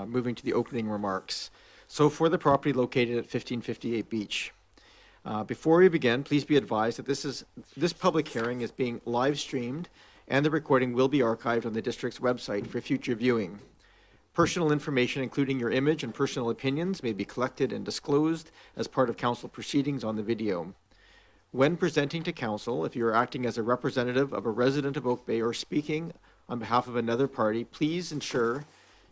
moving to the opening remarks. So for the property located at 1558 Beach. Before we begin, please be advised that this public hearing is being live streamed and the recording will be archived on the district's website for future viewing. Personal information, including your image and personal opinions, may be collected and disclosed as part of council proceedings on the video. When presenting to council, if you are acting as a representative of a resident of Oak Bay or speaking on behalf of another party, please ensure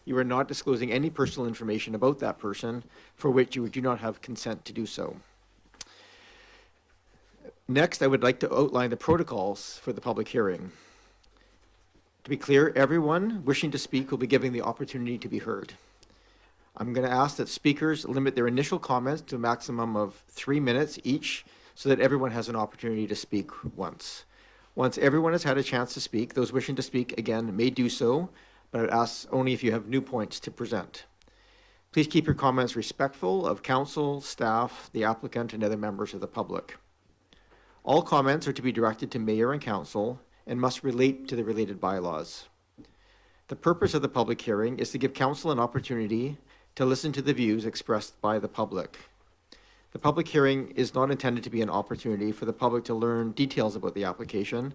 you are not disclosing any personal information about that person for which you do not have consent to do so. Next, I would like to outline the protocols for the public hearing. To be clear, everyone wishing to speak will be given the opportunity to be heard. I'm going to ask that speakers limit their initial comments to a maximum of 3 minutes each so that everyone has an opportunity to speak once. Once everyone has had a chance to speak, those wishing to speak again may do so, but I would ask only if you have new points to present. Please keep your comments respectful of council, staff, the applicant, and other members of the public. All comments are to be directed to Mayor and Council and must relate to the related bylaws. The purpose of the public hearing is to give Council an opportunity to listen to the views expressed by the public. The public hearing is not intended to be an opportunity for the public to learn details about the application.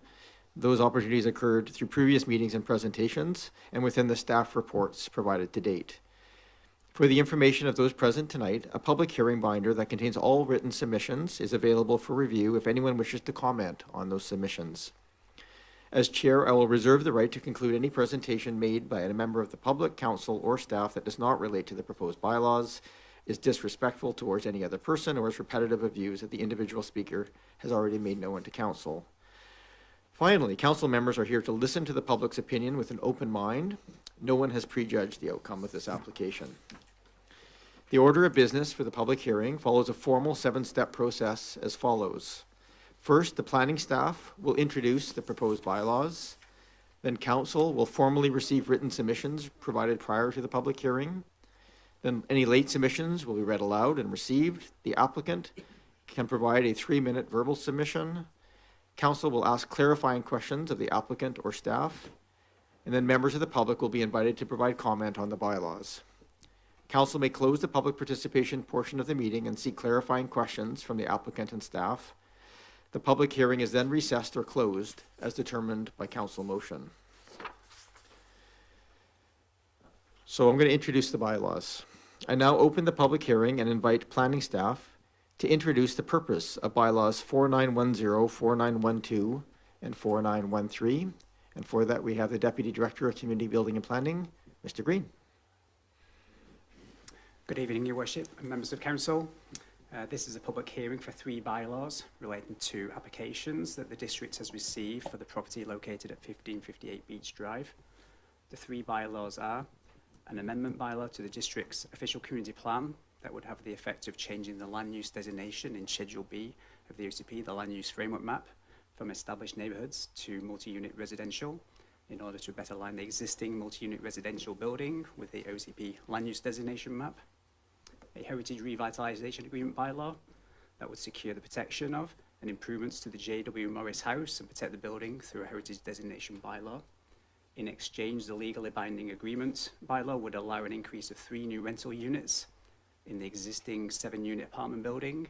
Those opportunities occurred through previous meetings and presentations and within the staff reports provided to date. For the information of those present tonight, a public hearing binder that contains all written submissions is available for review if anyone wishes to comment on those submissions. As chair, I will reserve the right to conclude any presentation made by a member of the public, council, or staff that does not relate to the proposed bylaws, is disrespectful towards any other person, or is repetitive of views that the individual speaker has already made known to council. Finally, council members are here to listen to the public's opinion with an open mind. No one has prejudged the outcome of this application. The order of business for the public hearing follows a formal 7-step process as follows. First, the planning staff will introduce the proposed bylaws. Then council will formally receive written submissions provided prior to the public hearing. Then any late submissions will be read aloud and received. The applicant can provide a 3-minute verbal submission. Council will ask clarifying questions of the applicant or staff. And then members of the public will be invited to provide comment on the bylaws. Council may close the public participation portion of the meeting and seek clarifying questions from the applicant and staff. The public hearing is then recessed or closed as determined by council motion. So I'm going to introduce the bylaws. I now open the public hearing and invite planning staff to introduce the purpose of bylaws 4910, 4912, and 4913. And for that, we have the Deputy Director of Community Building and Planning, Mr. Green. Good evening, Your Worship and members of Council. This is a public hearing for 3 bylaws relating to applications that the district has received for the property located at 1558 Beach Drive. The 3 bylaws are an amendment bylaw to the district's official community plan that would have the effect of changing the land use designation in Schedule B of the OCP, the land use framework map, from established neighbourhoods to multi-unit residential in order to better align the existing multi-unit residential building with the OCP land use designation map. A heritage revitalisation agreement bylaw that would secure the protection of and improvements to the J.W. Morris House and protect the building through a heritage designation bylaw. In exchange, the legally binding agreement bylaw would allow an increase of 3 new rental units in the existing 7-unit apartment building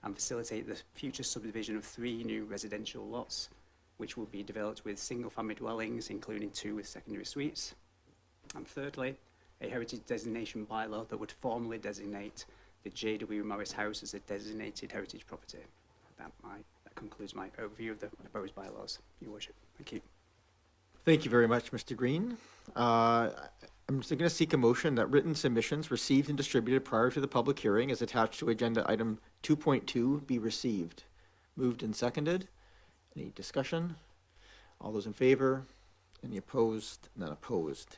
and facilitate the future subdivision of 3 new residential lots, which will be developed with single-family dwellings, including 2 with secondary suites. And thirdly, a heritage designation bylaw that would formally designate the J.W. Morris House as a designated heritage property. That concludes my overview of the proposed bylaws, Your Worship. Thank you. Thank you very much, Mr. Green. I'm just going to seek a motion that written submissions received and distributed prior to the public hearing as attached to agenda item 2.2 be received. Moved and seconded. Any discussion? All those in favor? Any opposed? None opposed.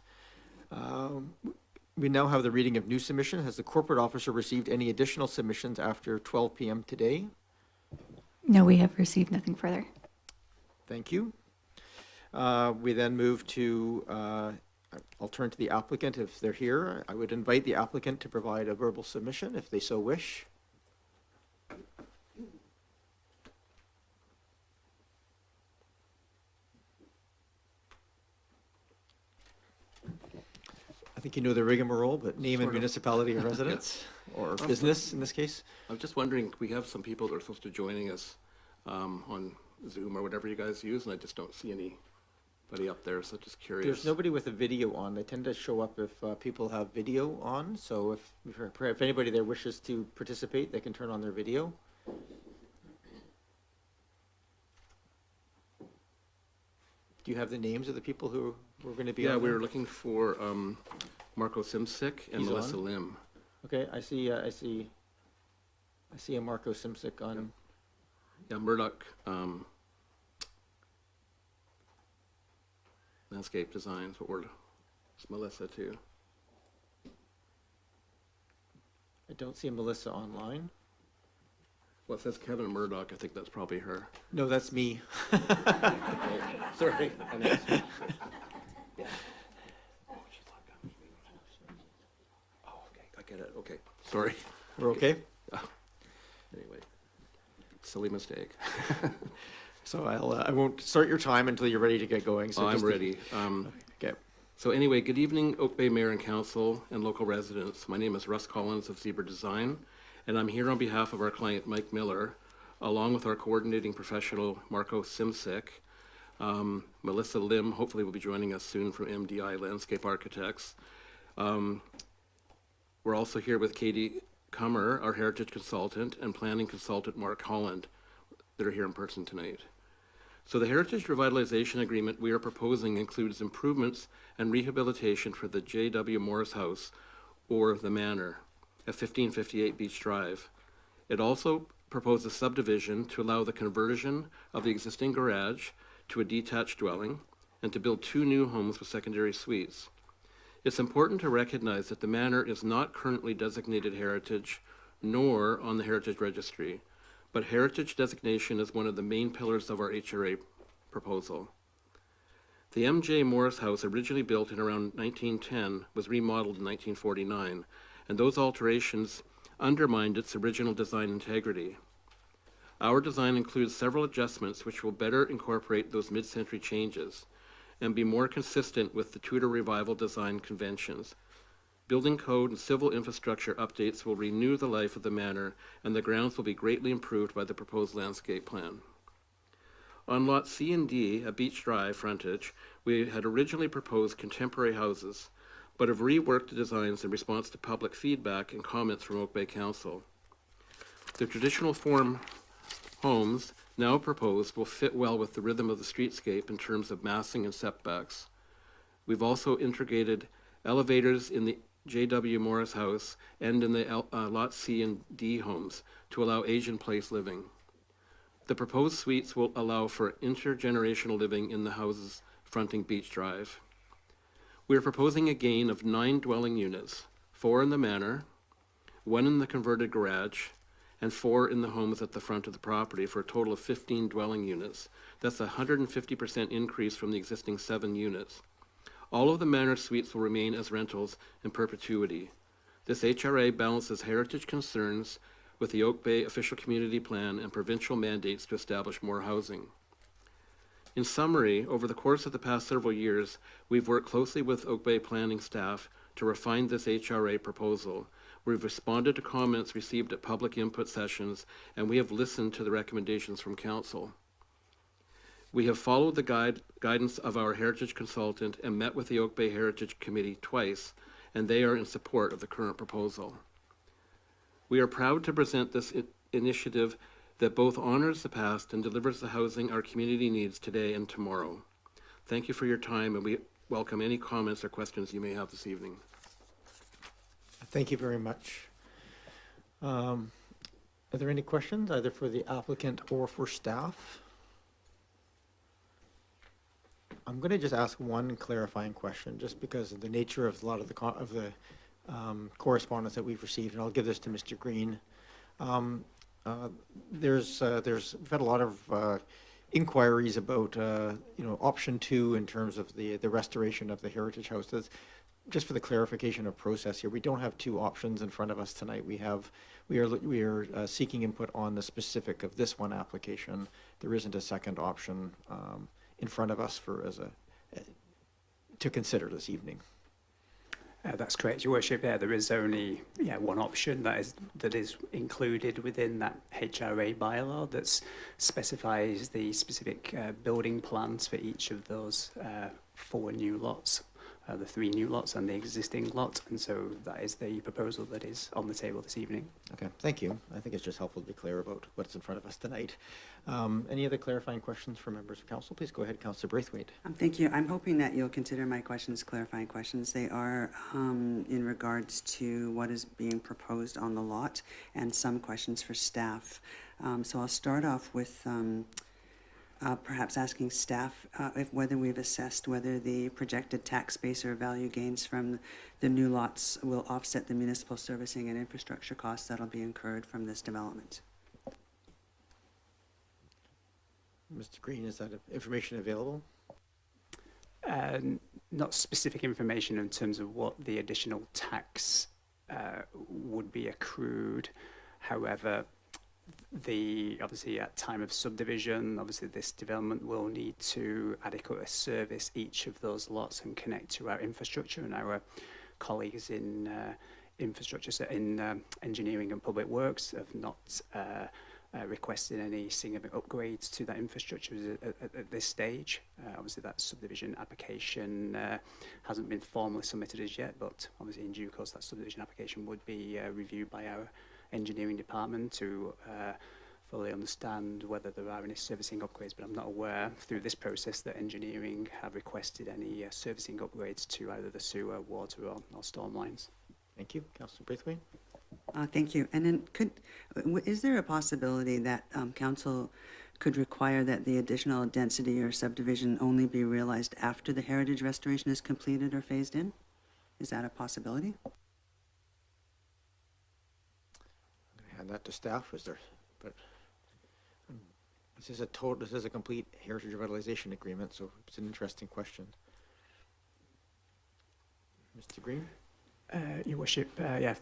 We now have the reading of new submission. Has the corporate officer received any additional submissions after 12 p.m. today? No, we have received nothing further. Thank you. We then move to, I'll turn to the applicant if they're here. I would invite the applicant to provide a verbal submission if they so wish. I think you know the rigmarole, but name and Sort of. municipality of residence, or business in this case. I'm just wondering, we have some people that are supposed to be joining us on Zoom or whatever you guys use, and I just don't see anybody up there, so just curious. There's nobody with a video on. They tend to show up if people have video on, so if anybody there wishes to participate, they can turn on their video. Do you have the names of the people who were going to be on Yeah, we there? were looking for Marco Simsik and He's Melissa on? Lim. Okay, I see a Marco Simsik on. Yeah, Murdoch Landscape Designs, but it's Melissa too. I don't see a Melissa online. Well, it says Kevin Murdoch, I think that's probably her. No, that's me. Sorry. Yeah. Oh, okay, I get it, okay, sorry. We're okay? Anyway, silly mistake. So I won't start your time until you're ready to get going. So Oh, I'm just- ready. Okay. So anyway, good evening, Oak Bay Mayor and Council and local residents. My name is Russ Collins of Zebra Design, and I'm here on behalf of our client, Mike Miller, along with our coordinating professional, Marco Simsik. Melissa Lim hopefully will be joining us soon from MDI Landscape Architects. We're also here with Katie Kummer, our heritage consultant, and planning consultant, Mark Holland, that are here in person tonight. So the Heritage Revitalization Agreement we are proposing includes improvements and rehabilitation for the J.W. Morris House, or the Manor, at 1558 Beach Drive. It also proposes subdivision to allow the conversion of the existing garage to a detached dwelling and to build 2 new homes with secondary suites. It's important to recognize that the Manor is not currently designated heritage nor on the Heritage Registry, but heritage designation is one of the main pillars of our HRA proposal. The M.J. Morris House, originally built in around 1910, was remodeled in 1949, and those alterations undermined its original design integrity. Our design includes several adjustments which will better incorporate those mid-century changes and be more consistent with the Tudor Revival design conventions. Building code and civil infrastructure updates will renew the life of the manor, and the grounds will be greatly improved by the proposed landscape plan. On Lot C and D at Beach Drive frontage, we had originally proposed contemporary houses, but have reworked the designs in response to public feedback and comments from Oak Bay Council. The traditional form homes now proposed will fit well with the rhythm of the streetscape in terms of massing and setbacks. We've also integrated elevators in the J.W. Morris House and in the Lot C and D homes to allow Asian place living. The proposed suites will allow for intergenerational living in the houses fronting Beach Drive. We are proposing a gain of 9 dwelling units, 4 in the manor, 1 in the converted garage, and 4 in the homes at the front of the property for a total of 15 dwelling units. That's a 150% increase from the existing 7 units. All of the manor suites will remain as rentals in perpetuity. This HRA balances heritage concerns with the Oak Bay Official Community Plan and provincial mandates to establish more housing. In summary, over the course of the past several years, we've worked closely with Oak Bay planning staff to refine this HRA proposal. We've responded to comments received at public input sessions, and we have listened to the recommendations from council. We have followed the guidance of our heritage consultant and met with the Oak Bay Heritage Committee twice, and they are in support of the current proposal. We are proud to present this initiative that both honors the past and delivers the housing our community needs today and tomorrow. Thank you for your time, and we welcome any comments or questions you may have this evening. Thank you very much. Are there any questions, either for the applicant or for staff? I'm going to just ask one clarifying question, just because of the nature of a lot of the correspondence that we've received, and I'll give this to Mr. Green. We've had a lot of inquiries about option 2 in terms of the restoration of the Heritage House. Just for the clarification of process here, we don't have 2 options in front of us tonight. We are seeking input on the specific of this one application. There isn't a second option in front of us to consider this evening. That's correct, Your Worship. Yeah, there is only one option that is included within that HRA bylaw that specifies the specific building plans for each of those 4 new lots, the 3 new lots and the existing lot, and so that is the proposal that is on the table this evening. Okay, thank you. I think it's just helpful to be clear about what's in front of us tonight. Any other clarifying questions from members of council? Please go ahead, Councillor Braithwaite. Thank you. I'm hoping that you'll consider my questions clarifying questions. They are in regards to what is being proposed on the lot and some questions for staff. So I'll start off with perhaps asking staff whether we've assessed whether the projected tax base or value gains from the new lots will offset the municipal servicing and infrastructure costs that'll be incurred from this development. Mr. Green, is that information available? Not specific information in terms of what the additional tax would be accrued. However, obviously at time of subdivision, obviously this development will need to adequately service each of those lots and connect to our infrastructure, and our colleagues in engineering and public works have not requested any significant upgrades to that infrastructure at this stage. Obviously that subdivision application hasn't been formally submitted as yet, but obviously in due course that subdivision application would be reviewed by our engineering department to fully understand whether there are any servicing upgrades, but I'm not aware through this process that engineering have requested any servicing upgrades to either the sewer, water or storm lines. Thank you. Councillor Braithwaite. Thank you. And then is there a possibility that council could require that the additional density or subdivision only be realized after the heritage restoration is completed or phased in? Is that a possibility? Hand that to staff. This is a complete heritage revitalization agreement, so it's an interesting question. Mr. Green? Your Worship,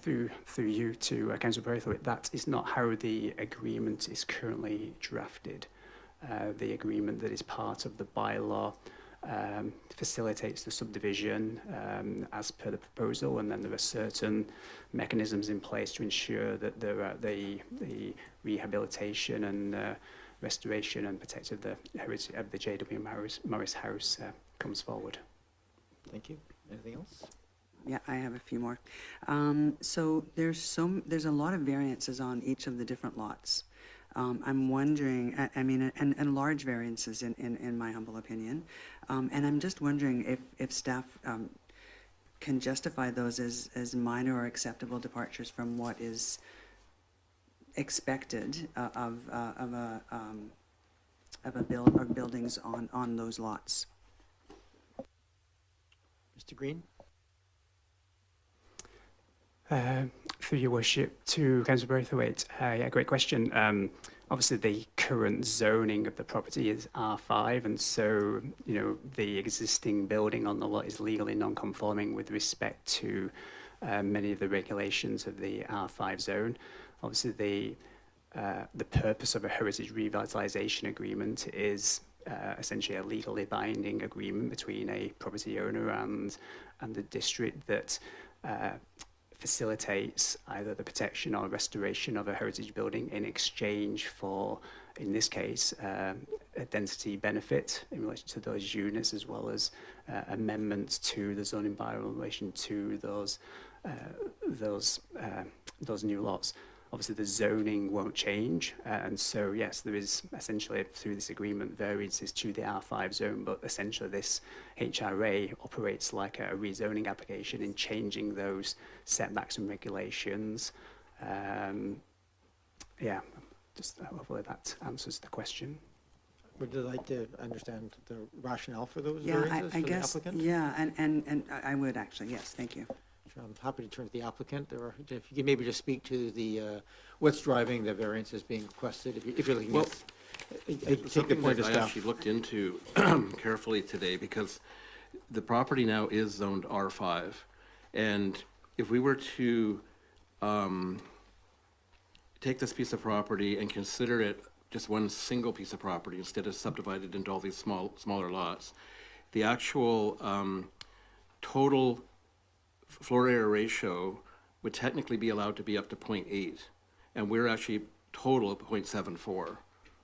through you to Councillor Braithwaite, that is not how the agreement is currently drafted. The agreement that is part of the bylaw facilitates the subdivision as per the proposal, and then there are certain mechanisms in place to ensure that the rehabilitation and restoration and protection of the heritage of the J.W. Morris House comes forward. Thank you. Anything else? Yeah, I have a few more. So there's a lot of variances on each of the different lots. I'm wondering, and large variances in my humble opinion. And I'm just wondering if staff can justify those as minor or acceptable departures from what is expected of buildings on those lots. Mr. Green? Through your Worship to Councillor Braithwaite, great question. Obviously, the current zoning of the property is R5, and so the existing building on the lot is legally non-conforming with respect to many of the regulations of the R5 zone. Obviously, the purpose of a heritage revitalisation agreement is essentially a legally binding agreement between a property owner and the district that facilitates either the protection or restoration of a heritage building in exchange for, in this case, a density benefit in relation to those units, as well as amendments to the zoning bylaw in relation to those new lots. Obviously, the zoning won't change, and so yes, there is essentially through this agreement variances to the R5 zone, but essentially this HRA operates like a rezoning application in changing those setbacks and regulations. Hopefully that answers the question. Would you like to understand the rationale for those Yeah, variances I for guess, the applicant? yeah, and I would actually, yes, thank you. Sure, I'm happy to turn to the applicant. If you could maybe just speak to the what's driving the variances being requested, if you're looking at. I take the Something point that of I staff. actually looked into carefully today, because the property now is zoned R5, and if we were to take this piece of property and consider it just one single piece of property instead of subdivided into all these smaller lots, the actual total floor area ratio would technically be allowed to be up to 0.8, and we're actually total of 0.74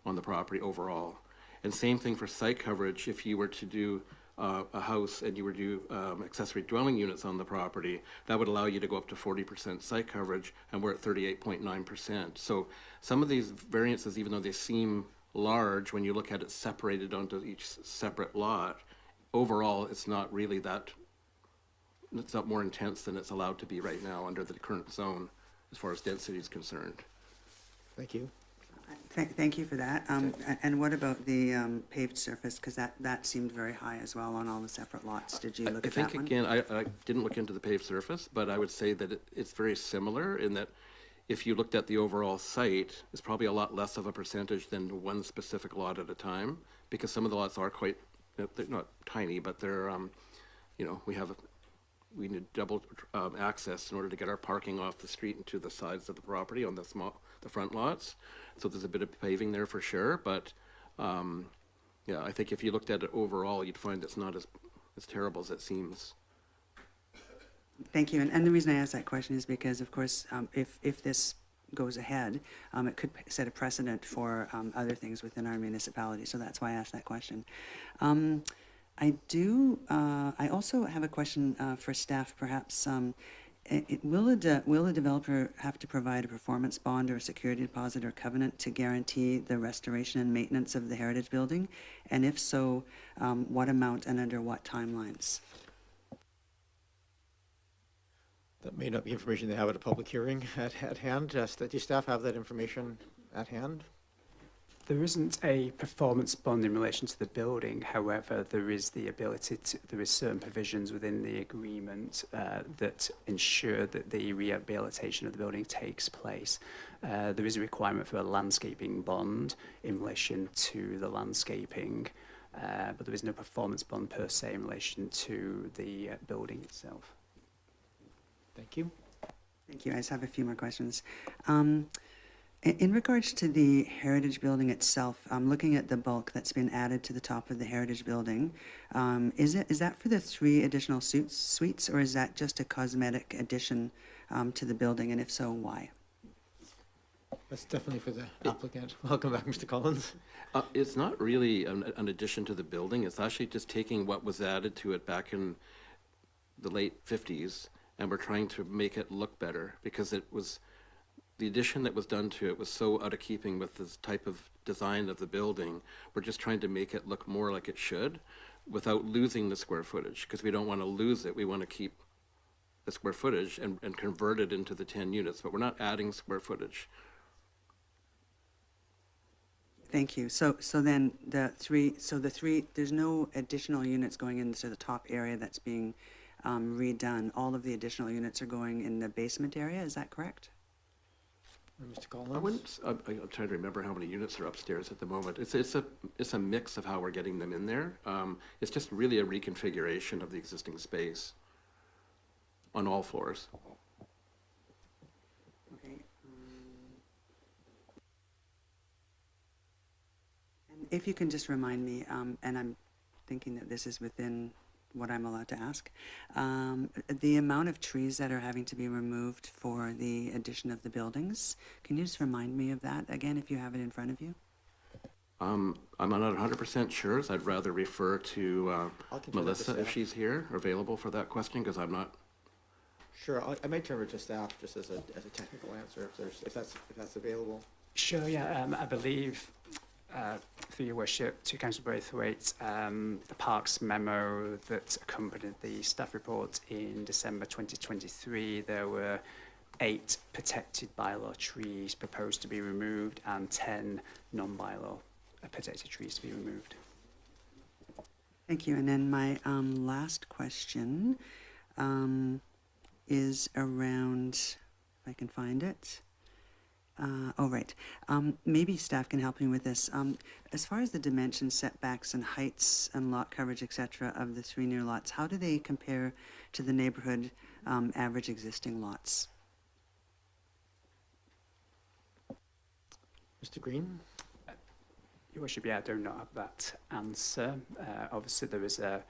on the property overall. And same thing for site coverage. If you were to do a house and you were to do accessory dwelling units on the property, that would allow you to go up to 40% site coverage, and we're at 38.9%. So some of these variances, even though they seem large when you look at it separated onto each separate lot, overall it's not really that, it's not more intense than it's allowed to be right now under the current zone as far as density is concerned. Thank you. Thank you for that. And what about the paved surface? Because that seemed very high as well on all the separate lots. Did you look I at think that one? again, I didn't look into the paved surface, but I would say that it's very similar in that if you looked at the overall site, it's probably a lot less of a percentage than one specific lot at a time, because some of the lots are quite, they're not tiny, but they're, you know, we need double access in order to get our parking off the street and to the sides of the property on the front lots. So there's a bit of paving there for sure, but yeah, I think if you looked at it overall, you'd find it's not as terrible as it seems. Thank you. And the reason I asked that question is because, of course, if this goes ahead, it could set a precedent for other things within our municipality. So that's why I asked that question. I also have a question for staff, perhaps. Will a developer have to provide a performance bond or a security deposit or covenant to guarantee the restoration and maintenance of the heritage building? And if so, what amount and under what timelines? That may not be information they have at a public hearing at hand. Do staff have that information at hand? There isn't a performance bond in relation to the building. However, there is the ability to, there is certain provisions within the agreement that ensure that the rehabilitation of the building takes place. There is a requirement for a landscaping bond in relation to the landscaping, but there is no performance bond per se in relation to the building itself. Thank you. Thank you. I just have a few more questions. In regards to the heritage building itself, I'm looking at the bulk that's been added to the top of the heritage building. Is that for the 3 additional suites, or is that just a cosmetic addition to the building? And if so, why? That's definitely for the applicant. Welcome back, Mr. Collins. It's not really an addition to the building. It's actually just taking what was added to it back in the late 50s, and we're trying to make it look better, because it was, the addition that was done to it was so out of keeping with this type of design of the building. We're just trying to make it look more like it should without losing the square footage, because we don't want to lose it. We want to keep the square footage and convert it into the 10 units, but we're not adding square footage. Thank you. So then the three, there's no additional units going into the top area that's being redone. All of the additional units are going in the basement area. Is that correct? Mr. I Collins? wouldn't, I'm trying to remember how many units are upstairs at the moment. It's a mix of how we're getting them in there. It's just really a reconfiguration of the existing space on all floors. Okay. And if you can just remind me, and I'm thinking that this is within what I'm allowed to ask, the amount of trees that are having to be removed for the addition of the buildings, can you just remind me of that again, if you have it in front of you? I'm not 100% sure, so I'd rather refer to I'll continue with Melissa the if staff. she's here, or available for that question, because I'm not. Sure, I might turn it to staff just as a technical answer if that's available. Sure, yeah, I believe, through your worship, to Councillor Braithwaite, the Parks memo that accompanied the staff report in December 2023, there were 8 protected bylaw trees proposed to be removed and 10 non-bylaw protected trees to be removed. Thank you. And then my last question is around, if I can find it. Right. Maybe staff can help me with this. As far as the dimensions, setbacks, and heights and lot coverage, etc., of the 3 new lots, how do they compare to the neighborhood average existing lots? Mr. Green? Your worship, yeah, I do not have that answer. Obviously, there is a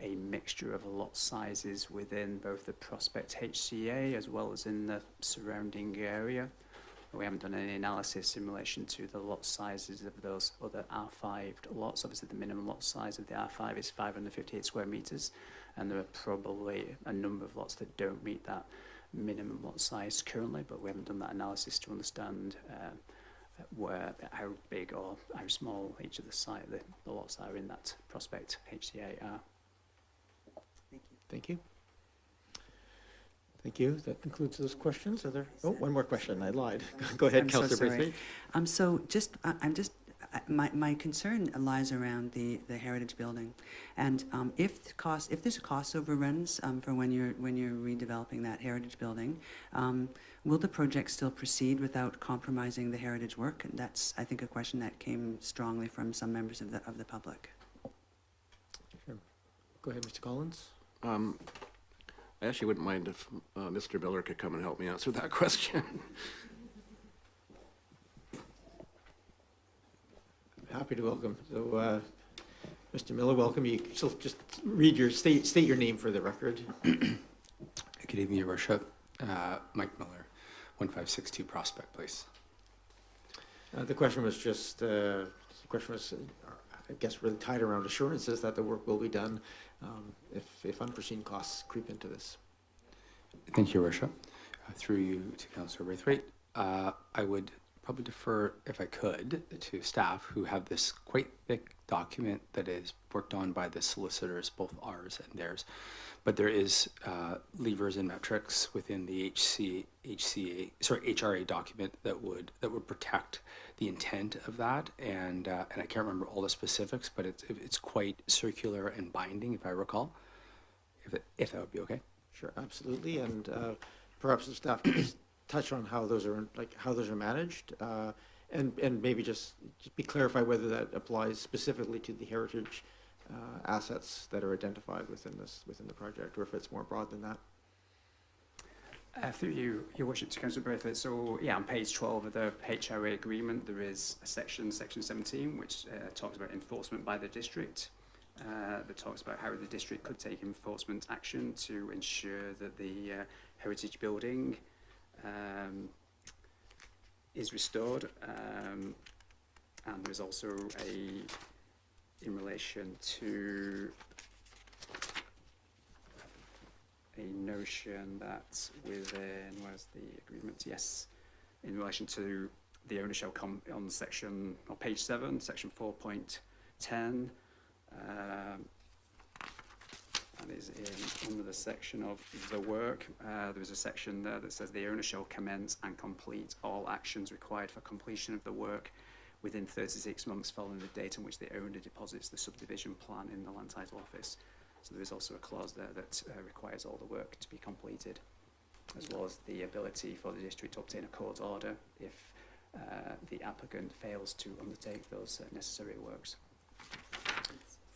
a mixture of lot sizes within both the Prospect HCA as well as in the surrounding area. We haven't done any analysis in relation to the lot sizes of those other R5 lots. Obviously, the minimum lot size of the R5 is 558 square metres, and there are probably a number of lots that don't meet that minimum lot size currently, but we haven't done that analysis to understand how big or how small each of the lots that are in that Prospect HCA are. Thank you. Thank you. Thank you. That concludes those questions. Are there? Oh, one more question. I lied. Go ahead, I'm so Councillor sorry. Braithwaite. So just, my concern lies around the heritage building, and if there's cost overruns for when you're redeveloping that heritage building, will the project still proceed without compromising the heritage work? And that's, I think, a question that came strongly from some members of the public. Sure. Go ahead, Mr. Collins. I actually wouldn't mind if Mr. Miller could come and help me answer that question. Happy to welcome. So, Mr. Miller, welcome. You so just state your name for the record. Good evening, Your Worship. Mike Miller, 1562 Prospect Place. The question was just, I guess, really tied around assurances that the work will be done if unforeseen costs creep into this. Thank you, Your Worship. Through you to Councillor Braithwaite. I would probably defer, if I could, to staff who have this quite thick document that is worked on by the solicitors, both ours and theirs. But there is levers and metrics within the HRA document that would protect the intent of that, and I can't remember all the specifics, but it's quite circular and binding, if I recall. If that would be okay. Sure, absolutely, and perhaps the staff can just touch on how those are managed, and maybe just be clarified whether that applies specifically to the heritage assets that are identified within the project, or if it's more broad than that. Through you, Your Worship, to Councillor Braithwaite. So, yeah, on page 12 of the HRA agreement, there is a section 17, which talks about enforcement by the district. That talks about how the district could take enforcement action to ensure that the heritage building is restored. And there is also in relation to a notion that within, where's the agreement? Yes, in relation to the owner shall come on section, or page 7, section 4.10, that is under the section of the work. There is a section there that says the owner shall commence and complete all actions required for completion of the work within 36 months following the date on which the owner deposits the subdivision plan in the Land Title Office. So there is also a clause there that requires all the work to be completed, as well as the ability for the district to obtain a court order if the applicant fails to undertake those necessary works.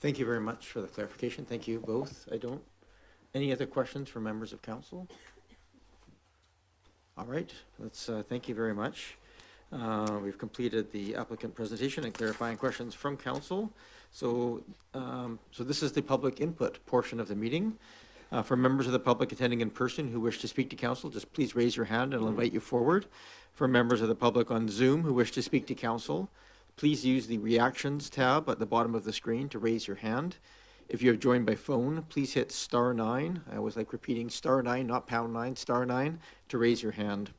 Thank you very much for the clarification. Thank you both. Any other questions from members of council? All right, let's thank you very much. We've completed the applicant presentation and clarifying questions from council. So this is the public input portion of the meeting. For members of the public attending in person who wish to speak to council, just please raise your hand and I'll invite you forward. For members of the public on Zoom who wish to speak to council, please use the reactions tab at the bottom of the screen to raise your hand. If you have joined by phone, please hit *9. I always like repeating *9, not #9, *9 to raise your hand.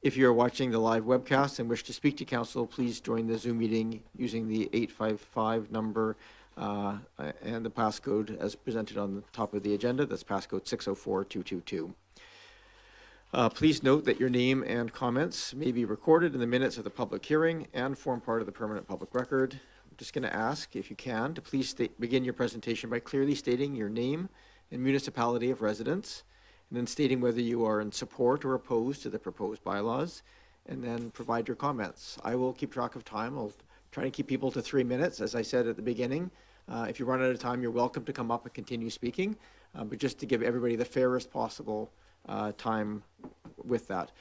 If you are watching the live webcast and wish to speak to council, please join the Zoom meeting using the 855 number and the passcode as presented on the top of the agenda. That's passcode 604222. Please note that your name and comments may be recorded in the minutes of the public hearing and form part of the permanent public record. I'm just going to ask, if you can, to please begin your presentation by clearly stating your name and municipality of residence, and then stating whether you are in support or opposed to the proposed bylaws, and then provide your comments. I will keep track of time. I'll try to keep people to 3 minutes, as I said at the beginning. If you run out of time, you're welcome to come up and continue speaking, but just to give everybody the fairest possible time with that.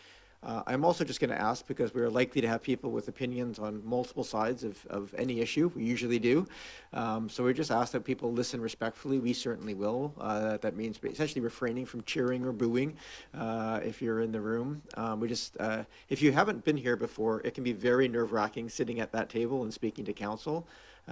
I'm also just going to ask, because we're likely to have people with opinions on multiple sides of any issue. We usually do. So we just ask that people listen respectfully. We certainly will. That means essentially refraining from cheering or booing if you're in the room. If you haven't been here before, it can be very nerve-wracking sitting at that table and speaking to council.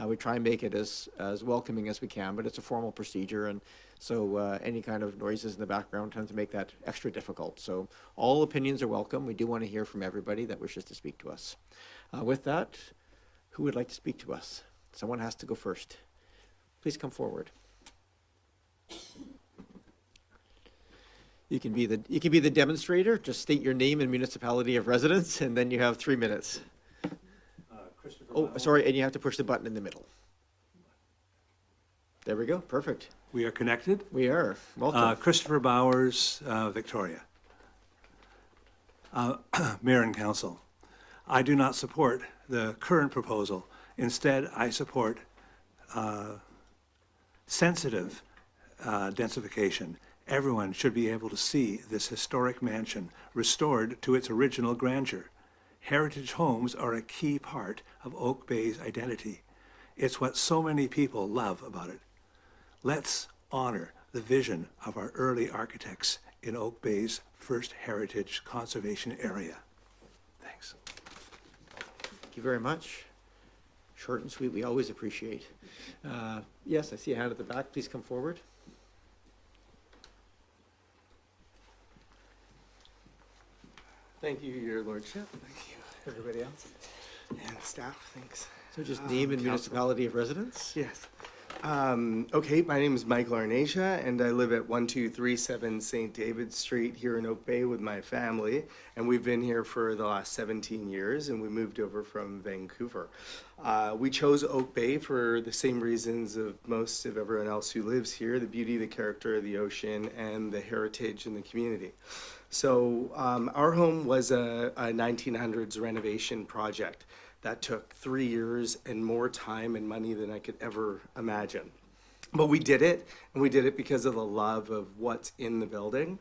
We try and make it as welcoming as we can, but it's a formal procedure, and so any kind of noises in the background tend to make that extra difficult. So all opinions are welcome. We do want to hear from everybody that wishes to speak to us. With that, who would like to speak to us? Someone has to go first. Please come forward. You can be the demonstrator. Just state your name and municipality of residence, and then you have 3 minutes. Oh, sorry, and you have to push the button in the middle. There we go, perfect. We are connected. We are, welcome. Christopher Bowers, Victoria. Mayor and Council, I do not support the current proposal. Instead, I support sensitive densification. Everyone should be able to see this historic mansion restored to its original grandeur. Heritage homes are a key part of Oak Bay's identity. It's what so many people love about it. Let's honor the vision of our early architects in Oak Bay's first heritage conservation area. Thanks. Thank you very much. Short and sweet, we always appreciate. Yes, I see a hand at the back. Please come forward. Thank you, Your Lordship. Thank you, everybody else. And staff, thanks. So just name and municipality of residence? Yes. Okay, my name is Michael Arnasia, and I live at 1237 St. David Street here in Oak Bay with my family. And we've been here for the last 17 years, and we moved over from Vancouver. We chose Oak Bay for the same reasons of most of everyone else who lives here: the beauty, the character of the ocean, and the heritage in the community. So our home was a 1900s renovation project that took 3 years and more time and money than I could ever imagine. But we did it, and we did it because of the love of what's in the building.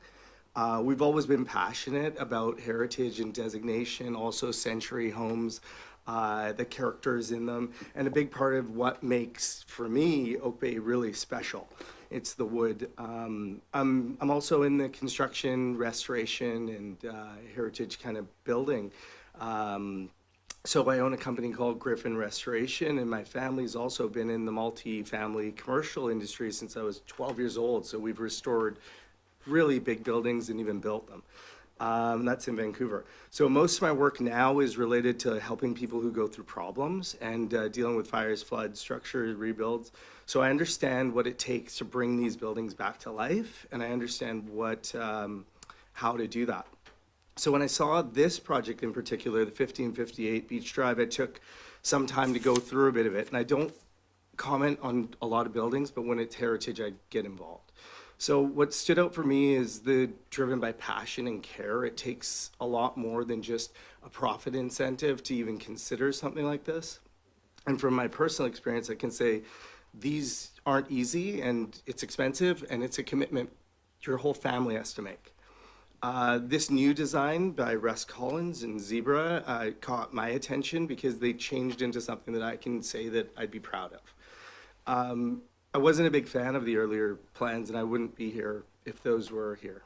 We've always been passionate about heritage and designation, also century homes, the characters in them, and a big part of what makes, for me, Oak Bay really special. It's the wood. I'm also in the construction, restoration, and heritage kind of building. So I own a company called Griffin Restoration, and my family's also been in the multi-family commercial industry since I was 12 years old. So we've restored really big buildings and even built them. That's in Vancouver. So most of my work now is related to helping people who go through problems and dealing with fires, floods, structure rebuilds. So I understand what it takes to bring these buildings back to life, and I understand how to do that. So when I saw this project in particular, the 1558 Beach Drive, it took some time to go through a bit of it. And I don't comment on a lot of buildings, but when it's heritage, I get involved. So what stood out for me is the driven by passion and care. It takes a lot more than just a profit incentive to even consider something like this. And from my personal experience, I can say these aren't easy, and it's expensive, and it's a commitment your whole family has to make. This new design by Russ Collins and Zebra caught my attention because they changed into something that I can say that I'd be proud of. I wasn't a big fan of the earlier plans, and I wouldn't be here if those were here.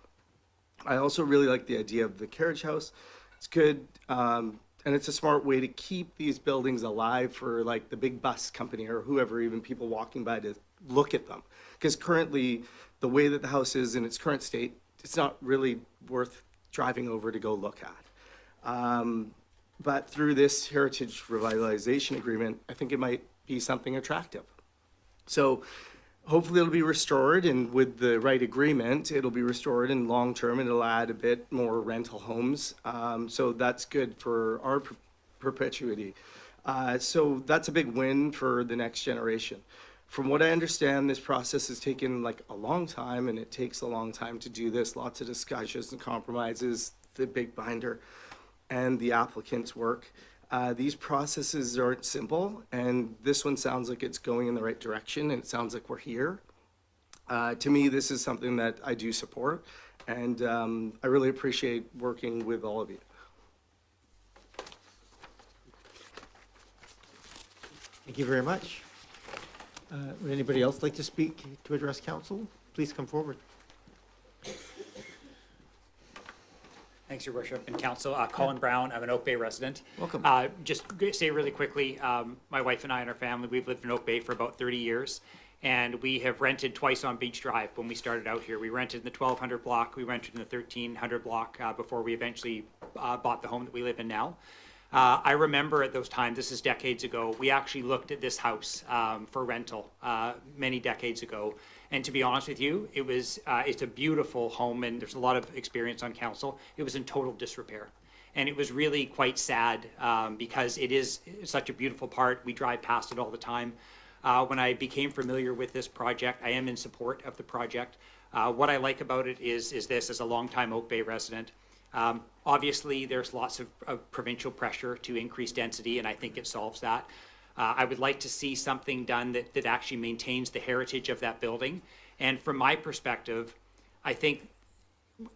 I also really like the idea of the carriage house. It's good, and it's a smart way to keep these buildings alive for like the big bus company or whoever, even people walking by to look at them. Because currently, the way that the house is in its current state, it's not really worth driving over to go look at. But through this heritage revitalization agreement, I think it might be something attractive. So hopefully it'll be restored, and with the right agreement, it'll be restored in long term, and it'll add a bit more rental homes. So that's good for our perpetuity. So that's a big win for the next generation. From what I understand, this process has taken like a long time, and it takes a long time to do this. Lots of discussions and compromises, the big binder, and the applicant's work. These processes aren't simple, and this one sounds like it's going in the right direction, and it sounds like we're here. To me, this is something that I do support, and I really appreciate working with all of you. Thank you very much. Would anybody else like to speak to address council? Please come forward. Thanks, Your Worship and Council. Colin Brown, I'm an Oak Bay resident. Welcome. Just say really quickly, my wife and I and our family, we've lived in Oak Bay for about 30 years. And we have rented twice on Beach Drive when we started out here. We rented in the 1200 block, we rented in the 1300 block before we eventually bought the home that we live in now. I remember at those times, this is decades ago, we actually looked at this house for rental many decades ago. And to be honest with you, it's a beautiful home and there's a lot of experience on council. It was in total disrepair. And it was really quite sad because it is such a beautiful part. We drive past it all the time. When I became familiar with this project, I am in support of the project. What I like about it is this, as a longtime Oak Bay resident, obviously there's lots of provincial pressure to increase density, and I think it solves that. I would like to see something done that actually maintains the heritage of that building. And from my perspective, I think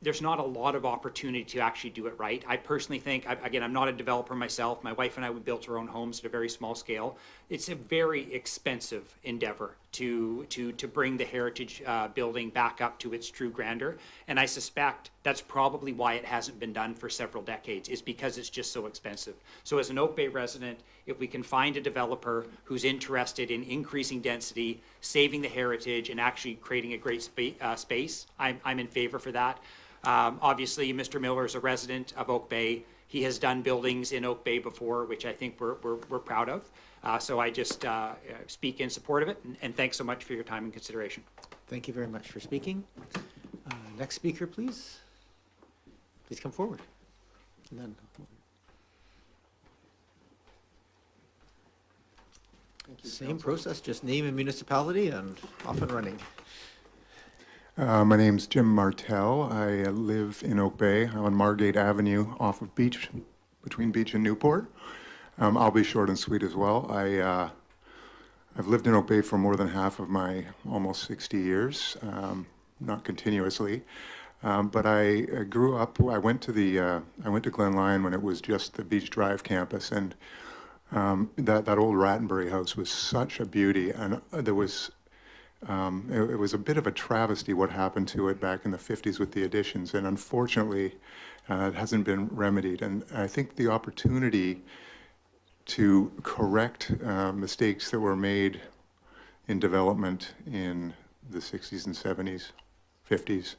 there's not a lot of opportunity to actually do it right. I personally think, again, I'm not a developer myself. My wife and I, we built our own homes at a very small scale. It's a very expensive endeavor to bring the heritage building back up to its true grandeur. And I suspect that's probably why it hasn't been done for several decades, is because it's just so expensive. So as an Oak Bay resident, if we can find a developer who's interested in increasing density, saving the heritage, and actually creating a great space, I'm in favor for that. Obviously, Mr. Miller is a resident of Oak Bay. He has done buildings in Oak Bay before, which I think we're proud of. So I just speak in support of it, and thanks so much for your time and consideration. Thank you very much for speaking. Next speaker, please. Please come forward. And then, same process, just name and municipality and off and running. My name's Jim Martell. I live in Oak Bay on Margate Avenue off of Beach, between Beach and Newport. I'll be short and sweet as well. I've lived in Oak Bay for more than half of my almost 60 years, not continuously. But I grew up, I went to Glen Lyon when it was just the Beach Drive campus, and that old Rattenbury house was such a beauty, and there was it was a bit of a travesty what happened to it back in the 50s with the additions, and unfortunately it hasn't been remedied. And I think the opportunity to correct mistakes that were made in development in the 60s and 70s, 50s,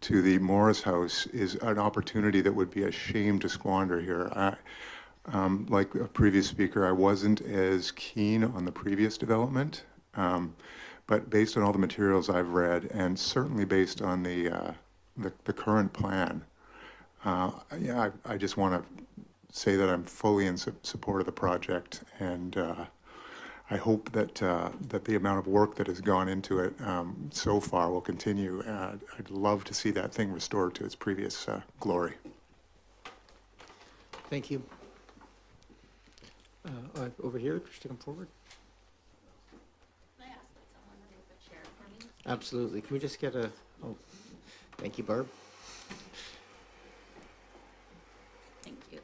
to the Morris House is an opportunity that would be a shame to squander here. Like a previous speaker, I wasn't as keen on the previous development, but based on all the materials I've read, and certainly based on the current plan, yeah, I just want to say that I'm fully in support of the project, and I hope that that the amount of work that has gone into it so far will continue. I'd love to see that thing restored to its previous glory. Thank you. Over here, just to come forward. Can I ask that someone remove the chair for me? Absolutely. Can we just get a, oh, thank you, Barb. Thank you.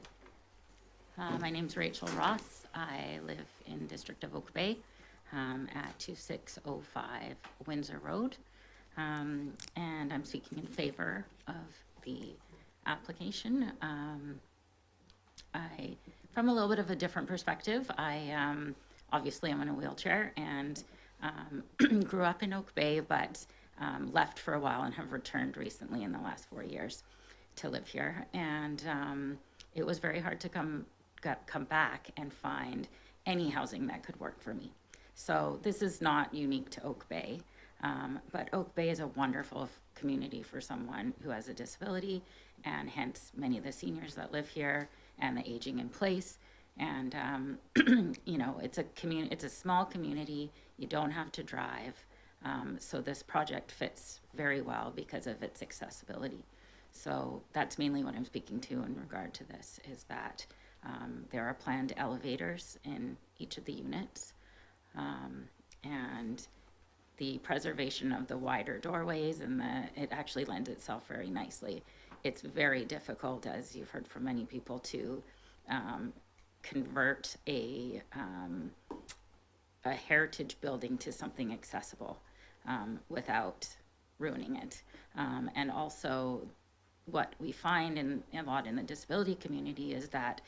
My name's Rachel Ross. I live in District of Oak Bay at 2605 Windsor Road. And I'm speaking in favor of the application. From a little bit of a different perspective, obviously I'm in a wheelchair and grew up in Oak Bay, but left for a while and have returned recently in the last 4 years to live here. And it was very hard to come back and find any housing that could work for me. So this is not unique to Oak Bay, but Oak Bay is a wonderful community for someone who has a disability, and hence many of the seniors that live here and the aging in place. And you know, it's a small community. You don't have to drive. So this project fits very well because of its accessibility. So that's mainly what I'm speaking to in regard to this, is that there are planned elevators in each of the units, and the preservation of the wider doorways, and it actually lends itself very nicely. It's very difficult, as you've heard from many people, to convert a a heritage building to something accessible without ruining it. And also, what we find a lot in the disability community is that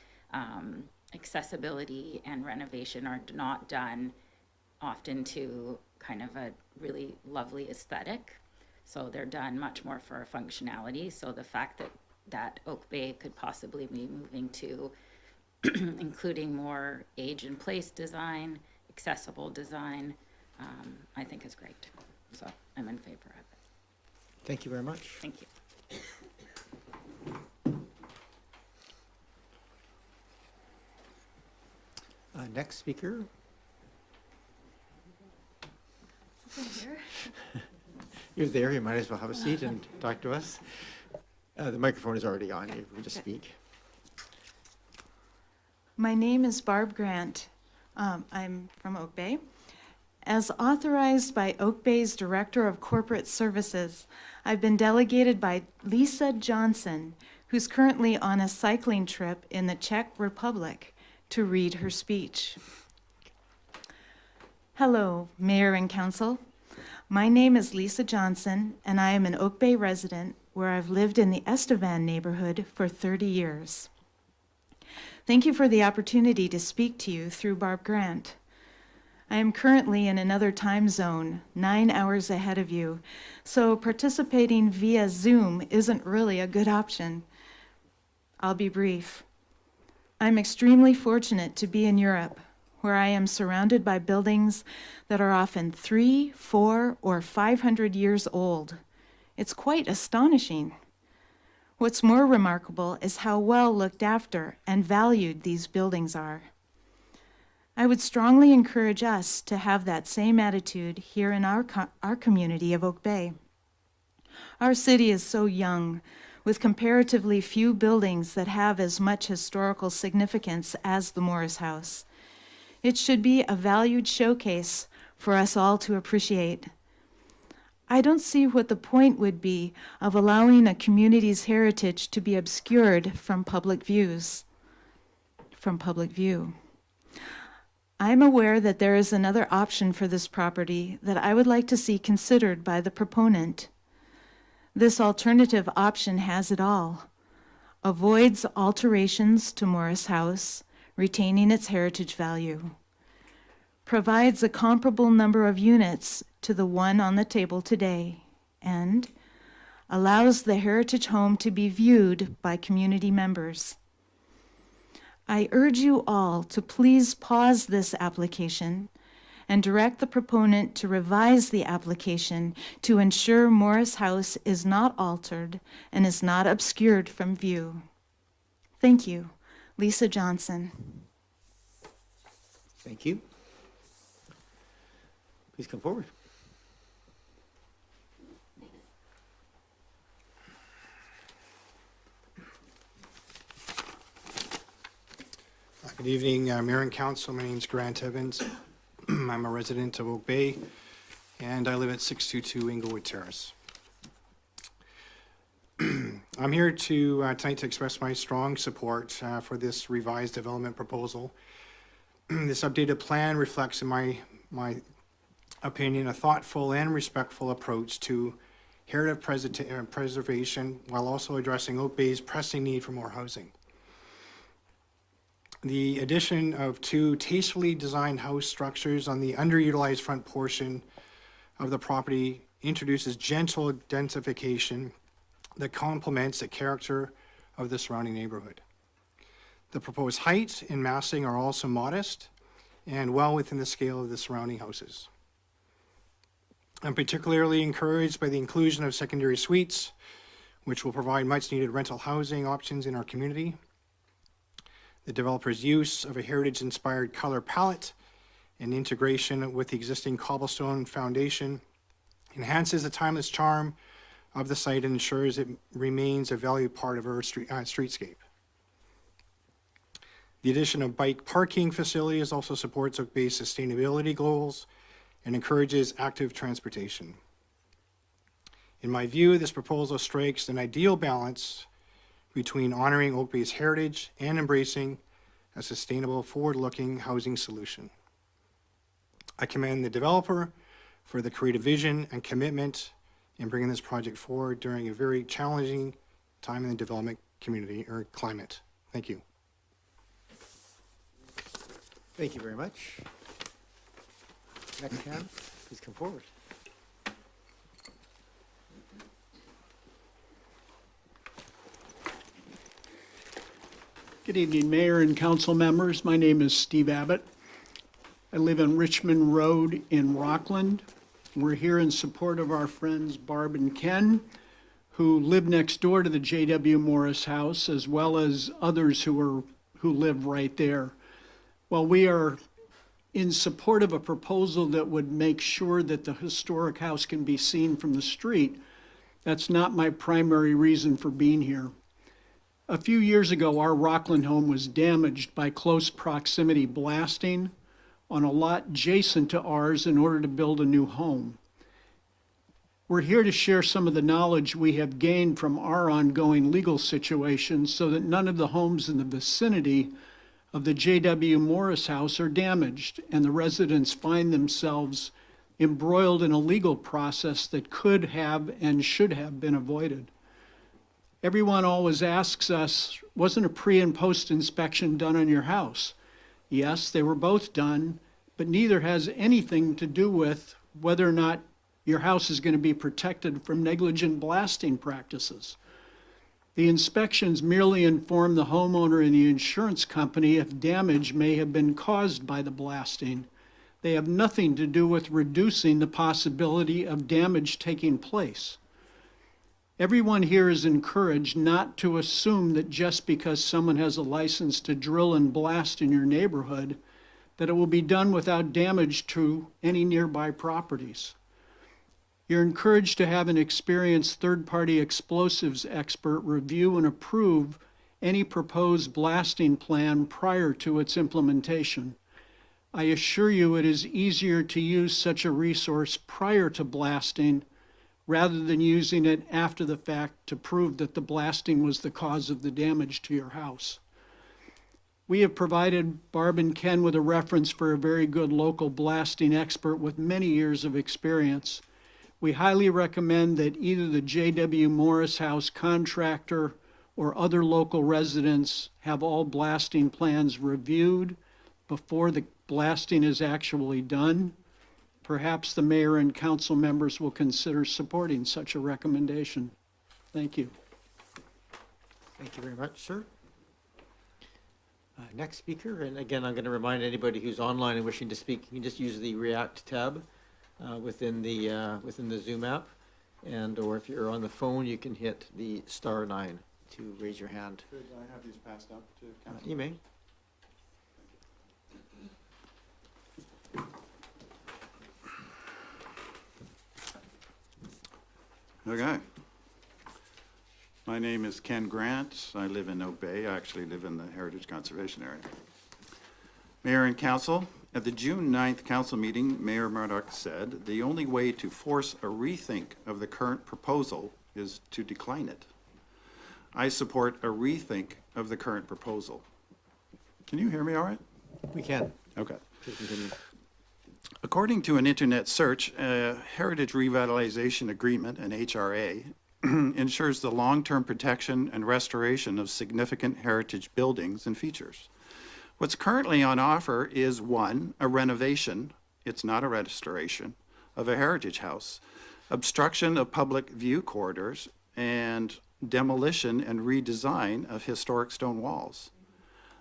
accessibility and renovation are not done often to kind of a really lovely aesthetic. So they're done much more for functionality. So the fact that Oak Bay could possibly be moving to including more age and place design, accessible design, I think is great. So I'm in favor of it. Thank you very much. Thank you. Next speaker. You're there, you might as well have a seat and talk to us. The microphone is already on, you can just speak. My name is Barb Grant. I'm from Oak Bay. As authorized by Oak Bay's Director of Corporate Services, I've been delegated by Lisa Johnson, who's currently on a cycling trip in the Czech Republic, to read her speech. Hello, Mayor and Council. My name is Lisa Johnson, and I am an Oak Bay resident where I've lived in the Estevan neighborhood for 30 years. Thank you for the opportunity to speak to you through Barb Grant. I am currently in another time zone, 9 hours ahead of you, so participating via Zoom isn't really a good option. I'll be brief. I'm extremely fortunate to be in Europe, where I am surrounded by buildings that are often 300, 400, or 500 years old. It's quite astonishing. What's more remarkable is how well looked after and valued these buildings are. I would strongly encourage us to have that same attitude here in our community of Oak Bay. Our city is so young, with comparatively few buildings that have as much historical significance as the Morris House. It should be a valued showcase for us all to appreciate. I don't see what the point would be of allowing a community's heritage to be obscured from public view. I'm aware that there is another option for this property that I would like to see considered by the proponent. This alternative option has it all. Avoids alterations to Morris House, retaining its heritage value. Provides a comparable number of units to the one on the table today, and allows the heritage home to be viewed by community members. I urge you all to please pause this application and direct the proponent to revise the application to ensure Morris House is not altered and is not obscured from view. Thank you. Lisa Johnson. Thank you. Please come forward. Good evening, Mayor and Council. My name is Grant Evans. I'm a resident of Oak Bay, and I live at 622 Inglewood Terrace. I'm here tonight to express my strong support for this revised development proposal. This updated plan reflects, in my opinion, a thoughtful and respectful approach to heritage preservation while also addressing Oak Bay's pressing need for more housing. The addition of two tastefully designed house structures on the underutilized front portion of the property introduces gentle densification that complements the character of the surrounding neighborhood. The proposed height and massing are also modest and well within the scale of the surrounding houses. I'm particularly encouraged by the inclusion of secondary suites, which will provide much needed rental housing options in our community. The developer's use of a heritage-inspired color palette and integration with the existing cobblestone foundation enhances the timeless charm of the site and ensures it remains a valued part of our streetscape. The addition of bike parking facilities also supports Oak Bay's sustainability goals and encourages active transportation. In my view, this proposal strikes an ideal balance between honoring Oak Bay's heritage and embracing a sustainable, forward-looking housing solution. I commend the developer for the creative vision and commitment in bringing this project forward during a very challenging time in the development community or climate. Thank you. Thank you very much. Next, Cam, please come forward. Good evening, Mayor and council members. My name is Steve Abbott. I live on Richmond Road in Rockland. We're here in support of our friends Barb and Ken, who live next door to the J.W. Morris house, as well as others who live right there. Well, we are in support of a proposal that would make sure that the historic house can be seen from the street. That's not my primary reason for being here. A few years ago, our Rockland home was damaged by close proximity blasting on a lot adjacent to ours in order to build a new home. We're here to share some of the knowledge we have gained from our ongoing legal situation so that none of the homes in the vicinity of the J.W. Morris house are damaged and the residents find themselves embroiled in a legal process that could have and should have been avoided. Everyone always asks us, wasn't a pre and post inspection done on your house? Yes, they were both done, but neither has anything to do with whether or not your house is going to be protected from negligent blasting practices. The inspections merely inform the homeowner and the insurance company if damage may have been caused by the blasting. They have nothing to do with reducing the possibility of damage taking place. Everyone here is encouraged not to assume that just because someone has a license to drill and blast in your neighborhood, that it will be done without damage to any nearby properties. You're encouraged to have an experienced third-party explosives expert review and approve any proposed blasting plan prior to its implementation. I assure you it is easier to use such a resource prior to blasting rather than using it after the fact to prove that the blasting was the cause of the damage to your house. We have provided Barb and Ken with a reference for a very good local blasting expert with many years of experience. We highly recommend that either the J.W. Morris House contractor or other local residents have all blasting plans reviewed before the blasting is actually done. Perhaps the mayor and council members will consider supporting such a recommendation. Thank you. Thank you very much, sir. Next speaker, and again, I'm going to remind anybody who's online and wishing to speak, you can just use the React tab within the Zoom app, and or if you're on the phone, you can hit the *9 to raise your hand. Could I have these passed up to council? You may. Okay. My name is Ken Grant. I live in Oak Bay. I actually live in the Heritage Conservation Area. Mayor and Council, at the June 9th council meeting, Mayor Murdoch said, the only way to force a rethink of the current proposal is to decline it. I support a rethink of the current proposal. Can you hear me all right? We can. Okay. Please continue. According to an internet search, a Heritage Revitalization Agreement, an HRA, ensures the long-term protection and restoration of significant heritage buildings and features. What's currently on offer is, one, a renovation, it's not a restoration, of a heritage house, obstruction of public view corridors, and demolition and redesign of historic stone walls.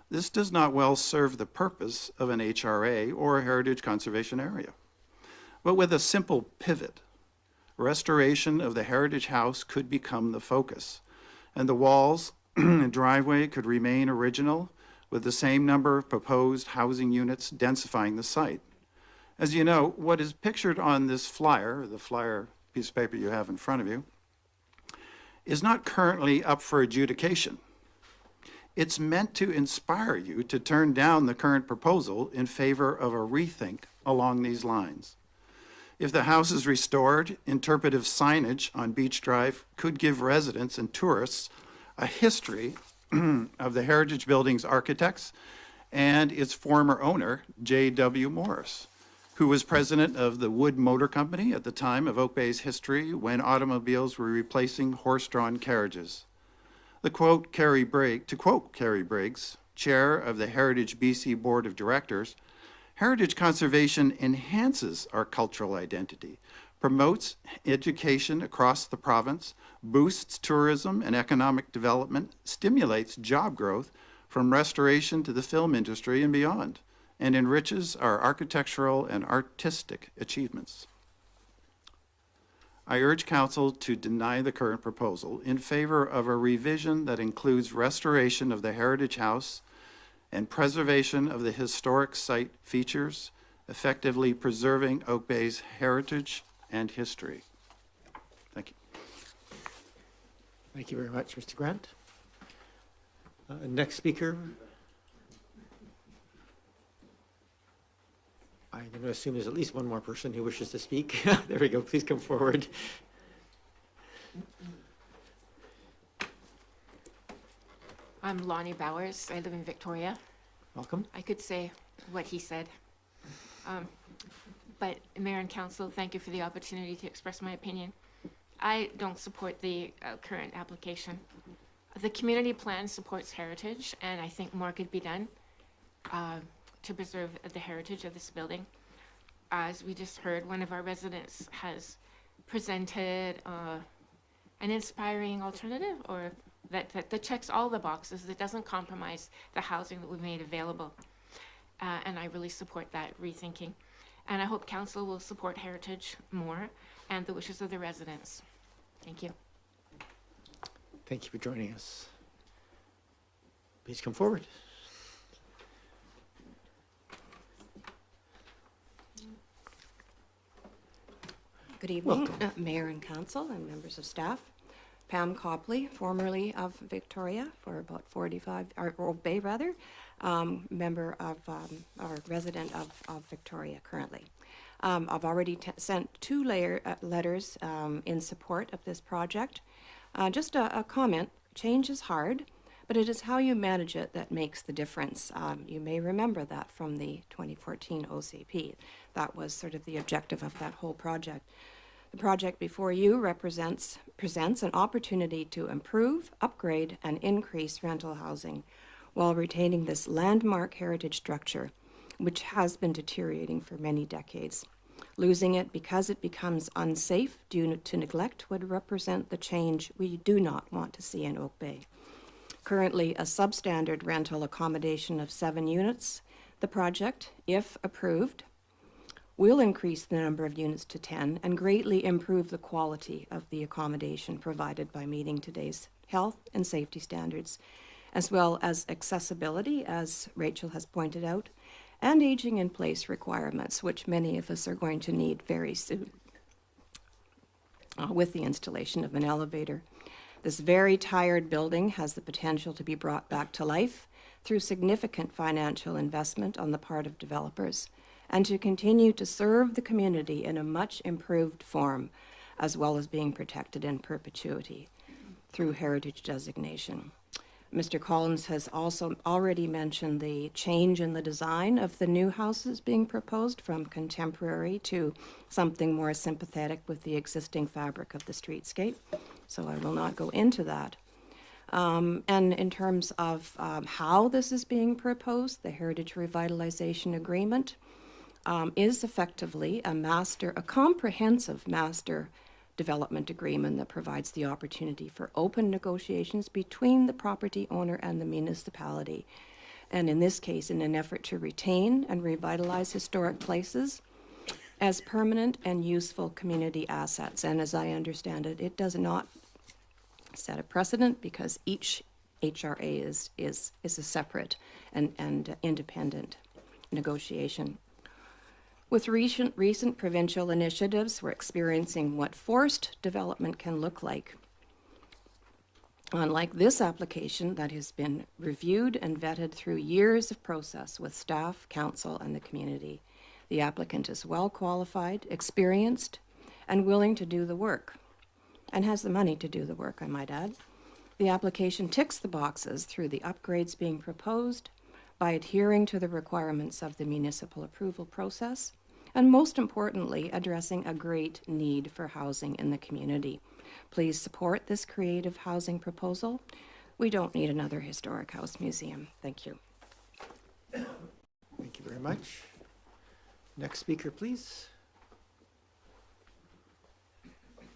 This does not well serve the purpose of an HRA or a heritage conservation area. But with a simple pivot, restoration of the heritage house could become the focus, and the walls and driveway could remain original with the same number of proposed housing units densifying the site. As you know, what is pictured on this flyer, the flyer piece of paper you have in front of you, is not currently up for adjudication. It's meant to inspire you to turn down the current proposal in favor of a rethink along these lines. If the house is restored, interpretive signage on Beach Drive could give residents and tourists a history of the heritage building's architects and its former owner, J.W. Morris, who was president of the Wood Motor Company at the time of Oak Bay's history when automobiles were replacing horse-drawn carriages. To quote Carrie Briggs, chair of the Heritage BC Board of Directors, heritage conservation enhances our cultural identity, promotes education across the province, boosts tourism and economic development, stimulates job growth from restoration to the film industry and beyond, and enriches our architectural and artistic achievements. I urge Council to deny the current proposal in favor of a revision that includes restoration of the Heritage House and preservation of the historic site features, effectively preserving Oak Bay's heritage and history. Thank you. Thank you very much, Mr. Grant. Next speaker. I'm going to assume there's at least one more person who wishes to speak. There we go. Please come forward. I'm Lonnie Bowers. I live in Victoria. Welcome. I could say what he said. But Mayor and Council, thank you for the opportunity to express my opinion. I don't support the current application. The community plan supports heritage, and I think more could be done to preserve the heritage of this building. As we just heard, one of our residents has presented an inspiring alternative, or that checks all the boxes, that doesn't compromise the housing that we made available. And I really support that rethinking. And I hope Council will support heritage more and the wishes of the residents. Thank you. Thank you for joining us. Please come forward. Good evening, Mayor and Council and members of staff. Pam Copley, formerly of Victoria for about 45, or Oak Bay rather, member of, or resident of Victoria currently. I've already sent two letters in support of this project. Just a comment, change is hard, but it is how you manage it that makes the difference. You may remember that from the 2014 OCP. That was sort of the objective of that whole project. The project before you presents an opportunity to improve, upgrade, and increase rental housing while retaining this landmark heritage structure, which has been deteriorating for many decades. Losing it because it becomes unsafe due to neglect would represent the change we do not want to see in Oak Bay. Currently, a substandard rental accommodation of 7 units, the project, if approved, will increase the number of units to 10 and greatly improve the quality of the accommodation provided by meeting today's health and safety standards, as well as accessibility, as Rachel has pointed out, and aging in place requirements, which many of us are going to need very soon with the installation of an elevator. This very tired building has the potential to be brought back to life through significant financial investment on the part of developers, and to continue to serve the community in a much improved form, as well as being protected in perpetuity through heritage designation. Mr. Collins has also already mentioned the change in the design of the new houses being proposed from contemporary to something more sympathetic with the existing fabric of the streetscape, so I will not go into that. And in terms of how this is being proposed, the Heritage Revitalization Agreement is effectively a comprehensive master development agreement that provides the opportunity for open negotiations between the property owner and the municipality. And in this case, in an effort to retain and revitalize historic places as permanent and useful community assets. And as I understand it, it does not set a precedent because each HRA is a separate and independent negotiation. With recent provincial initiatives, we're experiencing what forced development can look like. Unlike this application that has been reviewed and vetted through years of process with staff, council, and the community, the applicant is well qualified, experienced, and willing to do the work, and has the money to do the work, I might add. The application ticks the boxes through the upgrades being proposed, by adhering to the requirements of the municipal approval process, and most importantly, addressing a great need for housing in the community. Please support this creative housing proposal. We don't need another historic house museum. Thank you. Thank you very much. Next speaker, please.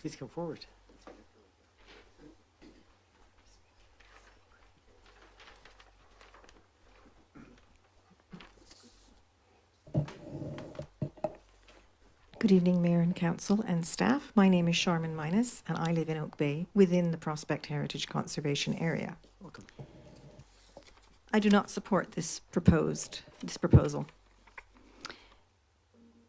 Please come forward. Good evening, Mayor and Council and staff. My name is Charmin Minus, and I live in Oak Bay within the Prospect Heritage Conservation Area. Welcome. I do not support this proposal.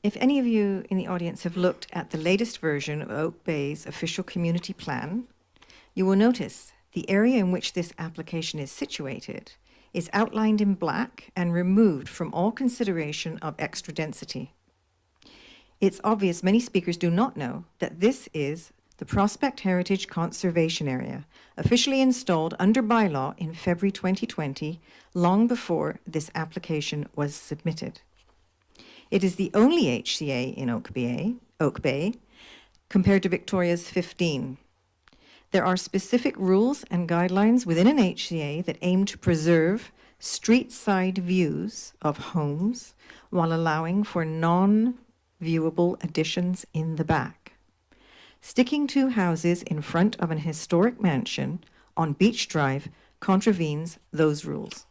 If any of you in the audience have looked at the latest version of Oak Bay's official community plan, you will notice the area in which this application is situated is outlined in black and removed from all consideration of extra density. It's obvious many speakers do not know that this is the Prospect Heritage Conservation Area, officially installed under bylaw in February 2020, long before this application was submitted. It is the only HCA in Oak Bay, compared to Victoria's 15. There are specific rules and guidelines within an HCA that aim to preserve street-side views of homes while allowing for non-viewable additions in the back. Sticking two houses in front of an historic mansion on Beach Drive contravenes those rules.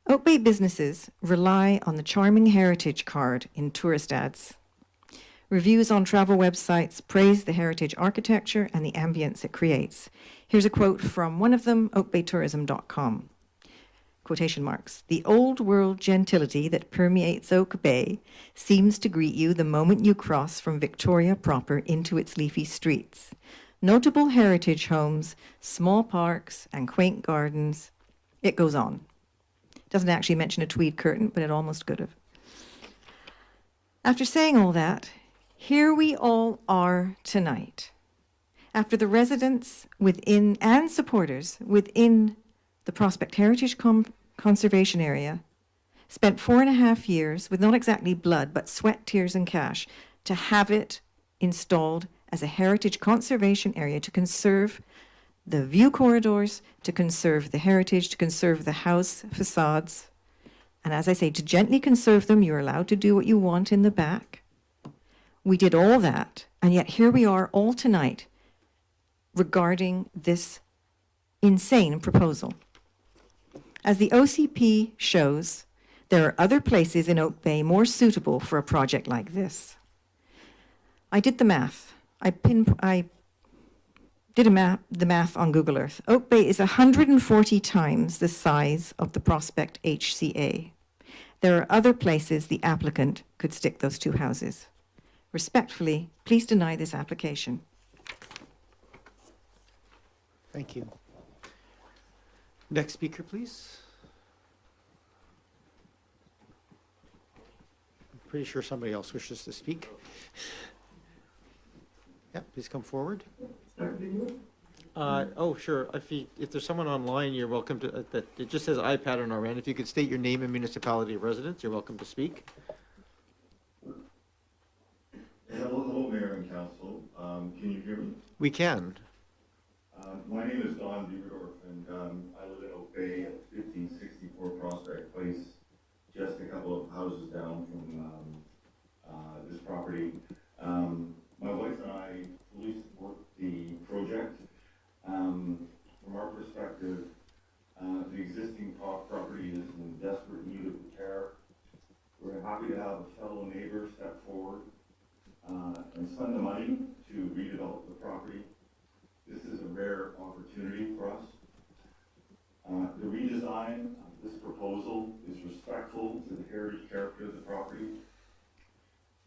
Oak Bay businesses rely on the charming heritage card in tourist ads. Reviews on travel websites praise the heritage architecture and the ambience it creates. Here's a quote from one of them, oakbaytourism.com. Quotation marks, "The old world gentility that permeates Oak Bay seems to greet you the moment you cross from Victoria proper into its leafy streets. Notable heritage homes, small parks, and quaint gardens." It goes on. Doesn't actually mention a tweed curtain, but it almost could have. After saying all that, here we all are tonight. After the residents within and supporters within the Prospect Heritage Conservation Area spent 4.5 years with not exactly blood, but sweat, tears, and cash to have it installed as a heritage conservation area to conserve the view corridors, to conserve the heritage, to conserve the house facades. And as I say, to gently conserve them, you're allowed to do what you want in the back. We did all that, and yet here we are all tonight regarding this insane proposal. As the OCP shows, there are other places in Oak Bay more suitable for a project like this. I did the math. I did the math on Google Earth. Oak Bay is 140 times the size of the Prospect HCA. There are other places the applicant could stick those two houses. Respectfully, please deny this application. Thank you. Next speaker, please. I'm pretty sure somebody else wishes to speak. Yeah, please come forward. Oh, sure. If there's someone online, you're welcome to. It just says iPad on our end. If you could state your name and municipality of residence, you're welcome to speak. Hello, Mayor and Council. Can you hear me? We can. My name is Don Bieberdorf, and I live in Oak Bay at 1564 Prospect Place, just a couple of houses down from this property. My wife and I fully support the project. From our perspective, the existing property is in desperate need of repair. We're happy to have a fellow neighbor step forward and spend the money to redevelop the property. This is a rare opportunity for us. The redesign of this proposal is respectful to the heritage character of the property.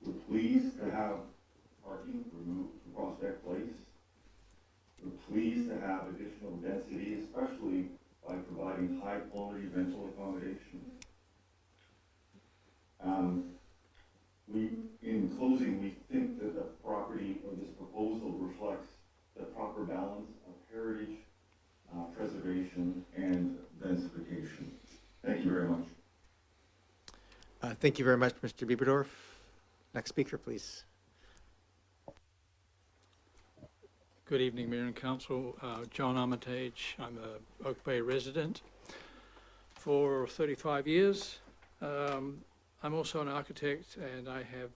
We're pleased to have parking removed from Prospect Place. We're pleased to have additional density, especially by providing high-quality rental accommodation. In closing, we think that the property or this proposal reflects the proper balance of heritage, preservation, and densification. Thank you very much. Thank you very much, Mr. Bieberdorf. Next speaker, please. Good evening, Mayor and Council. John Armitage. I'm a Oak Bay resident for 35 years. I'm also an architect, and I have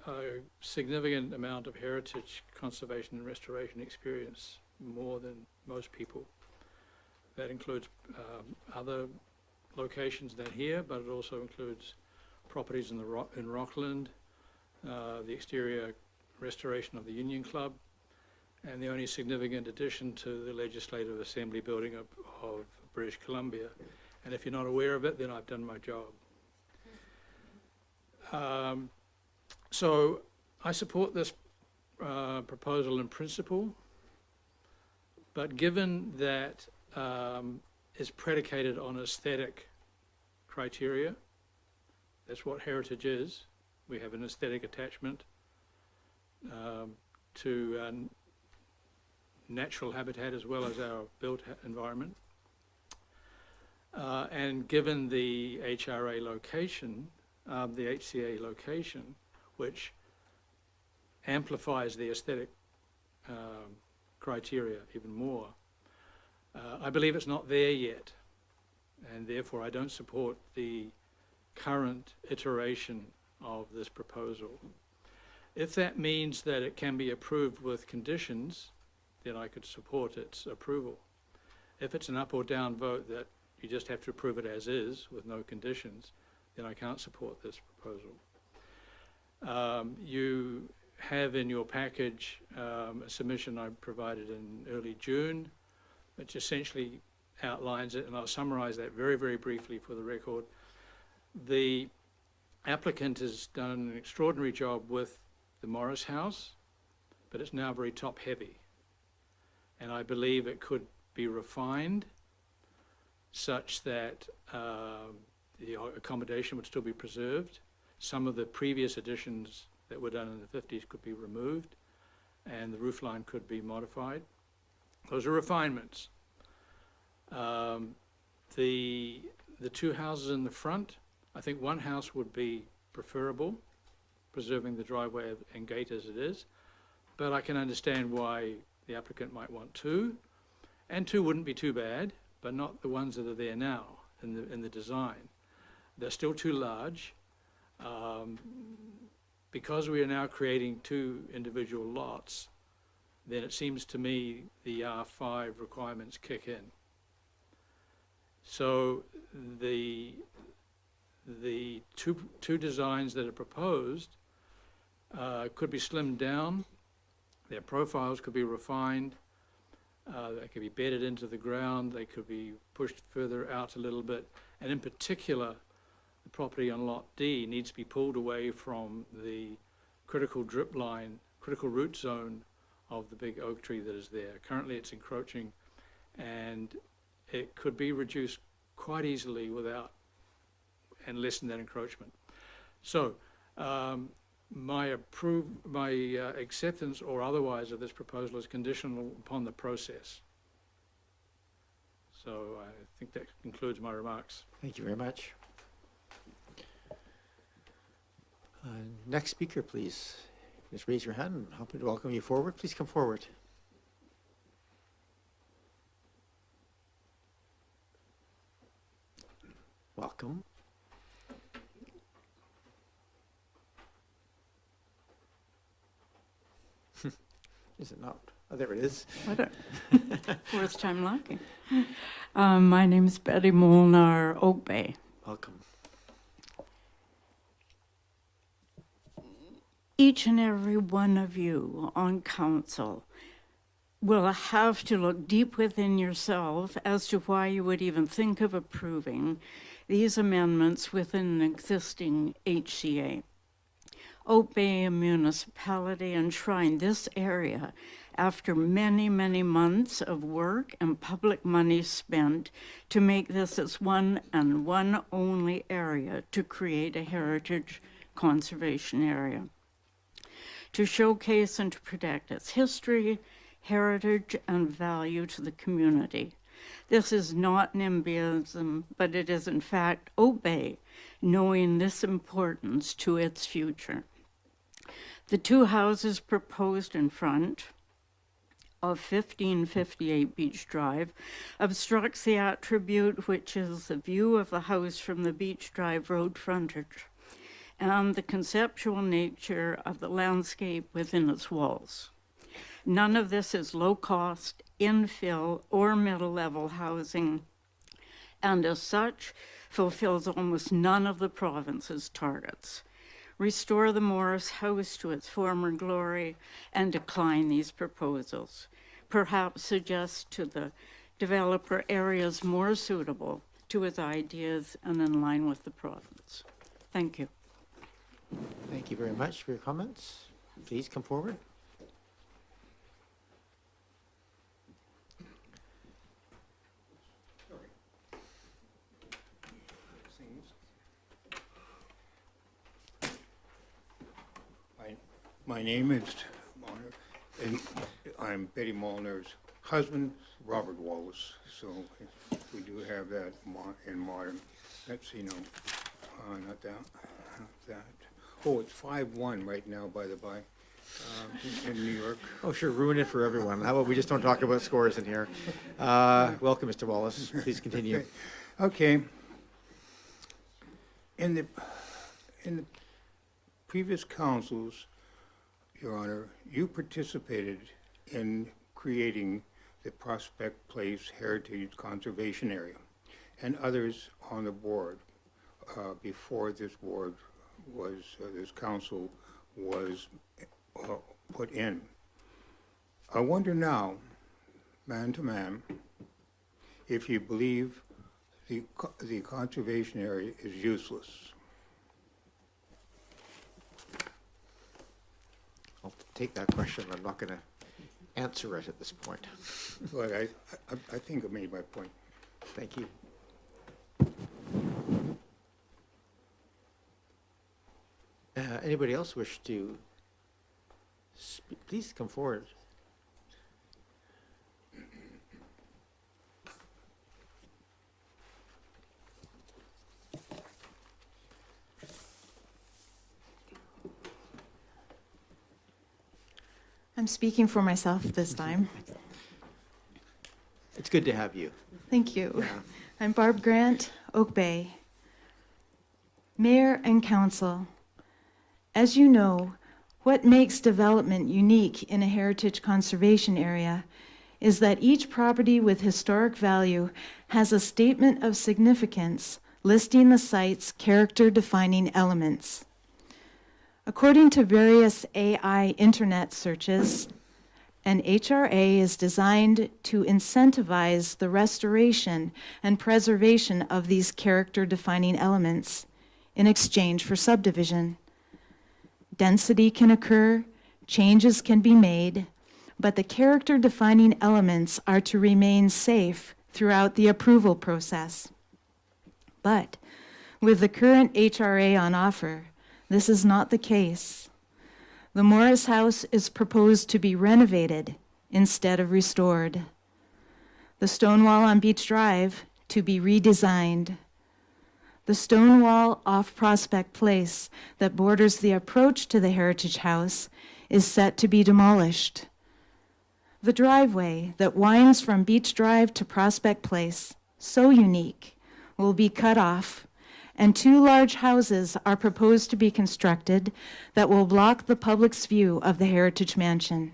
a significant amount of heritage conservation and restoration experience, more than most people. That includes other locations than here, but it also includes properties in Rockland, the exterior restoration of the Union Club, and the only significant addition to the Legislative Assembly building of British Columbia. And if you're not aware of it, then I've done my job. So I support this proposal in principle, but given that it's predicated on aesthetic criteria, that's what heritage is. We have an aesthetic attachment to natural habitat as well as our built environment. And given the HRA location, the HCA location, which amplifies the aesthetic criteria even more, I believe it's not there yet, and therefore I don't support the current iteration of this proposal. If that means that it can be approved with conditions, then I could support its approval. If it's an up or down vote that you just have to approve it as is with no conditions, then I can't support this proposal. You have in your package a submission I provided in early June, which essentially outlines it, and I'll summarize that very, very briefly for the record. The applicant has done an extraordinary job with the Morris House, but it's now very top heavy. And I believe it could be refined such that the accommodation would still be preserved. Some of the previous additions that were done in the 50s could be removed, and the roof line could be modified. Those are refinements. The two houses in the front, I think one house would be preferable, preserving the driveway and gate as it is, but I can understand why the applicant might want two, and two wouldn't be too bad, but not the ones that are there now in the design. They're still too large. Because we are now creating two individual lots, then it seems to me the R5 requirements kick in. So the two designs that are proposed could be slimmed down, their profiles could be refined, they could be bedded into the ground, they could be pushed further out a little bit, and in particular, the property on Lot D needs to be pulled away from the critical drip line, critical root zone of the big oak tree that is there. Currently it's encroaching, and it could be reduced quite easily without and lessen that encroachment. So my acceptance or otherwise of this proposal is conditional upon the process. So I think that concludes my remarks. Thank you very much. Next speaker, please. Just raise your hand. I'm happy to welcome you forward. Please come forward. Welcome. Is it not? Oh, there it is. Fourth time lucky. My name is Betty Molnar, Oak Bay. Welcome. Each and every one of you on council will have to look deep within yourself as to why you would even think of approving these amendments within an existing HCA. Oak Bay Municipality enshrined this area after many, many months of work and public money spent to make this its one and one only area to create a heritage conservation area, to showcase and to protect its history, heritage, and value to the community. This is not NIMBYism, but it is in fact Oak Bay, knowing this importance to its future. The two houses proposed in front of 1558 Beach Drive obstructs the attribute, which is the view of the house from the Beach Drive road frontage and the conceptual nature of the landscape within its walls. None of this is low-cost, infill, or middle-level housing, and as such, fulfills almost none of the province's targets. Restore the Morris House to its former glory and decline these proposals. Perhaps suggest to the developer areas more suitable to his ideas and in line with the province. Thank you. Thank you very much for your comments. Please come forward. My name is Molnar, and I'm Betty Molnar's husband, Robert Wallace. So we do have that in modern. That's, not that. Oh, it's 5-1 right now, by the by, in New York. Oh, sure, ruin it for everyone. How about we just don't talk about scores in here? Welcome, Mr. Wallace. Please continue. Okay. In the previous councils, Your Honor, you participated in creating the Prospect Place Heritage Conservation Area and others on the board before this board was, this council was put in. I wonder now, man to man, if you believe the conservation area is useless. I'll take that question. I'm not going to answer it at this point. But I think I made my point. Thank you. Anybody else wish to speak? Please come forward. I'm speaking for myself this time. It's good to have you. Thank you. Yeah. I'm Barb Grant, Oak Bay. Mayor and Council, as you know, what makes development unique in a heritage conservation area is that each property with historic value has a statement of significance listing the site's character-defining elements. According to various AI internet searches, an HRA is designed to incentivize the restoration and preservation of these character-defining elements in exchange for subdivision. Density can occur, changes can be made, but the character-defining elements are to remain safe throughout the approval process. But with the current HRA on offer, this is not the case. The Morris House is proposed to be renovated instead of restored. The stone wall on Beach Drive to be redesigned. The stone wall off Prospect Place that borders the approach to the Heritage House is set to be demolished. The driveway that winds from Beach Drive to Prospect Place, so unique, will be cut off, and two large houses are proposed to be constructed that will block the public's view of the Heritage Mansion.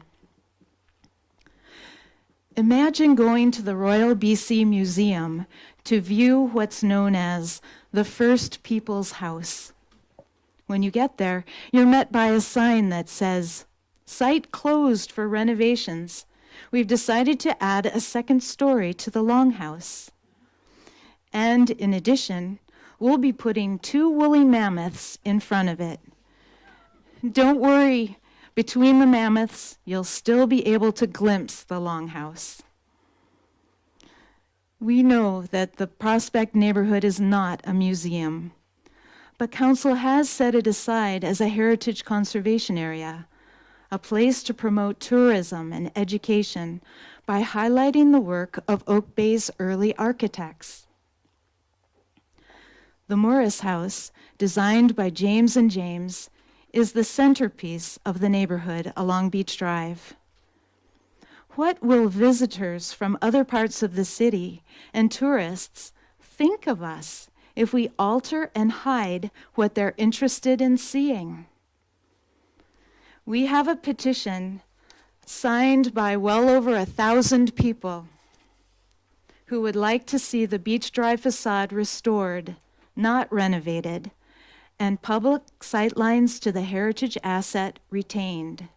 Imagine going to the Royal BC Museum to view what's known as the First People's House. When you get there, you're met by a sign that says, "Site closed for renovations. We've decided to add a second story to the Longhouse. And in addition, we'll be putting two woolly mammoths in front of it. Don't worry, between the mammoths, you'll still be able to glimpse the Longhouse." We know that the Prospect neighborhood is not a museum, but Council has set it aside as a heritage conservation area, a place to promote tourism and education by highlighting the work of Oak Bay's early architects. The Morris House, designed by James and James, is the centerpiece of the neighborhood along Beach Drive. What will visitors from other parts of the city and tourists think of us if we alter and hide what they're interested in seeing? We have a petition signed by well over 1,000 people who would like to see the Beach Drive facade restored, not renovated, and public sightlines to the heritage asset retained.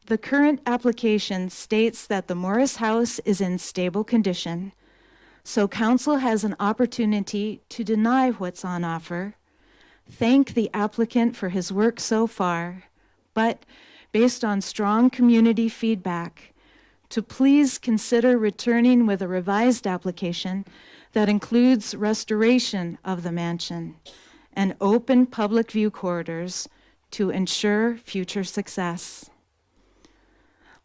The current application states that the Morris House is in stable condition, so council has an opportunity to deny what's on offer, thank the applicant for his work so far, but based on strong community feedback, to please consider returning with a revised application that includes restoration of the mansion and open public view corridors to ensure future success.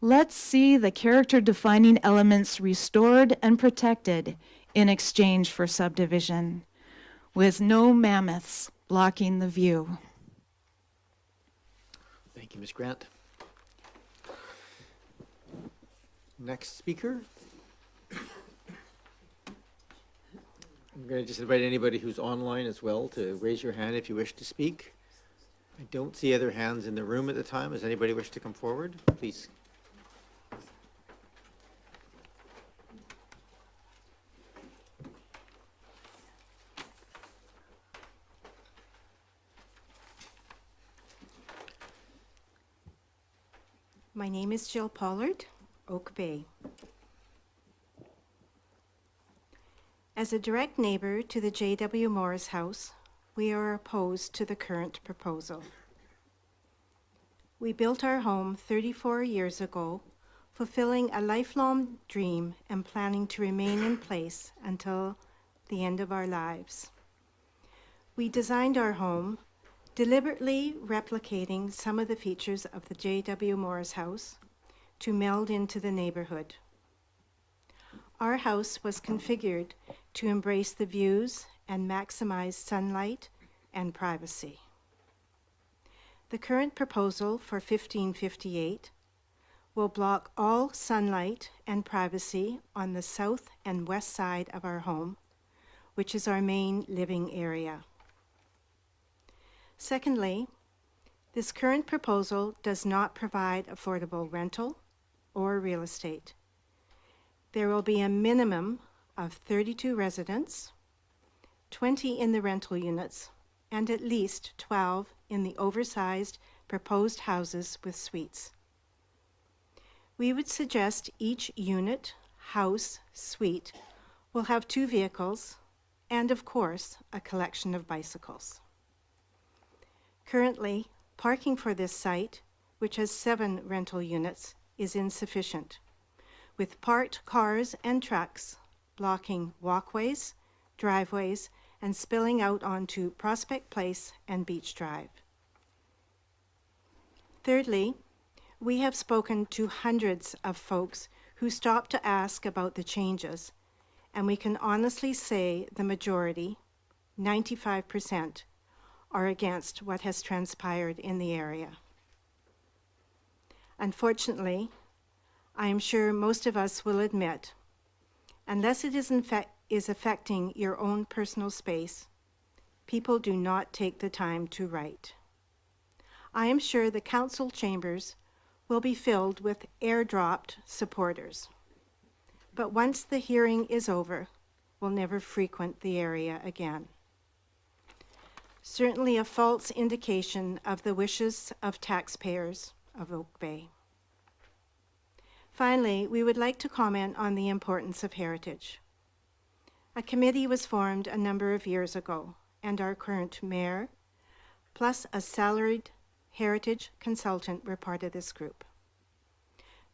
Let's see the character-defining elements restored and protected in exchange for subdivision, with no mammoths blocking the view. Thank you, Ms. Grant. Next speaker. I'm going to just invite anybody who's online as well to raise your hand if you wish to speak. I don't see other hands in the room at the time. Does anybody wish to come forward? Please. My name is Jill Pollard, Oak Bay. As a direct neighbor to the J.W. Morris House, we are opposed to the current proposal. We built our home 34 years ago, fulfilling a lifelong dream and planning to remain in place until the end of our lives. We designed our home, deliberately replicating some of the features of the J.W. Morris House to meld into the neighborhood. Our house was configured to embrace the views and maximize sunlight and privacy. The current proposal for 1558 will block all sunlight and privacy on the south and west side of our home, which is our main living area. Secondly, this current proposal does not provide affordable rental or real estate. There will be a minimum of 32 residents, 20 in the rental units, and at least 12 in the oversized proposed houses with suites. We would suggest each unit, house, suite will have 2 vehicles and, of course, a collection of bicycles. Currently, parking for this site, which has 7 rental units, is insufficient, with parked cars and trucks blocking walkways, driveways, and spilling out onto Prospect Place and Beach Drive. Thirdly, we have spoken to hundreds of folks who stopped to ask about the changes, and we can honestly say the majority, 95%, are against what has transpired in the area. Unfortunately, I am sure most of us will admit, unless it is affecting your own personal space, people do not take the time to write. I am sure the council chambers will be filled with airdropped supporters, but once the hearing is over, will never frequent the area again. Certainly a false indication of the wishes of taxpayers of Oak Bay. Finally, we would like to comment on the importance of heritage. A committee was formed a number of years ago, and our current mayor, plus a salaried heritage consultant, were part of this group.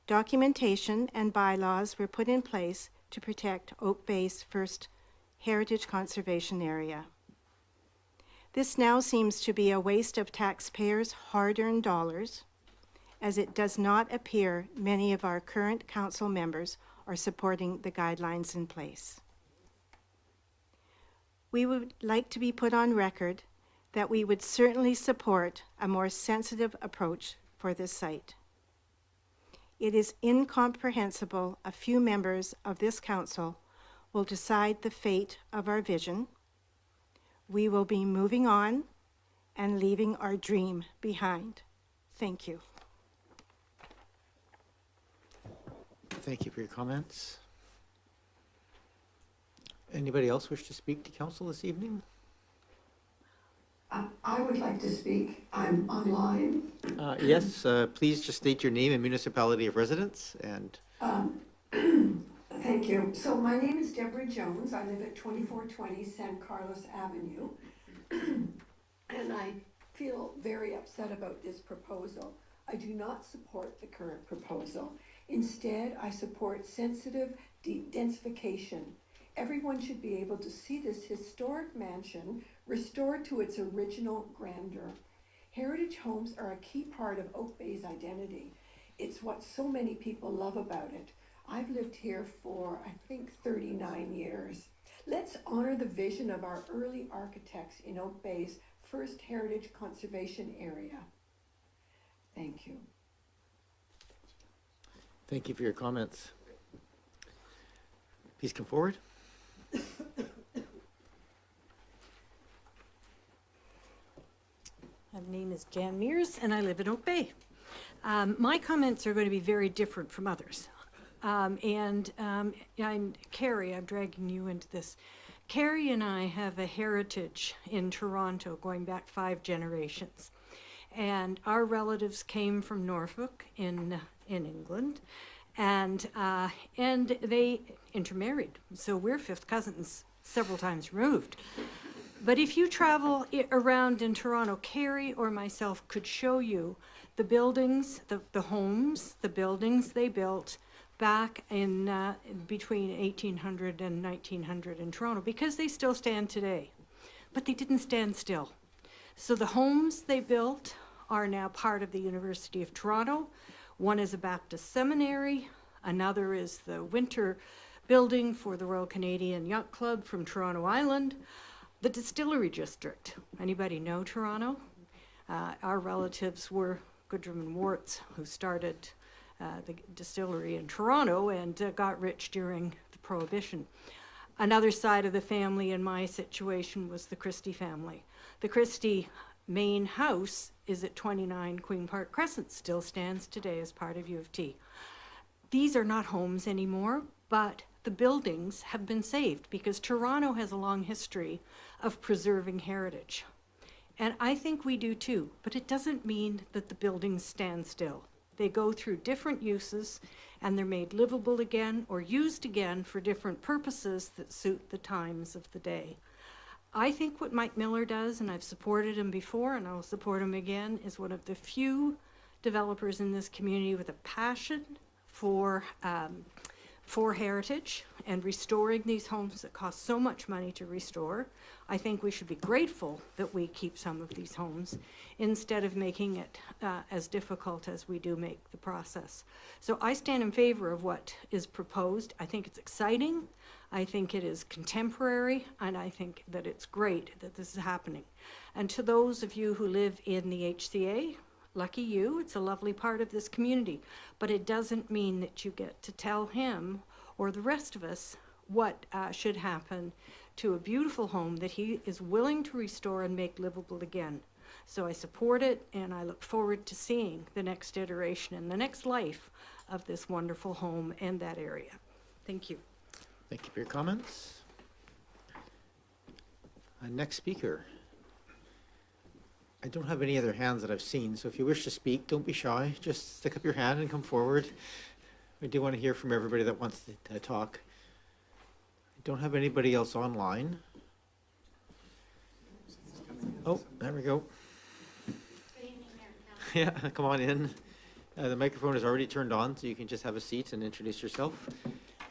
Documentation and bylaws were put in place to protect Oak Bay's first heritage conservation area. This now seems to be a waste of taxpayers' hard-earned dollars, as it does not appear many of our current council members are supporting the guidelines in place. We would like to be put on record that we would certainly support a more sensitive approach for this site. It is incomprehensible a few members of this council will decide the fate of our vision. We will be moving on and leaving our dream behind. Thank you. Thank you for your comments. Anybody else wish to speak to council this evening? I would like to speak. I'm online. Yes, please just state your name and municipality of residence and. Thank you. So my name is Deborah Jones. I live at 2420 San Carlos Avenue. And I feel very upset about this proposal. I do not support the current proposal. Instead, I support sensitive densification. Everyone should be able to see this historic mansion restored to its original grandeur. Heritage homes are a key part of Oak Bay's identity. It's what so many people love about it. I've lived here for, I think, 39 years. Let's honor the vision of our early architects in Oak Bay's first heritage conservation area. Thank you. Thank you for your comments. Please come forward. My name is Jan Mears, and I live in Oak Bay. My comments are going to be very different from others. I'm Carrie, I'm dragging you into this. Carrie and I have a heritage in Toronto going back 5 generations. And our relatives came from Norfolk in England, and they intermarried. So we're 5th cousins, several times removed. But if you travel around in Toronto, Carrie or myself could show you the buildings, the homes, the buildings they built back in between 1800 and 1900 in Toronto, because they still stand today. But they didn't stand still. So the homes they built are now part of the University of Toronto. One is a Baptist seminary, another is the winter building for the Royal Canadian Yacht Club from Toronto Island. The distillery district. Anybody know Toronto? Our relatives were Goodrum and Warts, who started the distillery in Toronto and got rich during the Prohibition. Another side of the family in my situation was the Christie family. The Christie main house is at 29 Queen Park Crescent, still stands today as part of U of T. These are not homes anymore, but the buildings have been saved because Toronto has a long history of preserving heritage. And I think we do too, but it doesn't mean that the buildings stand still. They go through different uses and they're made livable again or used again for different purposes that suit the times of the day. I think what Mike Miller does, and I've supported him before and I'll support him again, is one of the few developers in this community with a passion for heritage and restoring these homes that cost so much money to restore. I think we should be grateful that we keep some of these homes instead of making it as difficult as we do make the process. So I stand in favor of what is proposed. I think it's exciting. I think it is contemporary, and I think that it's great that this is happening. And to those of you who live in the HCA, lucky you, it's a lovely part of this community, but it doesn't mean that you get to tell him or the rest of us what should happen to a beautiful home that he is willing to restore and make livable again. So I support it, and I look forward to seeing the next iteration and the next life of this wonderful home and that area. Thank you. Thank you for your comments. Next speaker. I don't have any other hands that I've seen, so if you wish to speak, don't be shy. Just stick up your hand and come forward. We do want to hear from everybody that wants to talk. I don't have anybody else online. Oh, there we go. Yeah, come on in. The microphone is already turned on, so you can just have a seat and introduce yourself.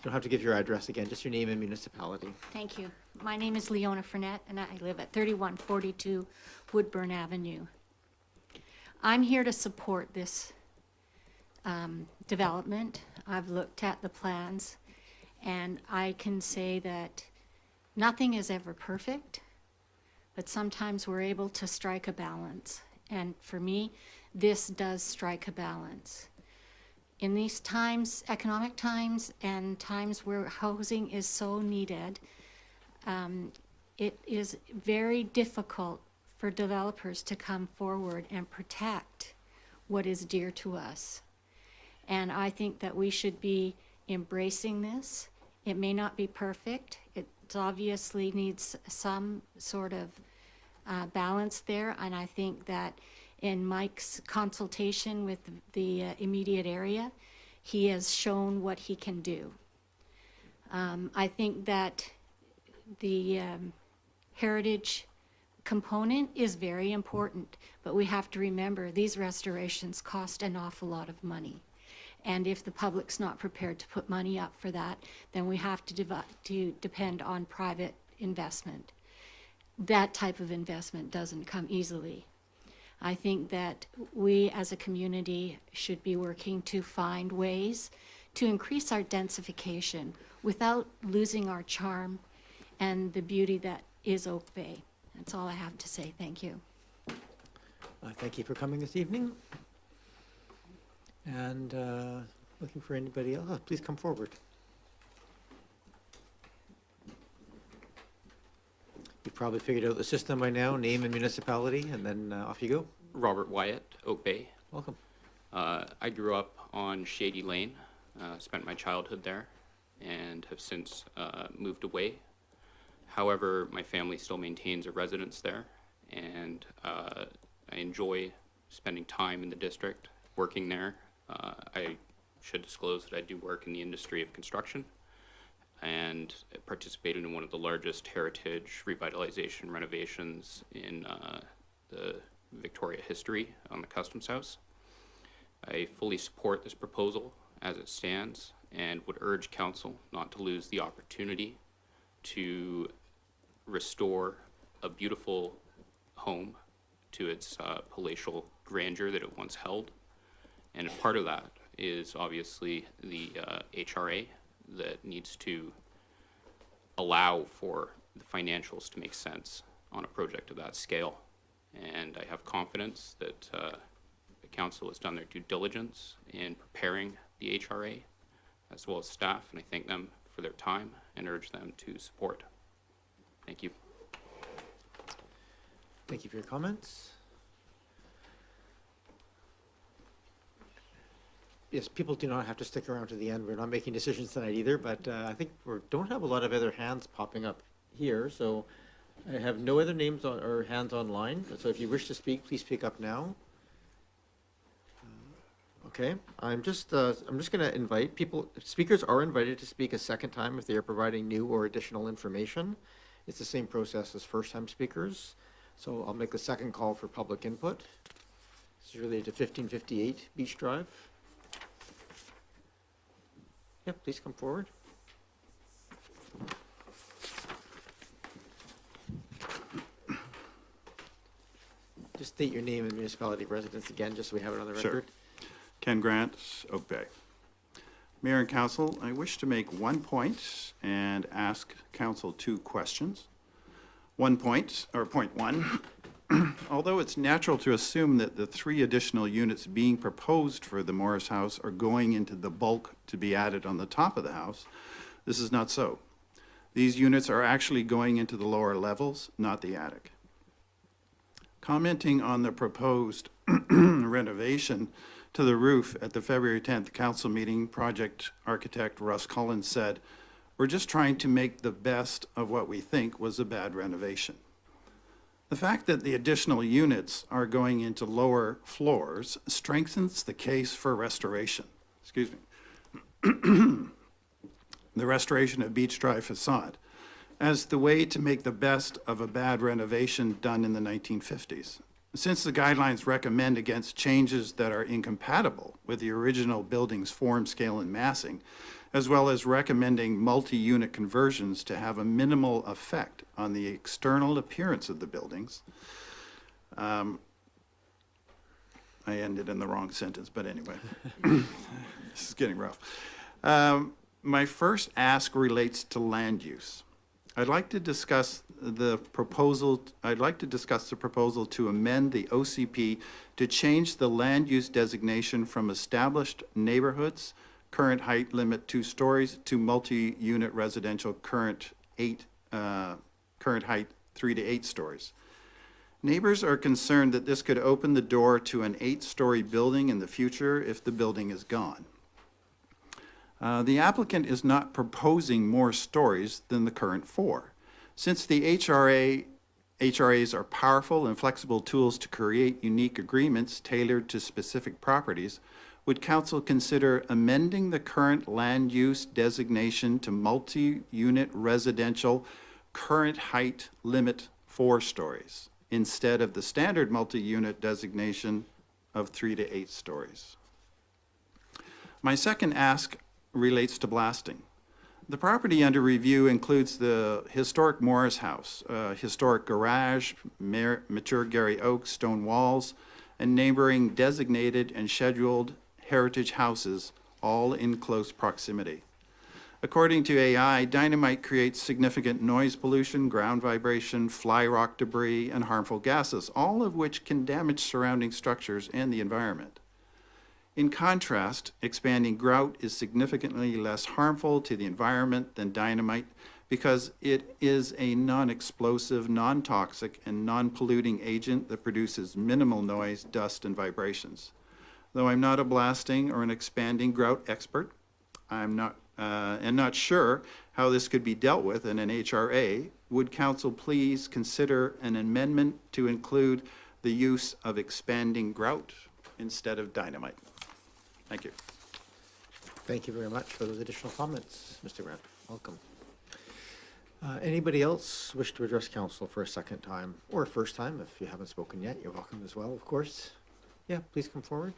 don't have to give your address again, just your name and municipality. Thank you. My name is Leona Frenette, and I live at 3142 Woodburn Avenue. I'm here to support this development. I've looked at the plans, and I can say that nothing is ever perfect, but sometimes we're able to strike a balance. And for me, this does strike a balance. In these times, economic times, and times where housing is so needed, it is very difficult for developers to come forward and protect what is dear to us. And I think that we should be embracing this. It may not be perfect. It obviously needs some sort of balance there, and I think that in Mike's consultation with the immediate area, he has shown what he can do. I think that the heritage component is very important, but we have to remember these restorations cost an awful lot of money. And if the public's not prepared to put money up for that, then we have to depend on private investment. That type of investment doesn't come easily. I think that we as a community should be working to find ways to increase our densification without losing our charm and the beauty that is Oak Bay. That's all I have to say. Thank you. Thank you for coming this evening. And looking for anybody else, please come forward. You've probably figured out the system by now, name and municipality, and then off you go. Robert Wyatt, Oak Bay. Welcome. I grew up on Shady Lane, spent my childhood there, and have since moved away. However, my family still maintains a residence there, and I enjoy spending time in the district, working there. I should disclose that I do work in the industry of construction, and participated in one of the largest heritage revitalization renovations in the Victoria history on the Customs House. I fully support this proposal as it stands and would urge Council not to lose the opportunity to restore a beautiful home to its palatial grandeur that it once held. And a part of that is obviously the HRA that needs to allow for the financials to make sense on a project of that scale. And I have confidence that the council has done their due diligence in preparing the HRA, as well as staff, and I thank them for their time and urge them to support. Thank you. Thank you for your comments. Yes, people do not have to stick around to the end. We're not making decisions tonight either, but I think we don't have a lot of other hands popping up here, so I have no other names on, or hands online. So if you wish to speak, please speak up now. Okay, I'm just going to invite people. Speakers are invited to speak a second time if they are providing new or additional information. It's the same process as first-time speakers. So I'll make the second call for public input. This is related to 1558 Beach Drive. Yep, please come forward. Just state your name and municipality of residence again, just so we have it on the record. Sure. Ken Grant, Oak Bay. Mayor and Council, I wish to make one point and ask Council two questions. Point one, although it's natural to assume that the 3 additional units being proposed for the Morris House are going into the bulk to be added on the top of the house, this is not so. These units are actually going into the lower levels, not the attic. Commenting on the proposed renovation to the roof at the February 10th council meeting, project architect Russ Collins said, "We're just trying to make the best of what we think was a bad renovation." The fact that the additional units are going into lower floors strengthens the case for restoration. Excuse me. The restoration of Beach Drive facade as the way to make the best of a bad renovation done in the 1950s. Since the guidelines recommend against changes that are incompatible with the original building's form, scale, and massing, as well as recommending multi-unit conversions to have a minimal effect on the external appearance of the buildings. I ended in the wrong sentence, but anyway, this is getting rough. My first ask relates to land use. I'd like to discuss the proposal to amend the OCP to change the land use designation from established neighborhoods, current height limit 2 stories, to multi-unit residential, current height 3 to 8 stories. Neighbors are concerned that this could open the door to an 8-story building in the future if the building is gone. The applicant is not proposing more stories than the current 4. Since the HRAs are powerful and flexible tools to create unique agreements tailored to specific properties, would council consider amending the current land use designation to multi-unit residential, current height limit 4 stories, instead of the standard multi-unit designation of 3 to 8 stories? My second ask relates to blasting. The property under review includes the historic Morris House, historic garage, mature Gary oak, stone walls, and neighboring designated and scheduled heritage houses, all in close proximity. According to AI, dynamite creates significant noise pollution, ground vibration, fly rock debris, and harmful gases, all of which can damage surrounding structures and the environment. In contrast, expanding grout is significantly less harmful to the environment than dynamite because it is a non-explosive, non-toxic, and non-polluting agent that produces minimal noise, dust, and vibrations. Though I'm not a blasting or an expanding grout expert, I'm not sure how this could be dealt with in an HRA. Would council please consider an amendment to include the use of expanding grout instead of dynamite? Thank you. Thank you very much for those additional comments, Mr. Grant. Welcome. Anybody else wish to address council for a second time or a first time? If you haven't spoken yet, you're welcome as well, of course. Yeah, please come forward.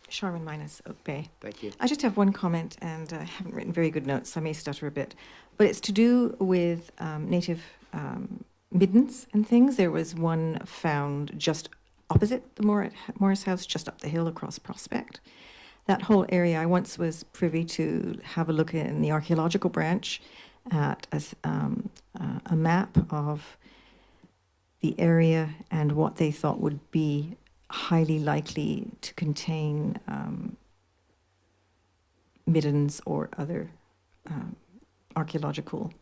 Charmin Minus, Oak Bay. Thank you. I just have one comment, and I haven't written very good notes, so I may stutter a bit. But it's to do with native middens and things. There was one found just opposite the Morris House, just up the hill across Prospect. That whole area, I once was privy to have a look in the archaeological branch at a map of the area and what they thought would be highly likely to contain middens or other archaeological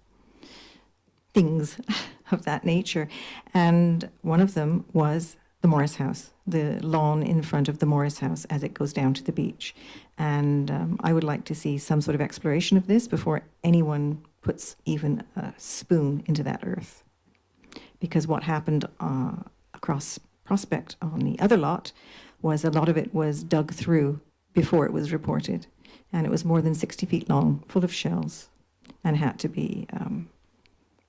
things of that nature. And one of them was the Morris House, the lawn in front of the Morris House as it goes down to the beach. And I would like to see some sort of exploration of this before anyone puts even a spoon into that earth. Because what happened across Prospect on the other lot was a lot of it was dug through before it was reported. And it was more than 60 feet long, full of shells, and had to be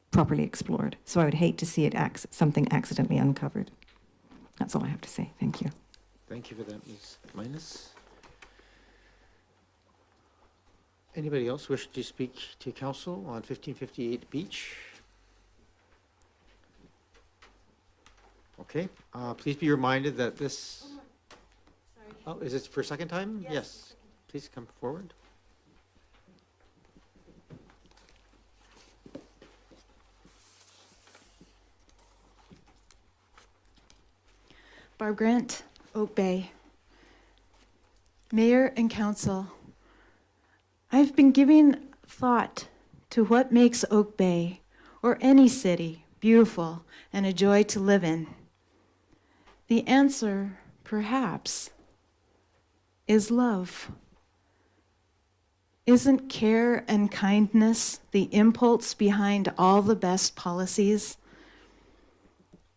properly explored. So I would hate to see it something accidentally uncovered. That's all I have to say. Thank you. Thank you for that, Ms. Minus. Anybody else wish to speak to council on 1558 Beach? Okay, please be reminded that this... Oh, is this for a second time? Yes. Please come forward. Barb Grant, Oak Bay. Mayor and Council, I've been giving thought to what makes Oak Bay, or any city, beautiful and a joy to live in. The answer, perhaps, is love. Isn't care and kindness the impulse behind all the best policies?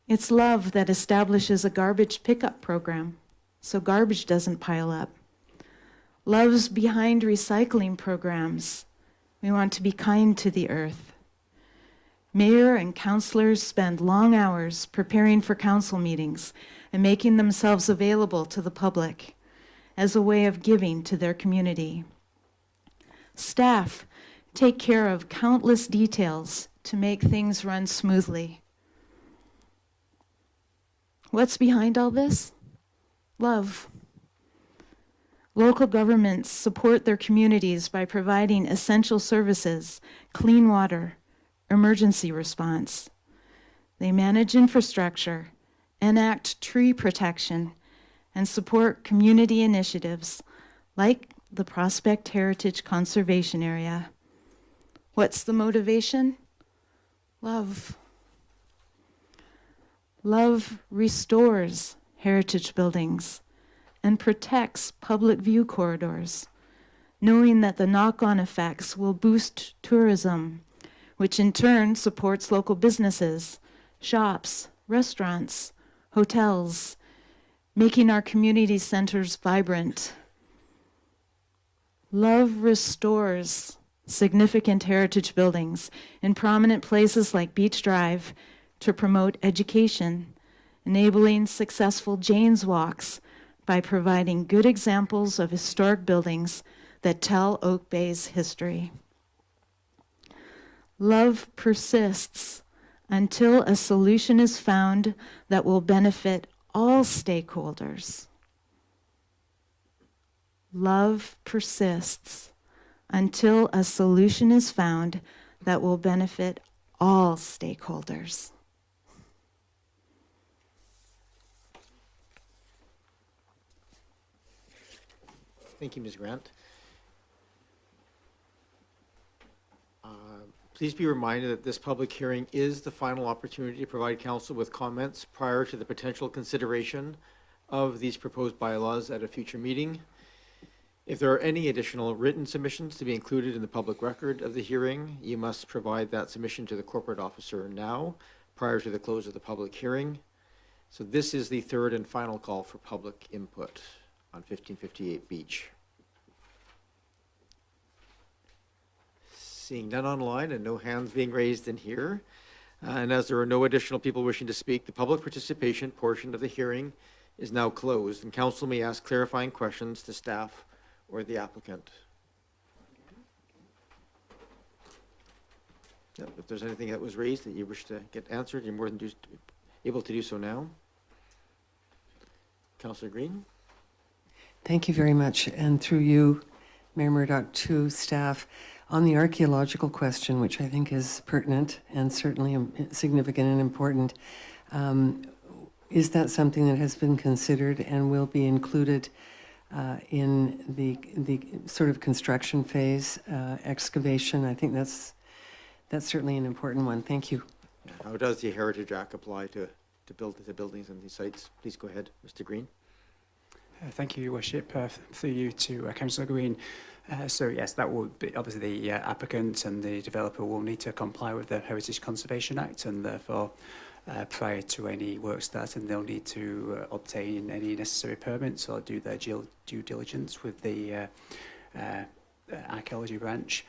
It's love that establishes a garbage pickup program so garbage doesn't pile up. Love's behind recycling programs. We want to be kind to the earth. Mayor and councillors spend long hours preparing for council meetings and making themselves available to the public as a way of giving to their community. Staff take care of countless details to make things run smoothly. What's behind all this? Love. Local governments support their communities by providing essential services, clean water, emergency response. They manage infrastructure, enact tree protection, and support community initiatives like the Prospect Heritage Conservation Area. What's the motivation? Love. Love restores heritage buildings and protects public view corridors, knowing that the knock-on effects will boost tourism, which in turn supports local businesses, shops, restaurants, hotels, making our community centers vibrant. Love restores significant heritage buildings in prominent places like Beach Drive to promote education, enabling successful Jane's Walks by providing good examples of historic buildings that tell Oak Bay's history. Love persists until a solution is found that will benefit all stakeholders. Love persists until a solution is found that will benefit all stakeholders. Thank you, Ms. Grant. Please be reminded that this public hearing is the final opportunity to provide council with comments prior to the potential consideration of these proposed bylaws at a future meeting. If there are any additional written submissions to be included in the public record of the hearing, you must provide that submission to the corporate officer now, prior to the close of the public hearing. So this is the third and final call for public input on 1558 Beach. Seeing none online and no hands being raised in here, and as there are no additional people wishing to speak, the public participation portion of the hearing is now closed, and council may ask clarifying questions to staff or the applicant. If there's anything that was raised that you wish to get answered, you're more than able to do so now. Councillor Green. Thank you very much. And through you, Mayor Murdoch, to staff, on the archaeological question, which I think is pertinent and certainly significant and important, is that something that has been considered and will be included in the sort of construction phase, excavation? I think that's certainly an important one. Thank you. How does the Heritage Act apply to buildings and these sites? Please go ahead, Mr. Green. Thank you, Your Worship. Through you to Councillor Green. So yes, that would be obviously the applicant and the developer will need to comply with the Heritage Conservation Act, and therefore prior to any work starting, they'll need to obtain any necessary permits or do their due diligence with the archaeology branch,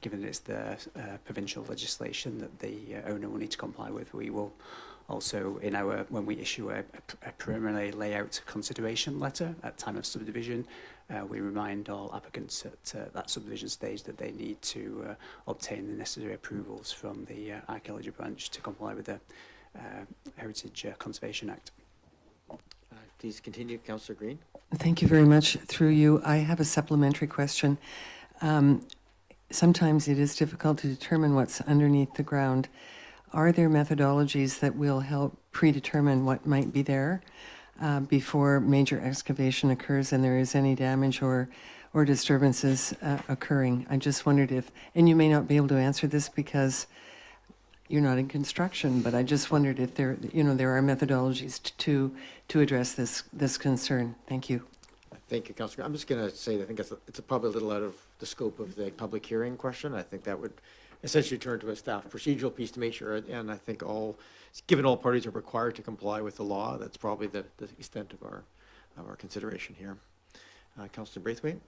given it's the provincial legislation that the owner will need to comply with. We will also, when we issue a preliminary layout consideration letter at time of subdivision, we remind all applicants at that subdivision stage that they need to obtain the necessary approvals from the archaeology branch to comply with the Heritage Conservation Act. Please continue, Councillor Green. Thank you very much. Through you, I have a supplementary question. Sometimes it is difficult to determine what's underneath the ground. Are there methodologies that will help predetermine what might be there before major excavation occurs and there is any damage or disturbances occurring? I just wondered if, and you may not be able to answer this because you're not in construction, but I just wondered if there are methodologies to address this concern. Thank you. Thank you, Councillor. I'm just going to say that I think it's probably a little out of the scope of the public hearing question. I think that would essentially turn to a staff procedural piece to make sure, and I think given all parties are required to comply with the law, that's probably the extent of our consideration here. Councillor Braithwaite.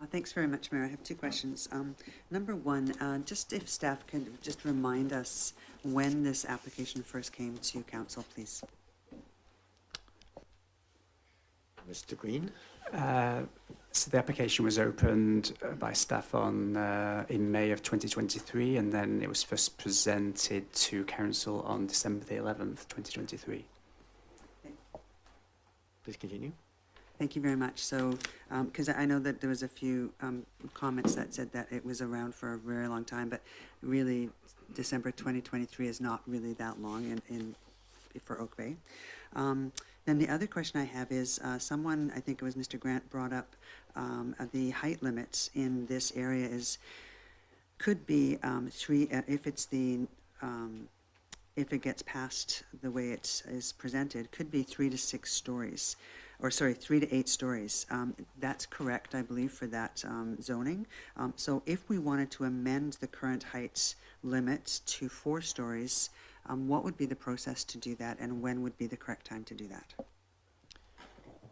Thanks very much, Mayor. I have two questions. Number one, just if staff could just remind us when this application first came to council, please. Mr. Green? So the application was opened by staff on in May of 2023, and then it was first presented to council on December the 11th, 2023. Please continue. Thank you very much. So, because I know that there was a few comments that said that it was around for a very long time, but really December 2023 is not really that long for Oak Bay. Then the other question I have is someone, I think it was Mr. Grant, brought up the height limits in this area could be 3 if it gets past the way it is presented, could be 3 to 6 stories. Or sorry, 3 to 8 stories. That's correct, I believe, for that zoning. So if we wanted to amend the current height limit to 4 stories, what would be the process to do that, and when would be the correct time to do that?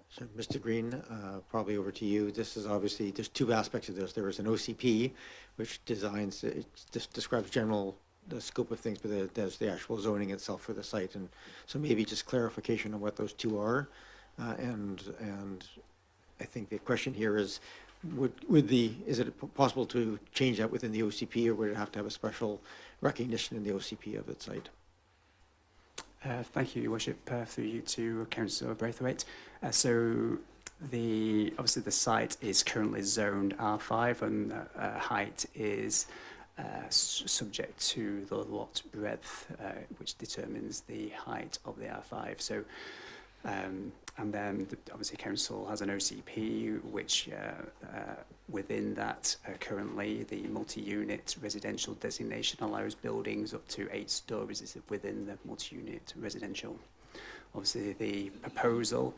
So, Mr. Green, probably over to you. This is obviously, there's two aspects of this. There is an OCP, which describes the scope of things, but there's the actual zoning itself for the site. And so maybe just clarification on what those two are. And I think the question here is, is it possible to change that within the OCP, or would it have to have a special recognition in the OCP of its site? Thank you, Your Worship. Through you to Councillor Braithwaite. So obviously the site is currently zoned R5, and height is subject to the lot breadth, which determines the height of the R5. So. And then obviously council has an OCP which within that currently the multi-unit residential designation allows buildings up to 8 stories within the multi-unit residential. Obviously the proposal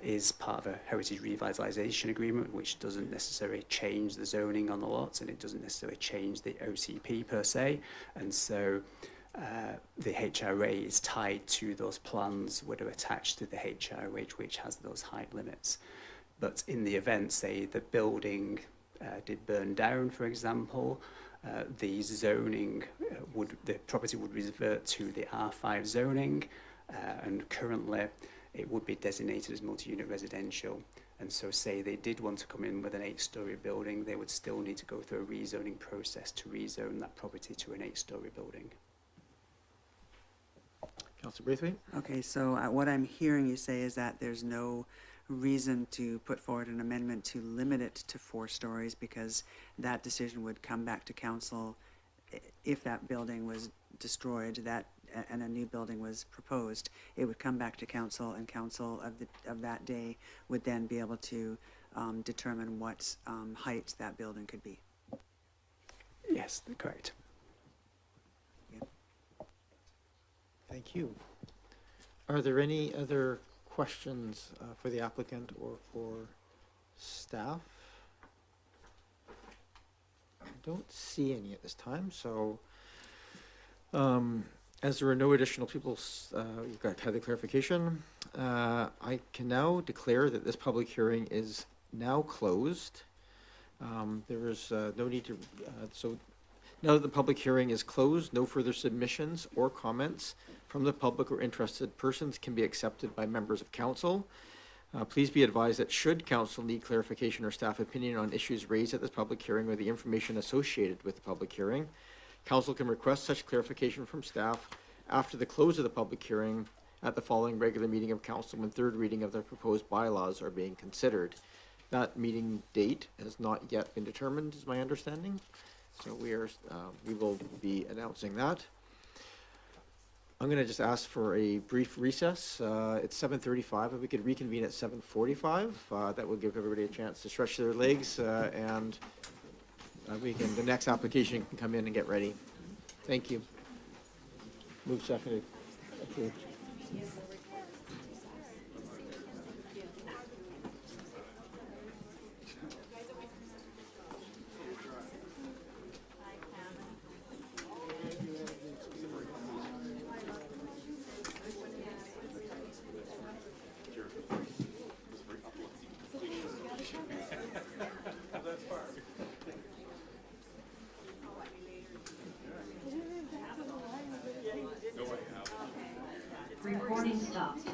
is part of a heritage revitalisation agreement, which doesn't necessarily change the zoning on the lots, and it doesn't necessarily change the OCP per se, and so the HRA is tied to those plans that are attached to the HRA, which has those height limits. But in the event, say, the building did burn down, for example, the zoning the property would revert to the R5 zoning, and currently it would be designated as multi-unit residential. And so say they did want to come in with an 8-storey building, they would still need to go through a rezoning process to rezone that property to an 8-storey building. Councillor Braithwaite? Okay, so what I'm hearing you say is that there's no reason to put forward an amendment to limit it to 4 stories, because that decision would come back to council if that building was destroyed and a new building was proposed. It would come back to council, and council of that day would then be able to determine what height that building could be. Yes, correct. Thank you. Are there any other questions for the applicant or for staff? I don't see any at this time, so as there are no additional people, you've got had the clarification, I can now declare that this public hearing is now closed. There is no need to, so now that the public hearing is closed, no further submissions or comments from the public or interested persons can be accepted by members of council. Please be advised that should council need clarification or staff opinion on issues raised at this public hearing or the information associated with the public hearing, council can request such clarification from staff after the close of the public hearing at the following regular meeting of council when third reading of the proposed bylaws are being considered. That meeting date has not yet been determined, is my understanding. So we will be announcing that. I'm going to just ask for a brief recess. It's 7:35. If we could reconvene at 7:45, that will give everybody a chance to stretch their legs, and the next application can come in and get ready. Thank you. Move seconded. Approved. Recording stopped.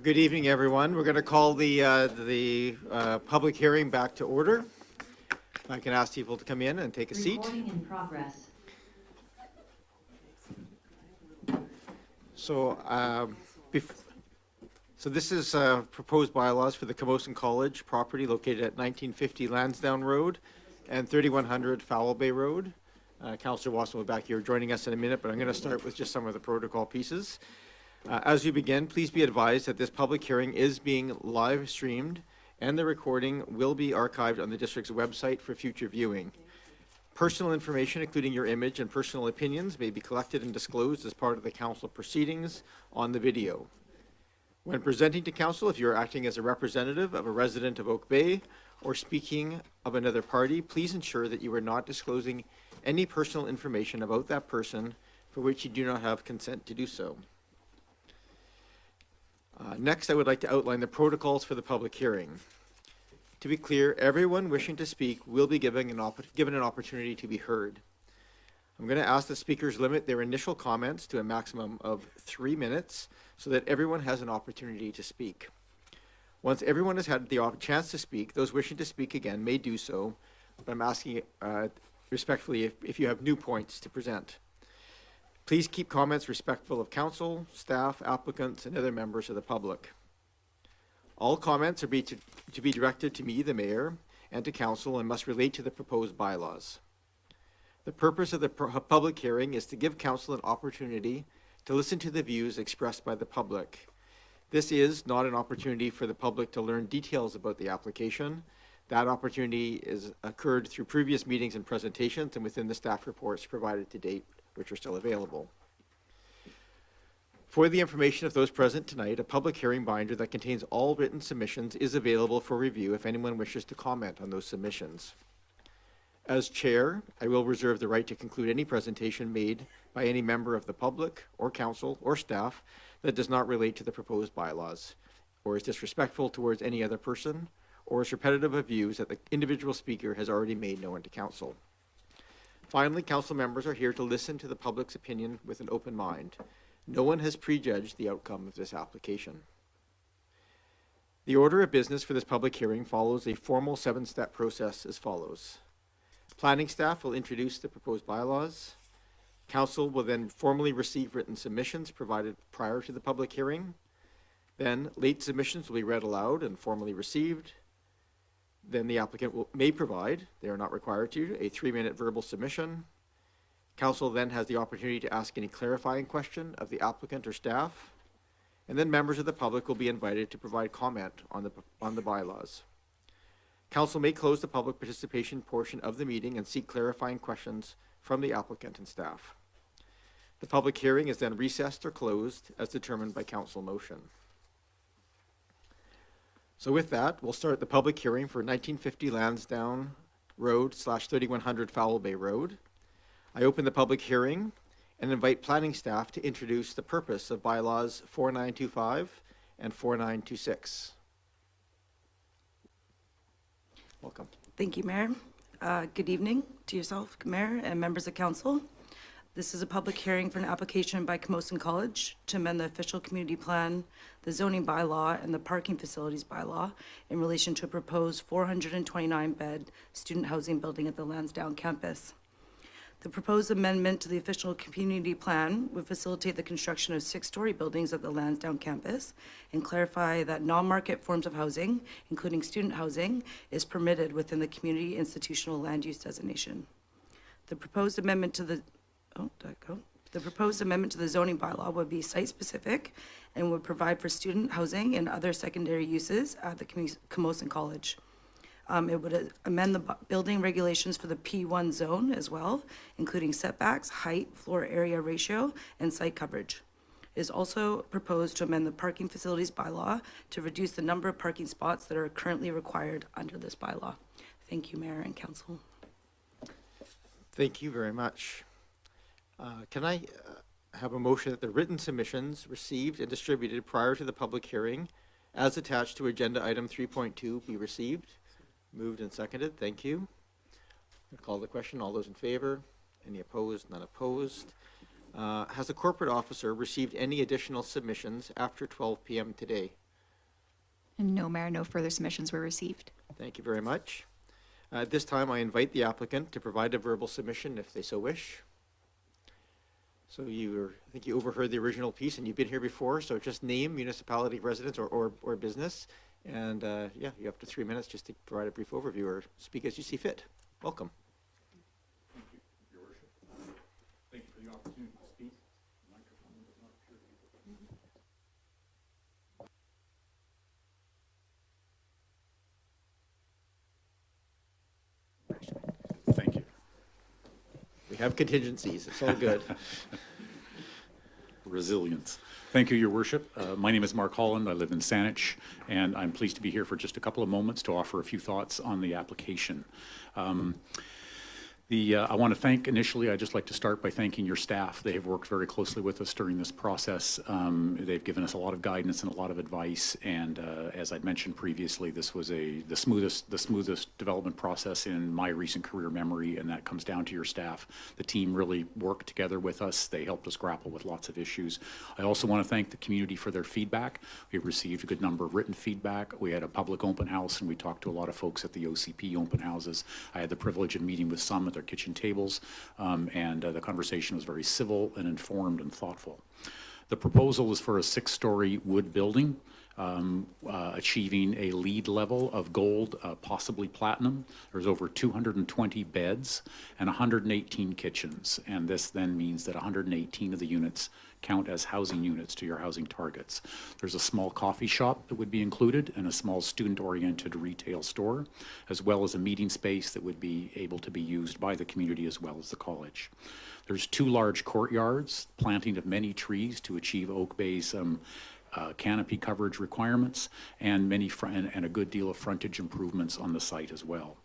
Good evening, everyone. We're going to call the public hearing back to order. If I can ask people to come in and take a seat. Recording in progress. So, so this is proposed bylaws for the CAMOSUN College property located at 1950 LANSDOWNE Road and 3100 Fowl Bay Road. Councillor Watson will be back here joining us in a minute, but I'm going to start with just some of the protocol pieces. As we begin, please be advised that this public hearing is being live streamed and the recording will be archived on the district's website for future viewing. Personal information, including your image and personal opinions, may be collected and disclosed as part of the council proceedings on the video. When presenting to council, if you're acting as a representative of a resident of Oak Bay or speaking of another party, please ensure that you are not disclosing any personal information about that person for which you do not have consent to do so. Next, I would like to outline the protocols for the public hearing. To be clear, everyone wishing to speak will be given an opportunity to be heard. I'm going to ask the speakers limit their initial comments to a maximum of 3 minutes so that everyone has an opportunity to speak. Once everyone has had the chance to speak, those wishing to speak again may do so, but I'm asking respectfully if you have new points to present. Please keep comments respectful of council, staff, applicants, and other members of the public. All comments are to be directed to me, the mayor, and to council and must relate to the proposed bylaws. The purpose of the public hearing is to give council an opportunity to listen to the views expressed by the public. This is not an opportunity for the public to learn details about the application. That opportunity is occurred through previous meetings and presentations and within the staff reports provided to date, which are still available. For the information of those present tonight, a public hearing binder that contains all written submissions is available for review if anyone wishes to comment on those submissions. As chair, I will reserve the right to conclude any presentation made by any member of the public or council or staff that does not relate to the proposed bylaws, or is disrespectful towards any other person, or is repetitive of views that the individual speaker has already made known to council. Finally, council members are here to listen to the public's opinion with an open mind. No one has prejudged the outcome of this application. The order of business for this public hearing follows a formal 7-step process as follows. Planning staff will introduce the proposed bylaws. Council will then formally receive written submissions provided prior to the public hearing. Then late submissions will be read aloud and formally received. Then the applicant may provide, they are not required to, a 3-minute verbal submission. Council then has the opportunity to ask any clarifying question of the applicant or staff. And then members of the public will be invited to provide comment on the bylaws. Council may close the public participation portion of the meeting and seek clarifying questions from the applicant and staff. The public hearing is then recessed or closed as determined by council motion. So with that, we'll start the public hearing for 1950 LANSDOWNE Road / 3100 Fowl Bay Road. I open the public hearing and invite planning staff to introduce the purpose of bylaws 4925 and 4926. Welcome. Thank you, Mayor. Good evening to yourself, Mayor, and members of council. This is a public hearing for an application by CAMOSUN College to amend the official community plan, the zoning bylaw, and the parking facilities bylaw in relation to a proposed 429-bed student housing building at the LANSDOWNE campus. The proposed amendment to the official community plan would facilitate the construction of 6-story buildings at the LANSDOWNE campus and clarify that non-market forms of housing, including student housing, is permitted within the community institutional land use designation. The proposed amendment to the zoning bylaw would be site-specific and would provide for student housing and other secondary uses at the CAMOSUN College. It would amend the building regulations for the P1 zone as well, including setbacks, height, floor area ratio, and site coverage. It is also proposed to amend the parking facilities bylaw to reduce the number of parking spots that are currently required under this bylaw. Thank you, Mayor and Council. Thank you very much. Can I have a motion that the written submissions received and distributed prior to the public hearing as attached to agenda item 3.2 be received? Moved and seconded. Thank you. I'll call the question. All those in favor? Any opposed? None opposed. Has the corporate officer received any additional submissions after 12 p.m. today? No, Mayor, no further submissions were received. Thank you very much. At this time, I invite the applicant to provide a verbal submission if they so wish. So I think you overheard the original piece and you've been here before, so just name, municipality, residence, or business. And yeah, you have up to 3 minutes just to provide a brief overview or speak as you see fit. Welcome. Thank you, Your Worship. Thank you for the opportunity to speak. The microphone does not appear to be working. Thank you. We have contingencies. It's all good. Resilience. Thank you, Your Worship. My name is Mark Holland. I live in Saanich, and I'm pleased to be here for just a couple of moments to offer a few thoughts on the application. I want to thank, initially, I'd just like to start by thanking your staff. They have worked very closely with us during this process. They've given us a lot of guidance and a lot of advice, and as I'd mentioned previously, this was the smoothest development process in my recent career memory, and that comes down to your staff. The team really worked together with us. They helped us grapple with lots of issues. I also want to thank the community for their feedback. We received a good number of written feedback. We had a public open house, and we talked to a lot of folks at the OCP open houses. I had the privilege of meeting with some at their kitchen tables, and the conversation was very civil and informed and thoughtful. The proposal is for a 6-story wood building, achieving a LEED level of gold, possibly platinum. There's over 220 beds and 118 kitchens, and this then means that 118 of the units count as housing units to your housing targets. There's a small coffee shop that would be included and a small student-oriented retail store, as well as a meeting space that would be able to be used by the community as well as the college. There's 2 large courtyards, planting of many trees to achieve Oak Bay's canopy coverage requirements, and and a good deal of frontage improvements on the site as well.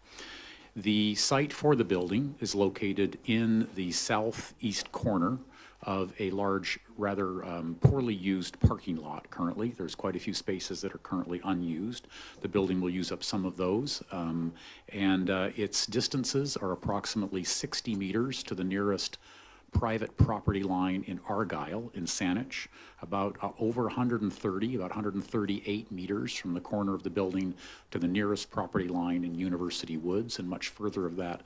The site for the building is located in the southeast corner of a large, rather poorly used parking lot currently. There's quite a few spaces that are currently unused. The building will use up some of those, and its distances are approximately 60 meters to the nearest private property line in Argyle in Saanich, about over 130, about 138 meters from the corner of the building to the nearest property line in University Woods, and much further of that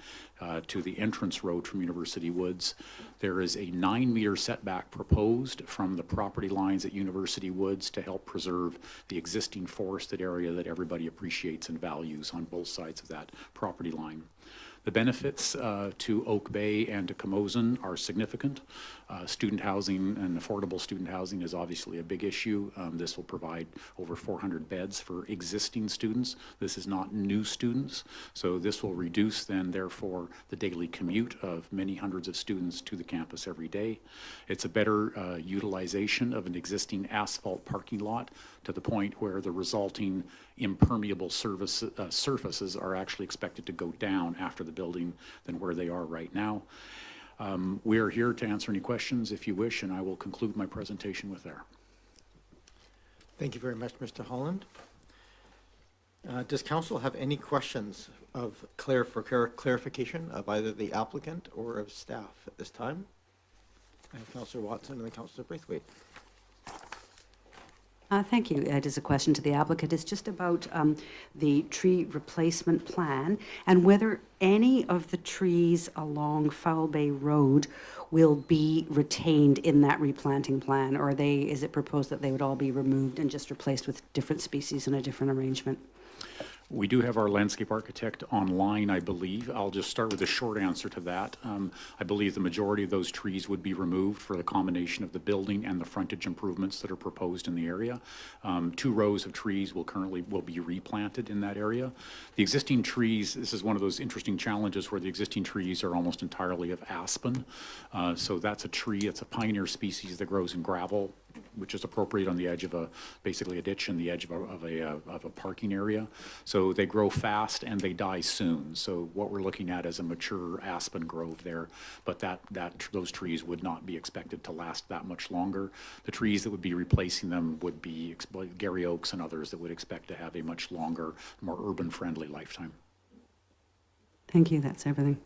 to the entrance road from University Woods. There is a 9-meter setback proposed from the property lines at University Woods to help preserve the existing forested area that everybody appreciates and values on both sides of that property line. The benefits to Oak Bay and to CAMOSUN are significant. Student housing and affordable student housing is obviously a big issue. This will provide over 400 beds for existing students. This is not new students, so this will reduce then, therefore, the daily commute of many hundreds of students to the campus every day. It's a better utilization of an existing asphalt parking lot to the point where the resulting impermeable surfaces are actually expected to go down after the building than where they are right now. We are here to answer any questions if you wish, and I will conclude my presentation with there. Thank you very much, Mr. Holland. Does council have any questions of clarification of either the applicant or of staff at this time? I have Councillor Watson and then Councillor Braithwaite. Thank you. It is a question to the applicant. It's just about the tree replacement plan and whether any of the trees along Foul Bay Road will be retained in that replanting plan, or is it proposed that they would all be removed and just replaced with different species in a different arrangement? We do have our landscape architect online, I believe. I'll just start with a short answer to that. I believe the majority of those trees would be removed for the combination of the building and the frontage improvements that are proposed in the area. 2 rows of trees will be replanted in that area. The existing trees, this is one of those interesting challenges where the existing trees are almost entirely of aspen. So that's a tree, it's a pioneer species that grows in gravel, which is appropriate on the edge of basically a ditch and the edge of a parking area. So they grow fast and they die soon. So what we're looking at is a mature aspen grove there, but those trees would not be expected to last that much longer. The trees that would be replacing them would be Gary oaks and others that would expect to have a much longer, more urban-friendly lifetime. Thank you. That's everything.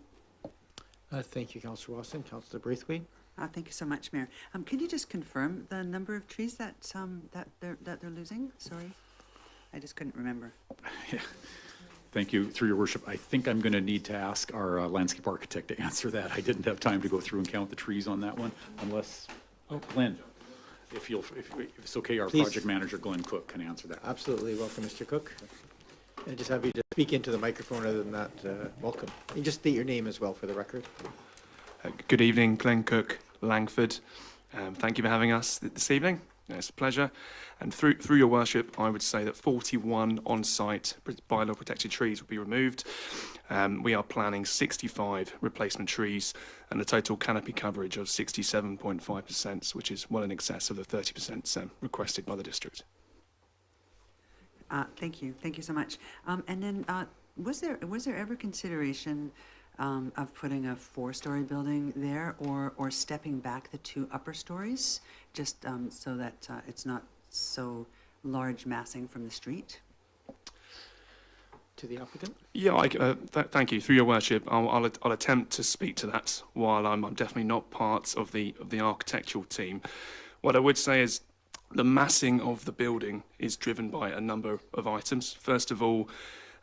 Thank you, Councillor Watson. Councillor Braithwaite. Thank you so much, Mayor. Can you just confirm the number of trees that they're losing? Sorry. I just couldn't remember. Thank you. Through your worship, I think I'm going to need to ask our landscape architect to answer that. I didn't have time to go through and count the trees on that one, unless, Glenn, if it's okay, our Please. project manager, Glenn Cook, can answer that. Absolutely. Welcome, Mr. Cook. And just have you to speak into the microphone. Other than that, welcome. And just state your name as well for the record. Good evening, Glenn Cook, Langford. Thank you for having us this evening. It's a pleasure. And through your worship, I would say that 41 on-site bylaw protected trees will be removed. We are planning 65 replacement trees and a total canopy coverage of 67.5%, which is well in excess of the 30% requested by the district. Thank you so much. And then, was there ever consideration of putting a 4-story building there, or stepping back the 2 upper stories, just so that it's not so large massing from the street? To the applicant? Yeah, thank you. Through your worship, I'll attempt to speak to that while I'm definitely not part of the architectural team. What I would say is the massing of the building is driven by a number of items. First of all,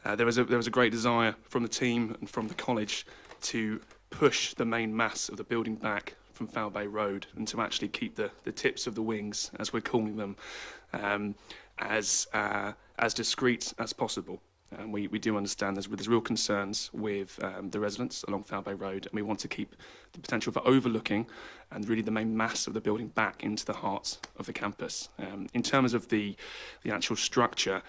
there was a great desire from the team and from the college to push the main mass of the building back from Foul Bay Road and to actually keep the tips of the wings, as we're calling them, as discreet as possible. And we do understand there's real concerns with the residents along Foul Bay Road, and we want to keep the potential for overlooking and really the main mass of the building back into the heart of the campus. In terms of the actual structure,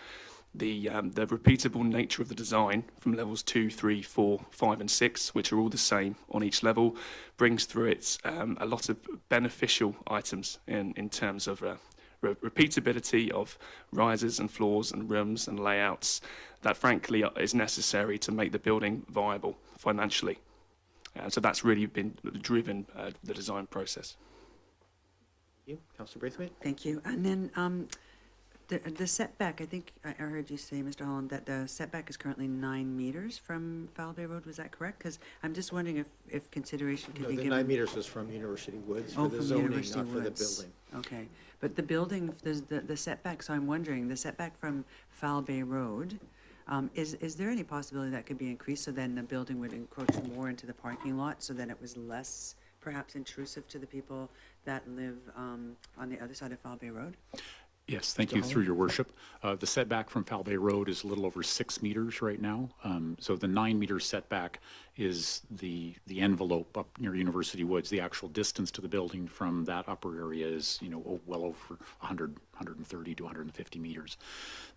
the repeatable nature of the design from levels 2, 3, 4, 5 and 6, which are all the same on each level, brings through it a lot of beneficial items in terms of repeatability of risers and floors and rooms and layouts that frankly is necessary to make the building viable financially. So that's really been driven the design process. Thank you. Councillor Braithwaite? Thank you. And then the setback, I think I heard you say, Mr. Holland, that the setback is currently 9 meters from Foul Bay Road. Was that correct? Because I'm just wondering if consideration could be given. The 9 meters was from University Woods for the from zoning, University not for the Woods. building. Okay, but the building, there's the setback, so I'm wondering, the setback from Foul Bay Road, is there any possibility that could be increased so then the building would encroach more into the parking lot, so then it was less perhaps intrusive to the people that live on the other side of Foul Bay Road? Yes, thank you, through your worship. The setback from Foul Bay Road is a little over 6 meters right now. So the 9 meter setback is the envelope up near University Woods. The actual distance to the building from that upper area is, well over 100, 130 to 150 meters.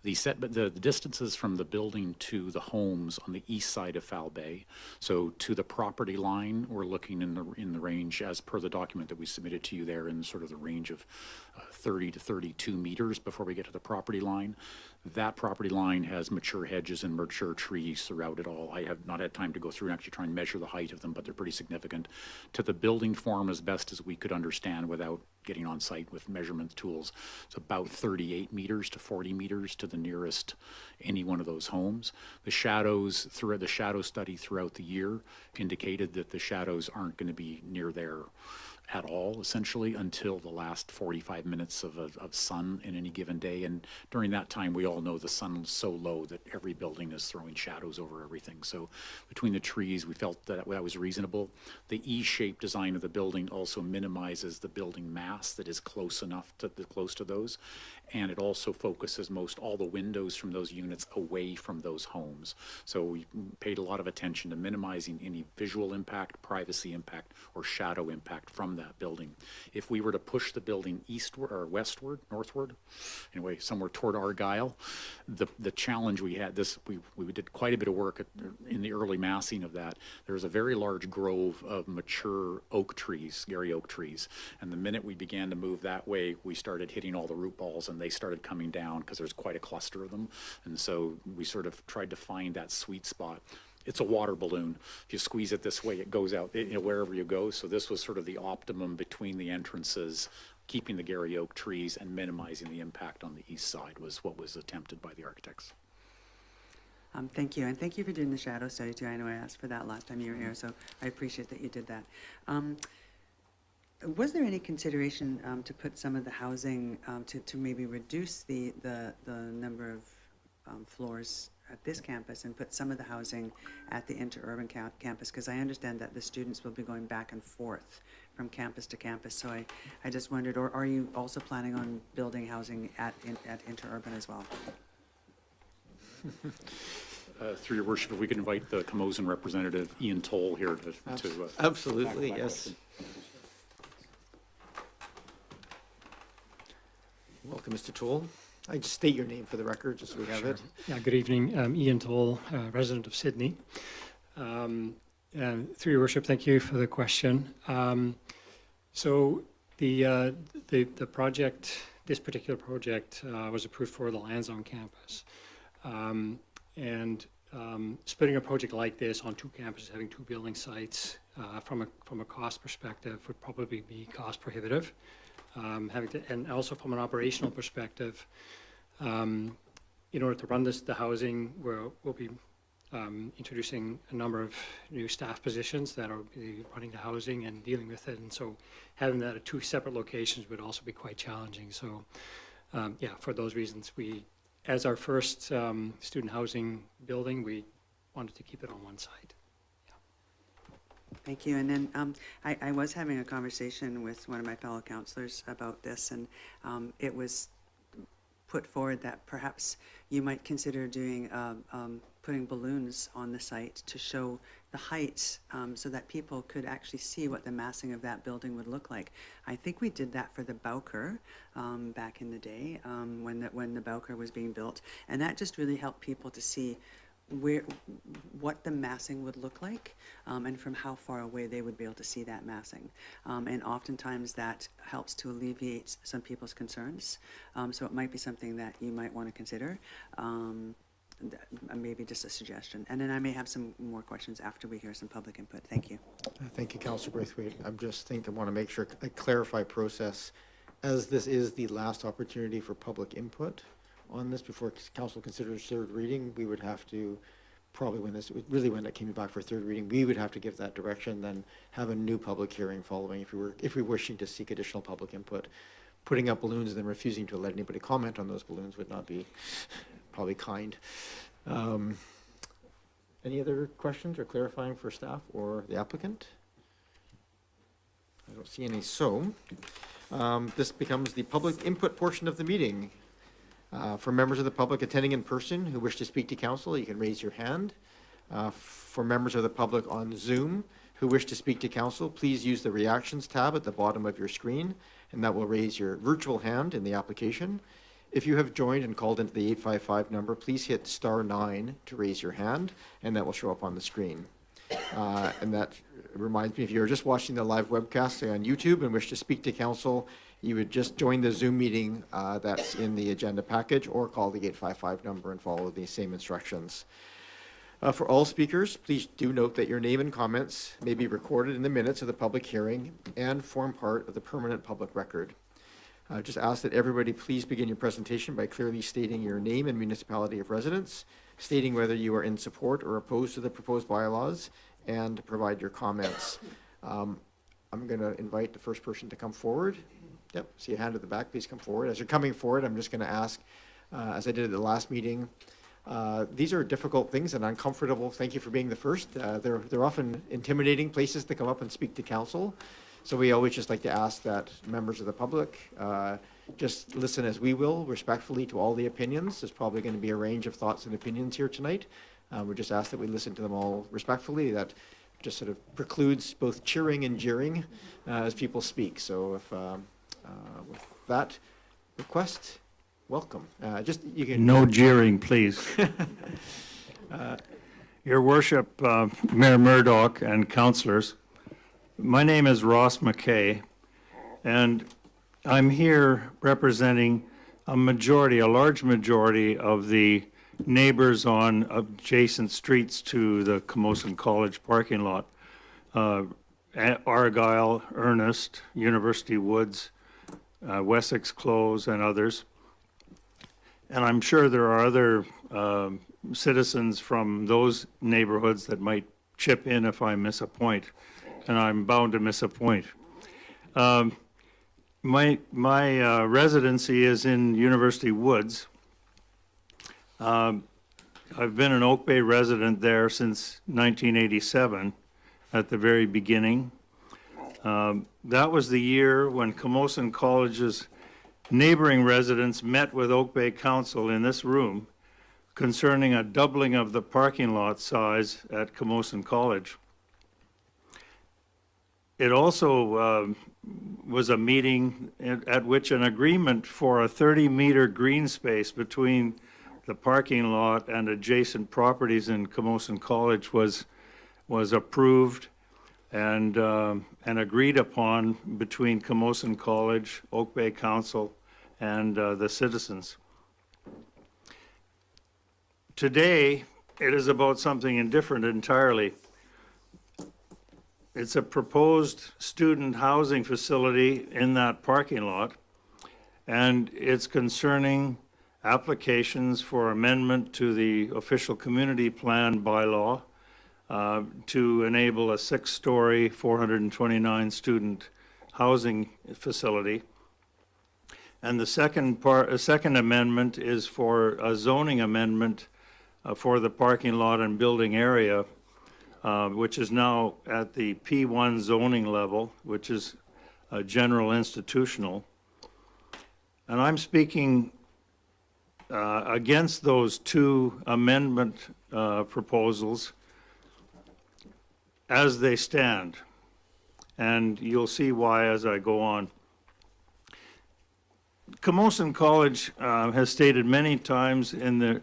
The distances from the building to the homes on the east side of Foul Bay, so to the property line, we're looking in the range, as per the document that we submitted to you there, in sort of the range of 30 to 32 meters before we get to the property line. That property line has mature hedges and mature trees throughout it all. I have not had time to go through and actually try and measure the height of them, but they're pretty significant. To the building form, as best as we could understand without getting on site with measurement tools, it's about 38 meters to 40 meters to the nearest any one of those homes. The shadows, through the shadow study throughout the year, indicated that the shadows aren't going to be near there at all, essentially, until the last 45 minutes of sun in any given day. And during that time, we all know the sun is so low that every building is throwing shadows over everything. So between the trees, we felt that was reasonable. The E-shaped design of the building also minimizes the building mass that is close to those. And it also focuses all the windows from those units away from those homes. So we paid a lot of attention to minimizing any visual impact, privacy impact, or shadow impact from that building. If we were to push the building eastward or westward, northward, anyway, somewhere toward Argyle, the challenge we had, we did quite a bit of work in the early massing of that. There's a very large grove of mature oak trees, Gary oak trees, and the minute we began to move that way, we started hitting all the root balls and they started coming down because there's quite a cluster of them. And so we sort of tried to find that sweet spot. It's a water balloon. If you squeeze it this way, it goes out wherever you go. So this was sort of the optimum between the entrances, keeping the Gary oak trees and minimizing the impact on the east side was what was attempted by the architects. Thank you, and thank you for doing the shadow study too. I know I asked for that last time you were here, so I appreciate that you did that. Was there any consideration to put some of the housing to maybe reduce the number of floors at this campus and put some of the housing at the interurban campus, because I understand that the students will be going back and forth from campus to campus. So I just wondered, or are you also planning on building housing at interurban as well? Through your worship, if we could invite the CAMOSUN representative, Ian Toll, here to Absolutely, yes. Welcome, Mr. Toll. I just state your name for the record, just so we have it. Yeah, good evening. I'm Ian Toll, resident of Sydney. And through your worship, thank you for the question. So the project, this particular project, was approved for the LANSDOWNE campus. Splitting a project like this on two campuses, having two building sites, from a cost perspective, would probably be cost prohibitive. And also from an operational perspective, in order to run the housing, we'll be introducing a number of new staff positions that are running the housing and dealing with it. And so having that at two separate locations would also be quite challenging. So yeah, for those reasons, as our first student housing building, we wanted to keep it on one site. Thank you. And then I was having a conversation with one of my fellow counselors about this, and it was put forward that perhaps you might consider doing putting balloons on the site to show the heights, so that people could actually see what the massing of that building would look like. I think we did that for the Bowker back in the day, when the Bowker was being built, and that just really helped people to see what the massing would look like, and from how far away they would be able to see that massing. And oftentimes that helps to alleviate some people's concerns. So it might be something that you might want to consider. Maybe just a suggestion. And then I may have some more questions after we hear some public input. Thank you. Thank you, Councillor Braithwaite. I want to make sure I clarify process, as this is the last opportunity for public input on this before council considers third reading. We would have to probably, when it came back for third reading, we would have to give that direction, then have a new public hearing following if we were wishing to seek additional public input. Putting up balloons and then refusing to let anybody comment on those balloons would not be probably kind. Any other questions or clarifying for staff or the applicant? I don't see any. So this becomes the public input portion of the meeting. For members of the public attending in person who wish to speak to council, you can raise your hand. For members of the public on Zoom who wish to speak to council, please use the reactions tab at the bottom of your screen, and that will raise your virtual hand in the application. If you have joined and called into the 855 number, please hit *9 to raise your hand, and that will show up on the screen. And that reminds me, if you're just watching the live webcast on YouTube and wish to speak to council, you would just join the Zoom meeting that's in the agenda package, or call the 855 number and follow the same instructions. For all speakers, please do note that your name and comments may be recorded in the minutes of the public hearing and form part of the permanent public record. Just ask that everybody please begin your presentation by clearly stating your name and municipality of residence, stating whether you are in support or opposed to the proposed bylaws, and provide your comments. I'm going to invite the first person to come forward. Yep, see a hand at the back, please come forward. As you're coming forward, I'm just going to ask, as I did at the last meeting, these are difficult things and uncomfortable. Thank you for being the first. They're often intimidating places to come up and speak to council. So we always just like to ask that members of the public just listen as we will, respectfully, to all the opinions. There's probably going to be a range of thoughts and opinions here tonight. We just ask that we listen to them all respectfully. That just sort of precludes both cheering and jeering as people speak. So if with that request, welcome. You can no jeering, please. Your Worship, Mayor Murdoch and councillors, my name is Ross McKay, and I'm here representing a large majority of the neighbors on adjacent streets to the CAMOSUN College parking lot. Argyle, Ernest, University Woods, Wessex Close, and others. And I'm sure there are other citizens from those neighborhoods that might chip in if I miss a point, and I'm bound to miss a point. My residency is in University Woods. I've been an Oak Bay resident there since 1987, at the very beginning. That was the year when CAMOSUN College's neighboring residents met with Oak Bay Council in this room concerning a doubling of the parking lot size at CAMOSUN College. It also was a meeting at which an agreement for a 30-meter green space between the parking lot and adjacent properties in CAMOSUN College was approved and agreed upon between CAMOSUN College, Oak Bay Council, and the citizens. Today, it is about something different entirely. It's a proposed student housing facility in that parking lot, and it's concerning applications for amendment to the official community plan bylaw to enable a 6-story, 429 student housing facility. And the second amendment is for a zoning amendment for the parking lot and building area, which is now at the P1 zoning level, which is general institutional. And I'm speaking against those two amendment proposals as they stand. And you'll see why as I go on. CAMOSUN College has stated many times that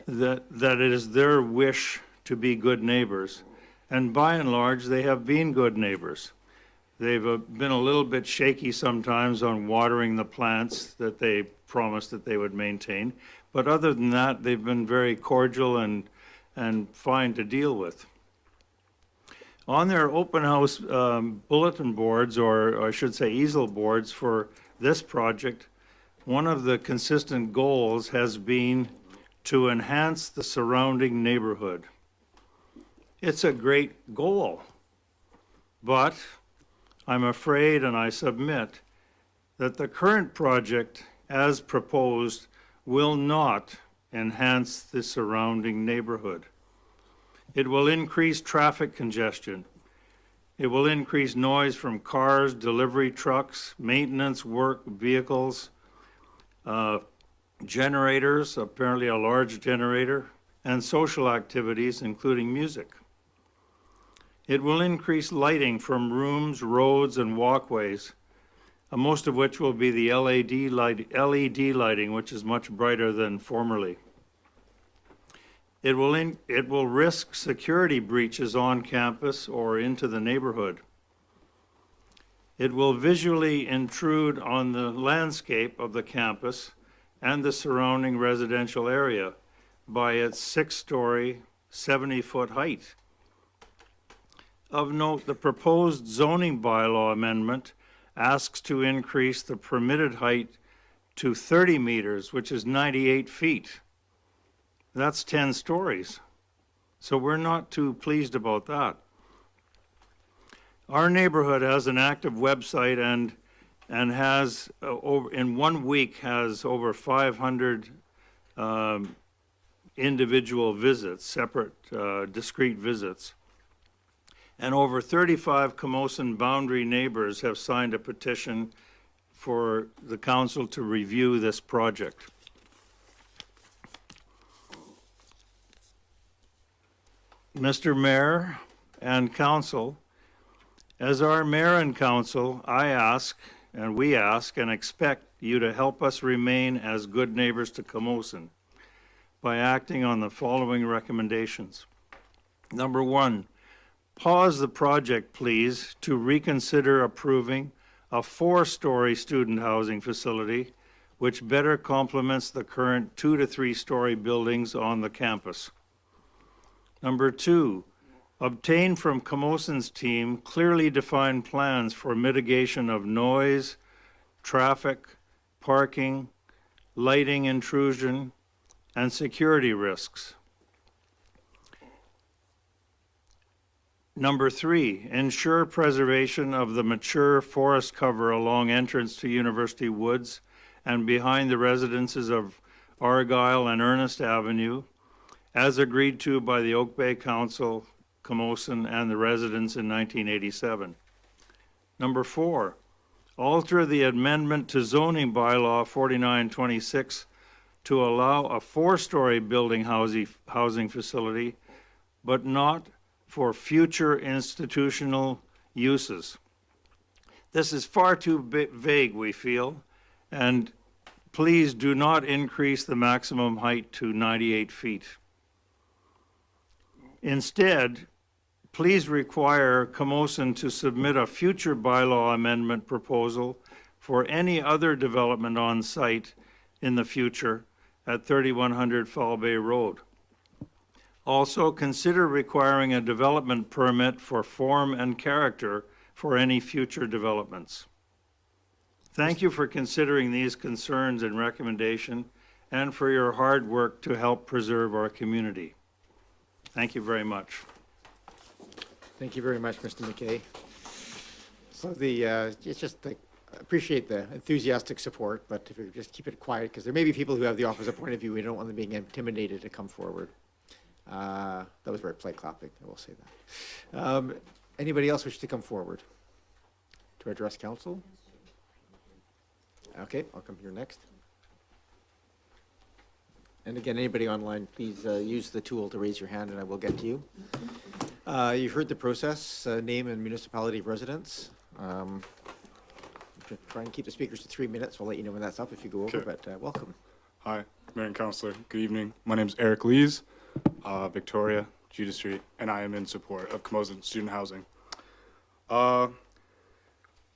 it is their wish to be good neighbors. And by and large, they have been good neighbors. They've been a little bit shaky sometimes on watering the plants that they promised that they would maintain. But other than that, they've been very cordial and fine to deal with. On their open house bulletin boards, or I should say easel boards for this project, one of the consistent goals has been to enhance the surrounding neighborhood. It's a great goal, but I'm afraid and I submit that the current project as proposed will not enhance the surrounding neighborhood. It will increase traffic congestion. It will increase noise from cars, delivery trucks, maintenance work vehicles, generators, apparently a large generator, and social activities, including music. It will increase lighting from rooms, roads, and walkways, most of which will be the LED lighting, which is much brighter than formerly. It will risk security breaches on campus or into the neighborhood. It will visually intrude on the landscape of the campus and the surrounding residential area by its 6-story, 70-foot height. Of note, the proposed zoning bylaw amendment asks to increase the permitted height to 30 meters, which is 98 feet. That's 10 stories. So we're not too pleased about that. Our neighborhood has an active website and has, in 1 week, has over 500 individual visits, separate, discrete visits. And over 35 CAMOSUN boundary neighbors have signed a petition for the council to review this project. Mr. Mayor and Council, as our Mayor and Council, I ask, and we ask and expect you to help us remain as good neighbors to CAMOSUN by acting on the following recommendations. Number 1, pause the project, please, to reconsider approving a 4-story student housing facility which better complements the current 2 to 3-story buildings on the campus. Number 2, obtain from CAMOSUN's team clearly defined plans for mitigation of noise, traffic, parking, lighting intrusion, and security risks. Number 3, ensure preservation of the mature forest cover along entrance to University Woods and behind the residences of Argyle, and Ernest Avenue, as agreed to by the Oak Bay Council, CAMOSUN, and the residents in 1987. Number 4, alter the amendment to zoning bylaw 4926 to allow a 4-story building housing facility, but not for future institutional uses. This is far too vague, we feel, and please do not increase the maximum height to 98 feet. Instead, please require CAMOSUN to submit a future bylaw amendment proposal for any other development on site in the future at 3100 Fall Bay Road. Also, consider requiring a development permit for form and character for any future developments. Thank you for considering these concerns and recommendation and for your hard work to help preserve our community. Thank you very much. Thank you very much, Mr. McKay. So it's just like, appreciate the enthusiastic support, but if you just keep it quiet, because there may be people who have the opposite point of view. We don't want them being intimidated to come forward. That was very polite clapping, I will say that. Anybody else wish to come forward to address council? Okay, I'll come here next. And again, anybody online, please use the tool to raise your hand and I will get to you. You heard the process, name and municipality of residence. Try and keep the speakers to 3 minutes. We'll let you know when that's up if you go over, but welcome. Hi, Mayor and Councillor. Good evening. My name is Eric Lees, Victoria, Judas Street, and I am in support of CAMOSUN student housing. I'm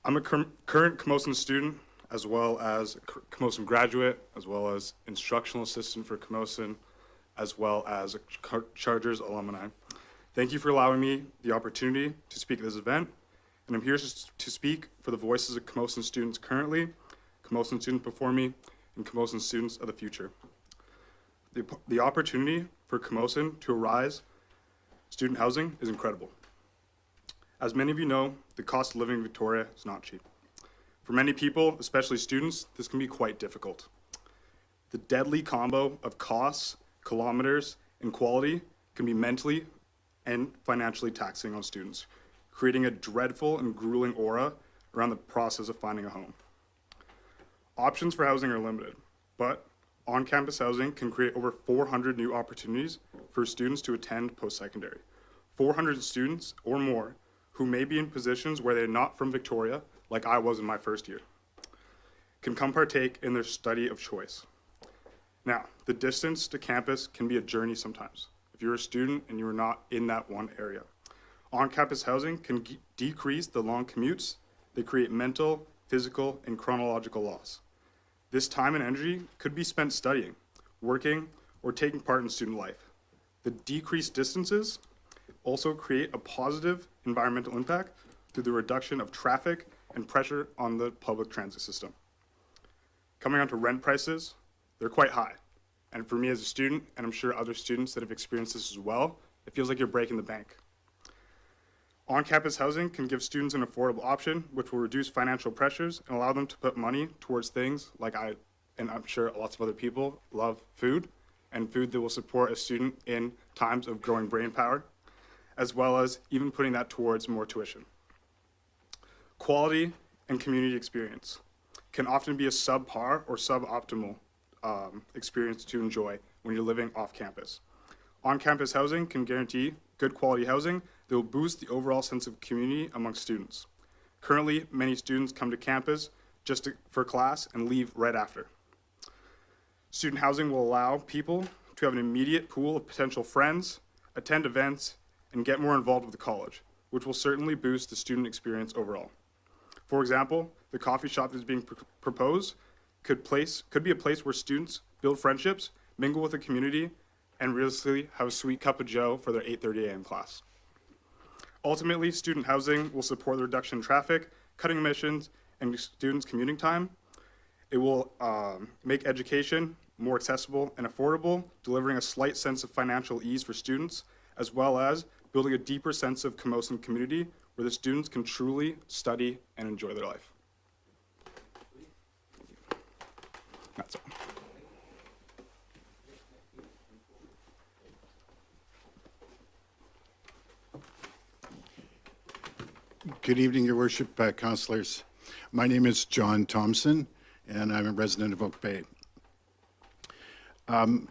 a current CAMOSUN student, as well as CAMOSUN graduate, as well as instructional assistant for CAMOSUN, as well as a Chargers alumni. Thank you for allowing me the opportunity to speak at this event, and I'm here to speak for the voices of CAMOSUN students currently, CAMOSUN students before me, and CAMOSUN students of the future. The opportunity for CAMOSUN to arise student housing is incredible. As many of you know, the cost of living in Victoria is not cheap. For many people, especially students, this can be quite difficult. The deadly combo of costs, kilometers, and quality can be mentally and financially taxing on students, creating a dreadful and grueling aura around the process of finding a home. Options for housing are limited, but on-campus housing can create over 400 new opportunities for students to attend post-secondary. 400 students or more who may be in positions where they're not from Victoria, like I was in my first year, can come partake in their study of choice. Now, the distance to campus can be a journey sometimes, if you're a student and you're not in that one area. On-campus housing can decrease the long commutes that create mental, physical, and chronological loss. This time and energy could be spent studying, working, or taking part in student life. The decreased distances also create a positive environmental impact through the reduction of traffic and pressure on the public transit system. Coming on to rent prices, they're quite high. And for me as a student, and I'm sure other students that have experienced this as well, it feels like you're breaking the bank. On-campus housing can give students an affordable option, which will reduce financial pressures and allow them to put money towards things like and I'm sure lots of other people love food, and food that will support a student in times of growing brain power, as well as even putting that towards more tuition. Quality and community experience can often be a subpar or suboptimal experience to enjoy when you're living off campus. On-campus housing can guarantee good quality housing that will boost the overall sense of community among students. Currently, many students come to campus just for class and leave right after. Student housing will allow people to have an immediate pool of potential friends, attend events, and get more involved with the college, which will certainly boost the student experience overall. For example, the coffee shop that is being proposed could be a place where students build friendships, mingle with the community, and realistically have a sweet cup of joe for their 8:30 a.m. class. Ultimately, student housing will support the reduction in traffic, cutting emissions, and students' commuting time. It will make education more accessible and affordable, delivering a slight sense of financial ease for students, as well as building a deeper sense of CAMOSUN community where the students can truly study and enjoy their life. That's all. Good evening, Your Worship, councillors. My name is John Thompson, and I'm a resident of Oak Bay. And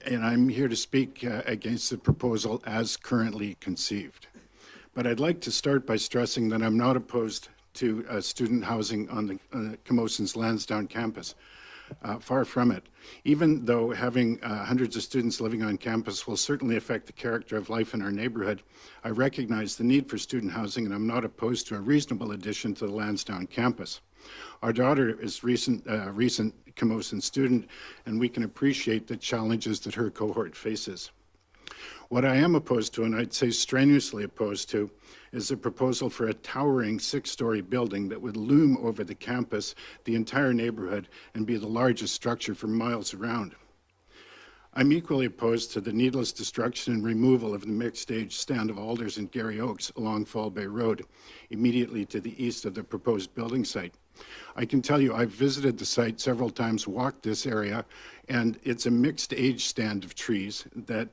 I'm here to speak against the proposal as currently conceived. But I'd like to start by stressing that I'm not opposed to student housing on the CAMOSUN's LANSDOWNE campus. Far from it. Even though having hundreds of students living on campus will certainly affect the character of life in our neighborhood, I recognize the need for student housing, and I'm not opposed to a reasonable addition to the LANSDOWNE campus. Our daughter is recent CAMOSUN student, and we can appreciate the challenges that her cohort faces. What I am opposed to, and I'd say strenuously opposed to, is a proposal for a towering 6-story building that would loom over the campus, the entire neighborhood, and be the largest structure for miles around. I'm equally opposed to the needless destruction and removal of the mixed-age stand of alders and Gary Oaks along Fall Bay Road, immediately to the east of the proposed building site. I can tell you I've visited the site several times, walked this area, and it's a mixed-age stand of trees that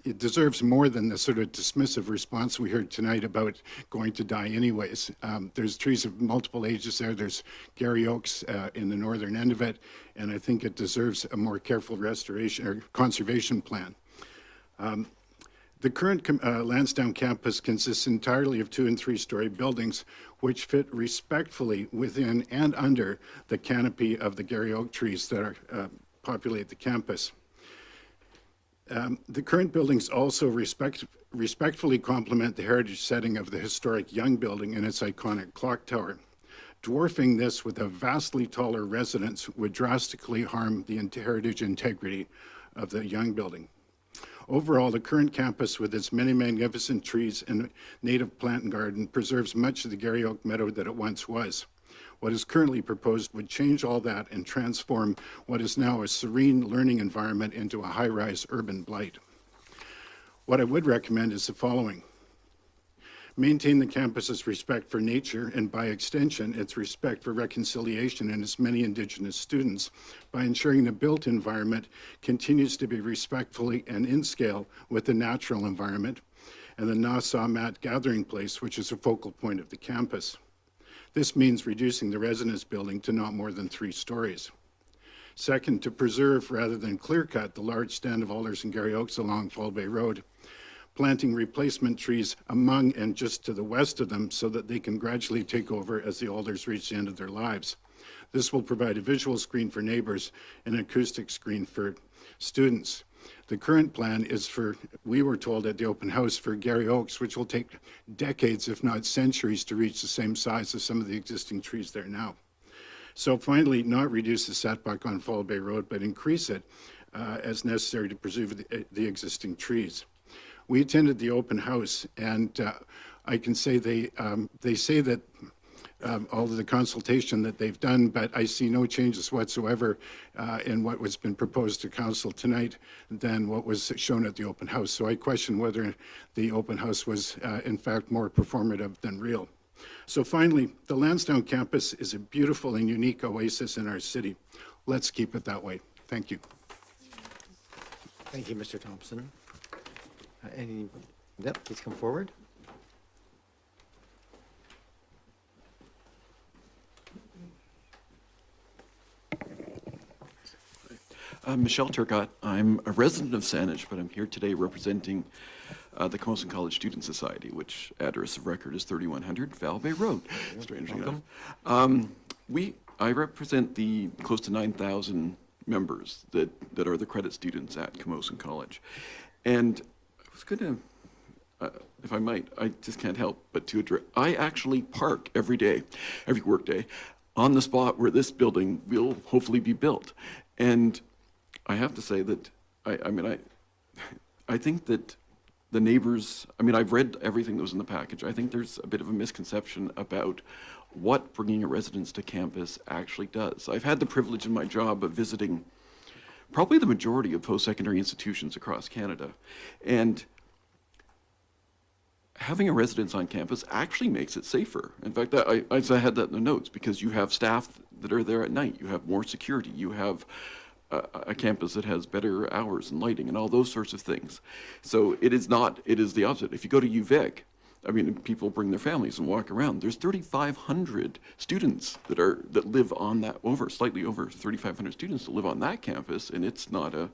it deserves more than the sort of dismissive response we heard tonight about going to die anyways. There's trees of multiple ages there. There's Gary Oaks in the northern end of it, and I think it deserves a more careful restoration or conservation plan. The current LANSDOWNE campus consists entirely of 2- and 3-story buildings, which fit respectfully within and under the canopy of the Gary Oak trees that populate the campus. The current buildings also respectfully complement the heritage setting of the historic Young Building and its iconic clock tower. Dwarfing this with a vastly taller residence would drastically harm the heritage integrity of the Young Building. Overall, the current campus with its many magnificent trees and native plant and garden preserves much of the Gary Oak meadow that it once was. What is currently proposed would change all that and transform what is now a serene learning environment into a high-rise urban blight. What I would recommend is the following. Maintain the campus's respect for nature and, by extension, its respect for reconciliation and its many Indigenous students by ensuring the built environment continues to be respectfully and in scale with the natural environment and the Nassau Mat gathering place, which is a focal point of the campus. This means reducing the residence building to not more than 3 stories. Second, to preserve rather than clear-cut the large stand of alders and Gary Oaks along Fall Bay Road, planting replacement trees among and just to the west of them so that they can gradually take over as the alders reach the end of their lives. This will provide a visual screen for neighbors and an acoustic screen for students. The current plan is for, we were told at the open house, for Gary Oaks, which will take decades, if not centuries, to reach the same size as some of the existing trees there now. So finally, not reduce the setback on Fall Bay Road, but increase it as necessary to preserve the existing trees. We attended the open house, and I can say they say that all of the consultation that they've done, but I see no changes whatsoever in what was been proposed to council tonight than what was shown at the open house. So I question whether the open house was in fact more performative than real. So finally, the LANSDOWNE campus is a beautiful and unique oasis in our city. Let's keep it that way. Thank you. Thank you, Mr. Thompson. Yep, please come forward. Michelle Turcott. I'm a resident of Saanich, but I'm here today representing the CAMOSUN College Student Society, which address of record is 3100 Val Bay Road, strangely enough. I represent the close to 9,000 members that are the credit students at CAMOSUN College. And I was going to, if I might, I just can't help but to address, I actually park every day, every work day, on the spot where this building will hopefully be built. And I have to say that, I think that the neighbors, I've read everything that was in the package. I think there's a bit of a misconception about what bringing a residence to campus actually does. I've had the privilege in my job of visiting probably the majority of post-secondary institutions across Canada. And having a residence on campus actually makes it safer. In fact, I had that in the notes because you have staff that are there at night. You have more security. You have a campus that has better hours and lighting and all those sorts of things. So it is the opposite. If you go to UVic, I mean, people bring their families and walk around. There's 3,500 students that live on that, slightly over 3,500 students that live on that campus, and it's not a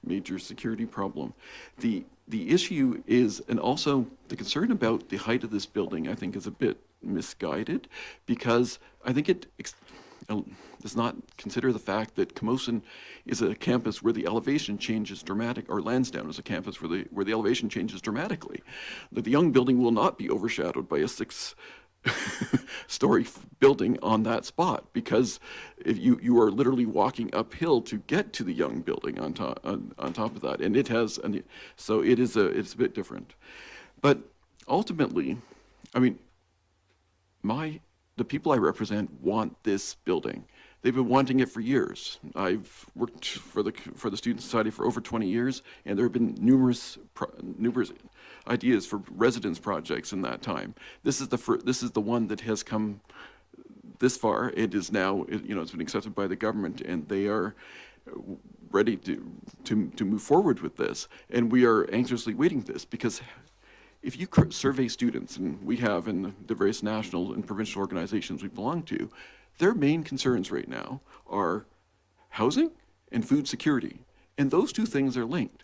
major security problem. The issue is, and also the concern about the height of this building, I think, is a bit misguided, because I think it does not consider the fact that CAMOSUN is a campus where the elevation changes dramatic, or LANSDOWNE is a campus where the elevation changes dramatically. That the young building will not be overshadowed by a 6-story building on that spot, because if you are literally walking uphill to get to the young building on top of that, and so it's a bit different. But ultimately, I mean, the people I represent want this building. They've been wanting it for years. I've worked for the Student Society for over 20 years, and there have been numerous ideas for residence projects in that time. This is the one that has come this far. It is now, it's been accepted by the government, and they are ready to move forward with this. And we are anxiously waiting this, because if you survey students, and we have in the various national and provincial organizations we belong to, their main concerns right now are housing and food security. And those two things are linked.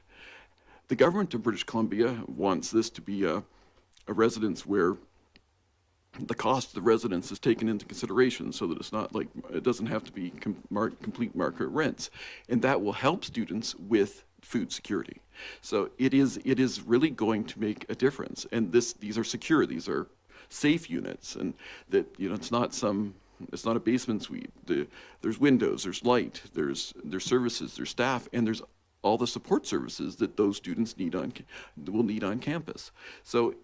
The government of British Columbia wants this to be a residence where the cost of the residence is taken into consideration, so that it's not like, it doesn't have to be complete market rents. And that will help students with food security. So it is really going to make a difference. And these are secure, these are safe units, and that, it's not a basement suite. There's windows, there's light, there's services, there's staff, and there's all the support services that those students will need on campus. So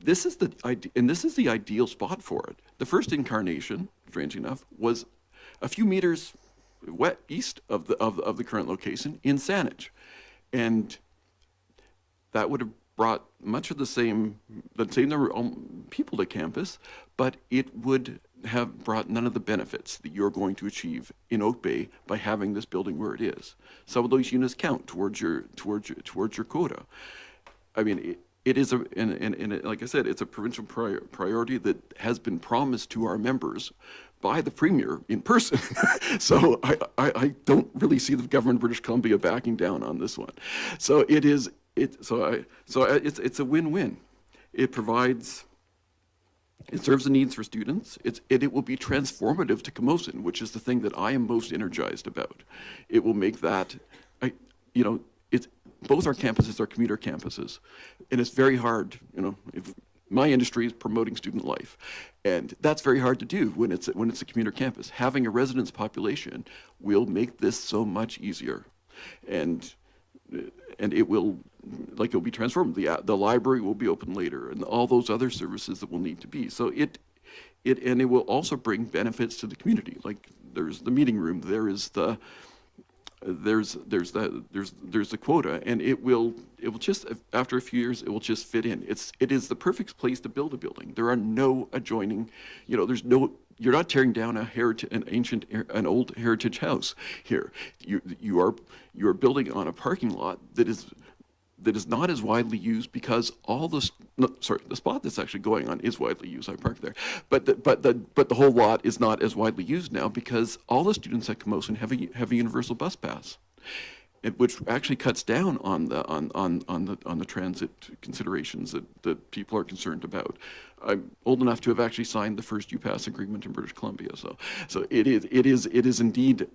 this is the ideal spot for it. The first incarnation, strange enough, was a few meters east of the current location in Saanich, and that would have brought much of the same number of people to campus, but it would have brought none of the benefits that you're going to achieve in Oak Bay by having this building where it is. Some of those units count towards your quota. I mean, it is like I said, it's a provincial priority that has been promised to our members by the Premier in person. So I don't really see the government of British Columbia backing down on this one. So it's a win-win. It serves the needs for students. It will be transformative to CAMOSUN, which is the thing that I am most energized about. It will make that, both our campuses are commuter campuses, and it's very hard, if my industry is promoting student life, and that's very hard to do when it's a commuter campus. Having a residence population will make this so much easier, and it will be transformed. The library will be open later, and all those other services that will need to be. So it will also bring benefits to the community. Like, there's the meeting room, there's the quota, and it will just, after a few years, it will just fit in. It is the perfect place to build a building. There are no adjoining, you're not tearing down an old heritage house here. You are building on a parking lot that is not as widely used, because the spot that's actually going on is widely used. I parked there, but the whole lot is not as widely used now, because all the students at CAMOSUN have a universal bus pass, which actually cuts down on the transit considerations that people are concerned about. I'm old enough to have actually signed the first UPass agreement in British Columbia, so it is indeed.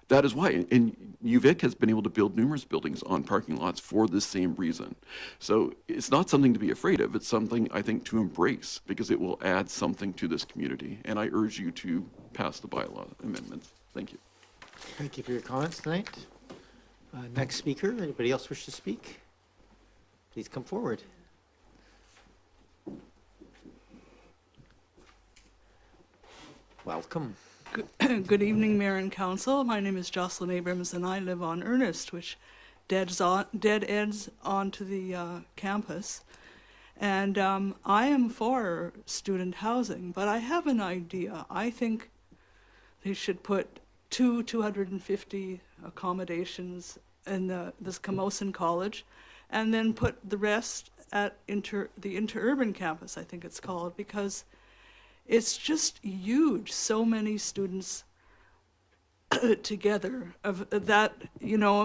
That is why, and UVic has been able to build numerous buildings on parking lots for this same reason. So it's not something to be afraid of, it's something, I think, to embrace, because it will add something to this community. And I urge you to pass the bylaw amendments. Thank you. Thank you for your comments tonight. Next speaker, anybody else wish to speak? Please come forward. Welcome. Good evening, Mayor and Council. My name is Jocelyn Abrams, and I live on Ernest, which dead ends onto the campus. And I am for student housing, but I have an idea. I think they should put 250 accommodations in this CAMOSUN college, and then put the rest at the interurban campus, I think it's called, because it's just huge. So many students together of that,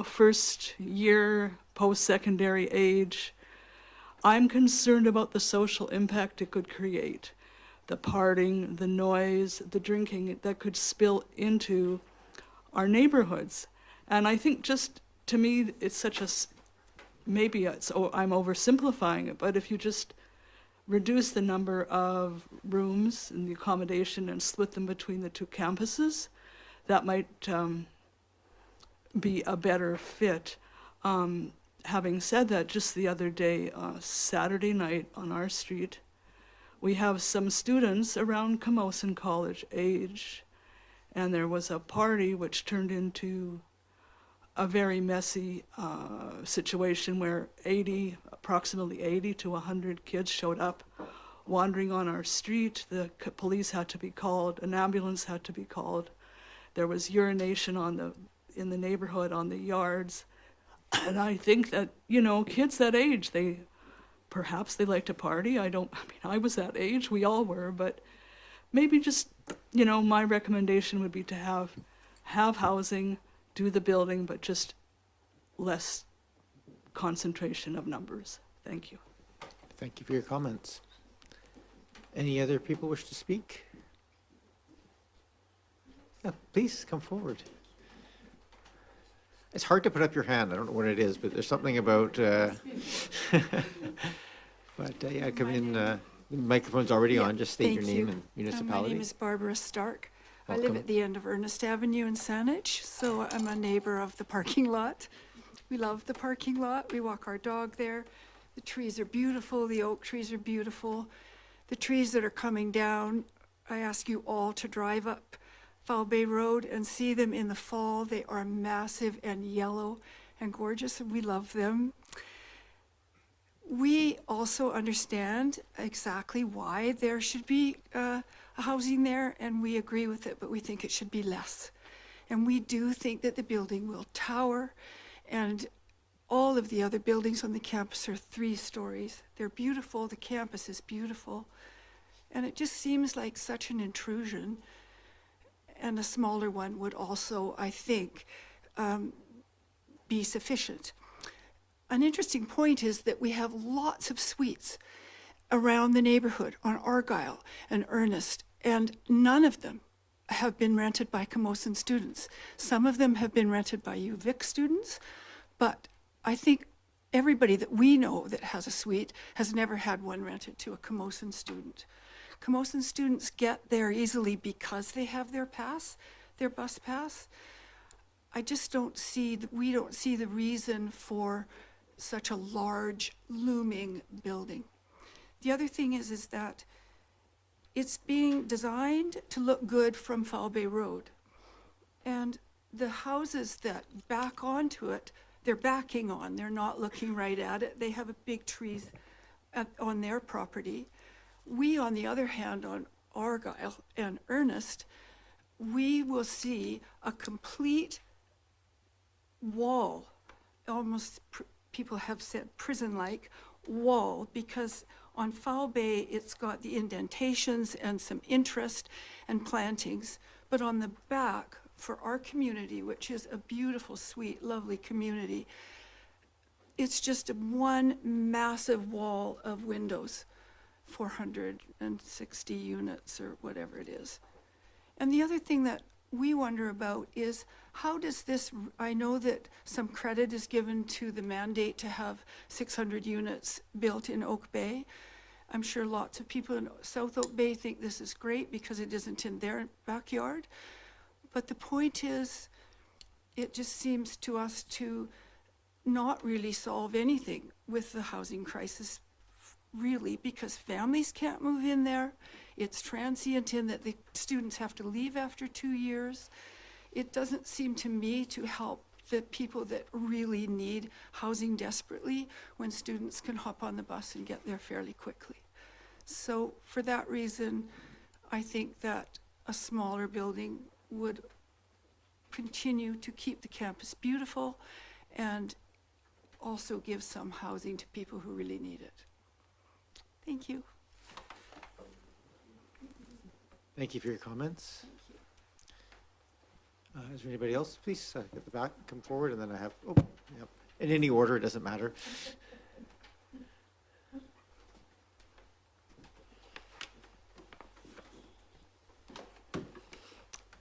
first year post-secondary age. I'm concerned about the social impact it could create, the partying, the noise, the drinking that could spill into our neighborhoods. And I think just, to me, it's such a, maybe I'm oversimplifying it, but if you just reduce the number of rooms in the accommodation and split them between the two campuses, that might be a better fit. Having said that, just the other day, Saturday night on our street, we have some students around CAMOSUN College age, and there was a party which turned into a very messy situation where approximately 80 to 100 kids showed up wandering on our street. The police had to be called, an ambulance had to be called. There was urination in the neighborhood, on the yards. And I think that, kids that age, perhaps they like to party. I was that age, we all were, but maybe just, my recommendation would be to have housing, do the building, but just less concentration of numbers. Thank you. Thank you for your comments. Any other people wish to speak? Yeah, please come forward. It's hard to put up your hand. I don't know what it is, but there's something about. But yeah, come in. The microphone's already on. Just state your name and municipality. My name is Barbara Stark. Welcome. I live at the end of Ernest Avenue in Saanich, so I'm a neighbor of the parking lot. We love the parking lot. We walk our dog there. The trees are beautiful. The oak trees are beautiful. The trees that are coming down, I ask you all to drive up Foul Bay Road and see them in the fall. They are massive and yellow and gorgeous, and we love them. We also understand exactly why there should be housing there, and we agree with it, but we think it should be less. And we do think that the building will tower, and all of the other buildings on the campus are 3 stories. They're beautiful, the campus is beautiful, and it just seems like such an intrusion. And a smaller one would also, I think, be sufficient. An interesting point is that we have lots of suites around the neighborhood on Argyle and Ernest, and none of them have been rented by CAMOSUN students. Some of them have been rented by UVic students, but I think everybody that we know that has a suite has never had one rented to a CAMOSUN student. CAMOSUN students get there easily because they have their pass, their bus pass. I just we don't see the reason for such a large looming building. The other thing is that it's being designed to look good from Foul Bay Road. And the houses that back onto it, they're backing on, they're not looking right at it. They have a big trees on their property. We, on the other hand, on Argyle and Ernest, we will see a complete wall, almost people have said prison-like wall, because on Foul Bay it's got the indentations and some interest and plantings, but on the back for our community, which is a beautiful, sweet, lovely community, it's just one massive wall of windows, 460 units or whatever it is. And the other thing that we wonder about is how does this, I know that some credit is given to the mandate to have 600 units built in Oak Bay. I'm sure lots of people in South Oak Bay think this is great because it isn't in their backyard. But the point is, it just seems to us to not really solve anything with the housing crisis, really, because families can't move in there. It's transient in that the students have to leave after 2 years. It doesn't seem to me to help the people that really need housing desperately when students can hop on the bus and get there fairly quickly. So for that reason, I think that a smaller building would continue to keep the campus beautiful and also give some housing to people who really need it. Thank you. Thank you for your comments. Is there anybody else? Please, at the back, come forward, and then I have, oh, yep. In any order, it doesn't matter.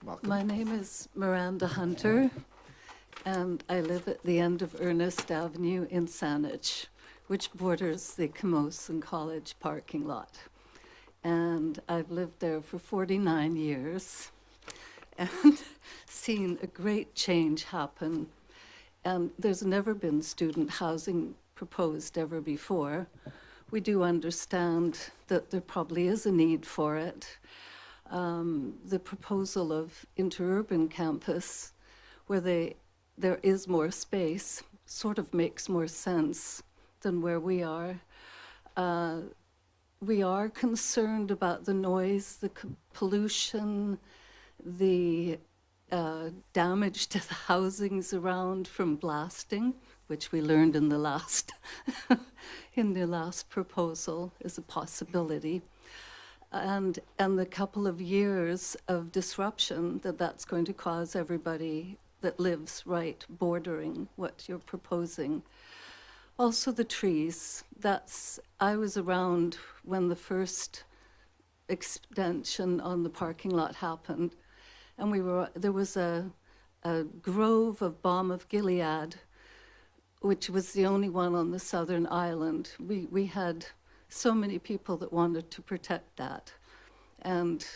Welcome. My name is Miranda Hunter, and I live at the end of Ernest Avenue in Saanich, which borders the CAMOSUN College parking lot. And I've lived there for 49 years and seen a great change happen. And there's never been student housing proposed ever before. We do understand that there probably is a need for it. The proposal of interurban campus, where there is more space, sort of makes more sense than where we are. We are concerned about the noise, the pollution, the damage to the housings around from blasting, which we learned in the last in the last proposal is a possibility. And the couple of years of disruption that's going to cause everybody that lives right bordering what you're proposing. Also the trees. I was around when the first extension on the parking lot happened, and there was a grove of Balm of Gilead, which was the only one on the southern island. We had so many people that wanted to protect that, and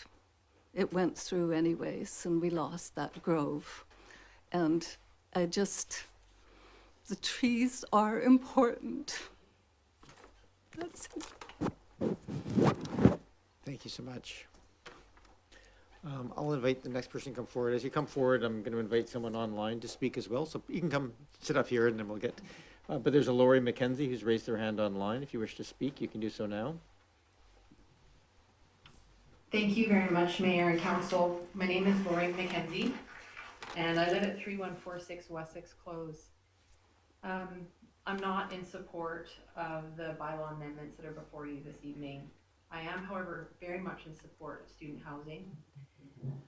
it went through anyways, and we lost that grove. And the trees are important. That's it. Thank you so much. I'll invite the next person to come forward. As you come forward, I'm going to invite someone online to speak as well. So you can come sit up here and then we'll get, but there's a Lori McKenzie who's raised their hand online. If you wish to speak, you can do so now. Thank you very much, Mayor and Council. My name is Lori McKenzie, and I live at 3146 Wessex Close. I'm not in support of the bylaw amendments that are before you this evening. I am, however, very much in support of student housing.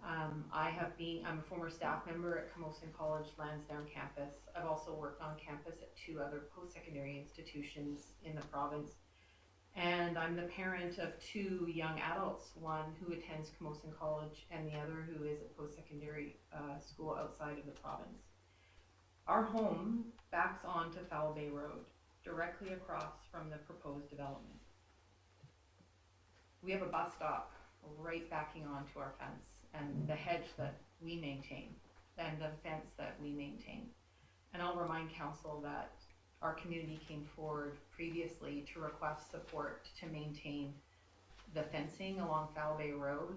I'm a former staff member at CAMOSUN College LANSDOWNE campus. I've also worked on campus at 2 other post-secondary institutions in the province. And I'm the parent of 2 young adults, one who attends CAMOSUN College and the other who is at post-secondary school outside of the province. Our home backs onto Foul Bay Road, directly across from the proposed development. We have a bus stop right backing onto our fence and the hedge that we maintain and the fence that we maintain. And I'll remind council that our community came forward previously to request support to maintain the fencing along Foul Bay Road,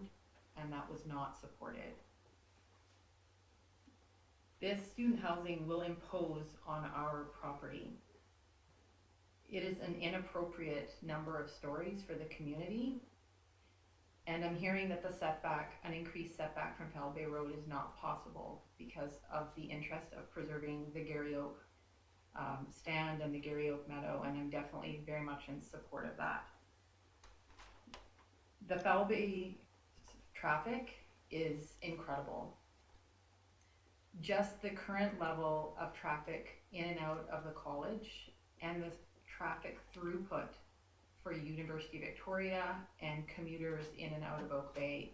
and that was not supported. This student housing will impose on our property. It is an inappropriate number of stories for the community. And I'm hearing that an increased setback from Foul Bay Road is not possible because of the interest of preserving the Gary Oak stand and the Gary Oak Meadow, and I'm definitely very much in support of that. The Foul Bay traffic is incredible. Just the current level of traffic in and out of the college and the traffic throughput for University of Victoria and commuters in and out of Oak Bay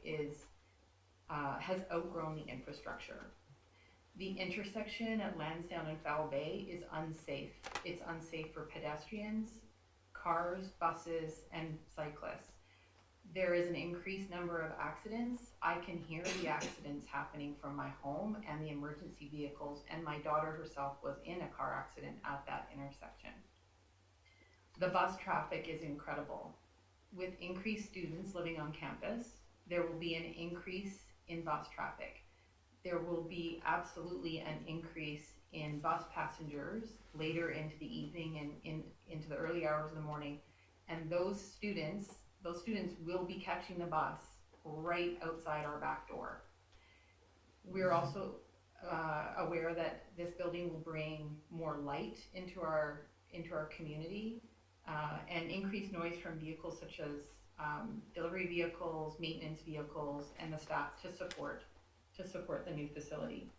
has outgrown the infrastructure. The intersection at Lansdowne and Foul Bay is unsafe. It's unsafe for pedestrians, cars, buses, and cyclists. There is an increased number of accidents. I can hear the accidents happening from my home and the emergency vehicles, and my daughter herself was in a car accident at that intersection. The bus traffic is incredible. With increased students living on campus, there will be an increase in bus traffic. There will be absolutely an increase in bus passengers later into the evening and into the early hours of the morning. And those students will be catching the bus right outside our back door. We're also aware that this building will bring more light into our community and increased noise from vehicles such as delivery vehicles, maintenance vehicles, and the staff to support the new facility.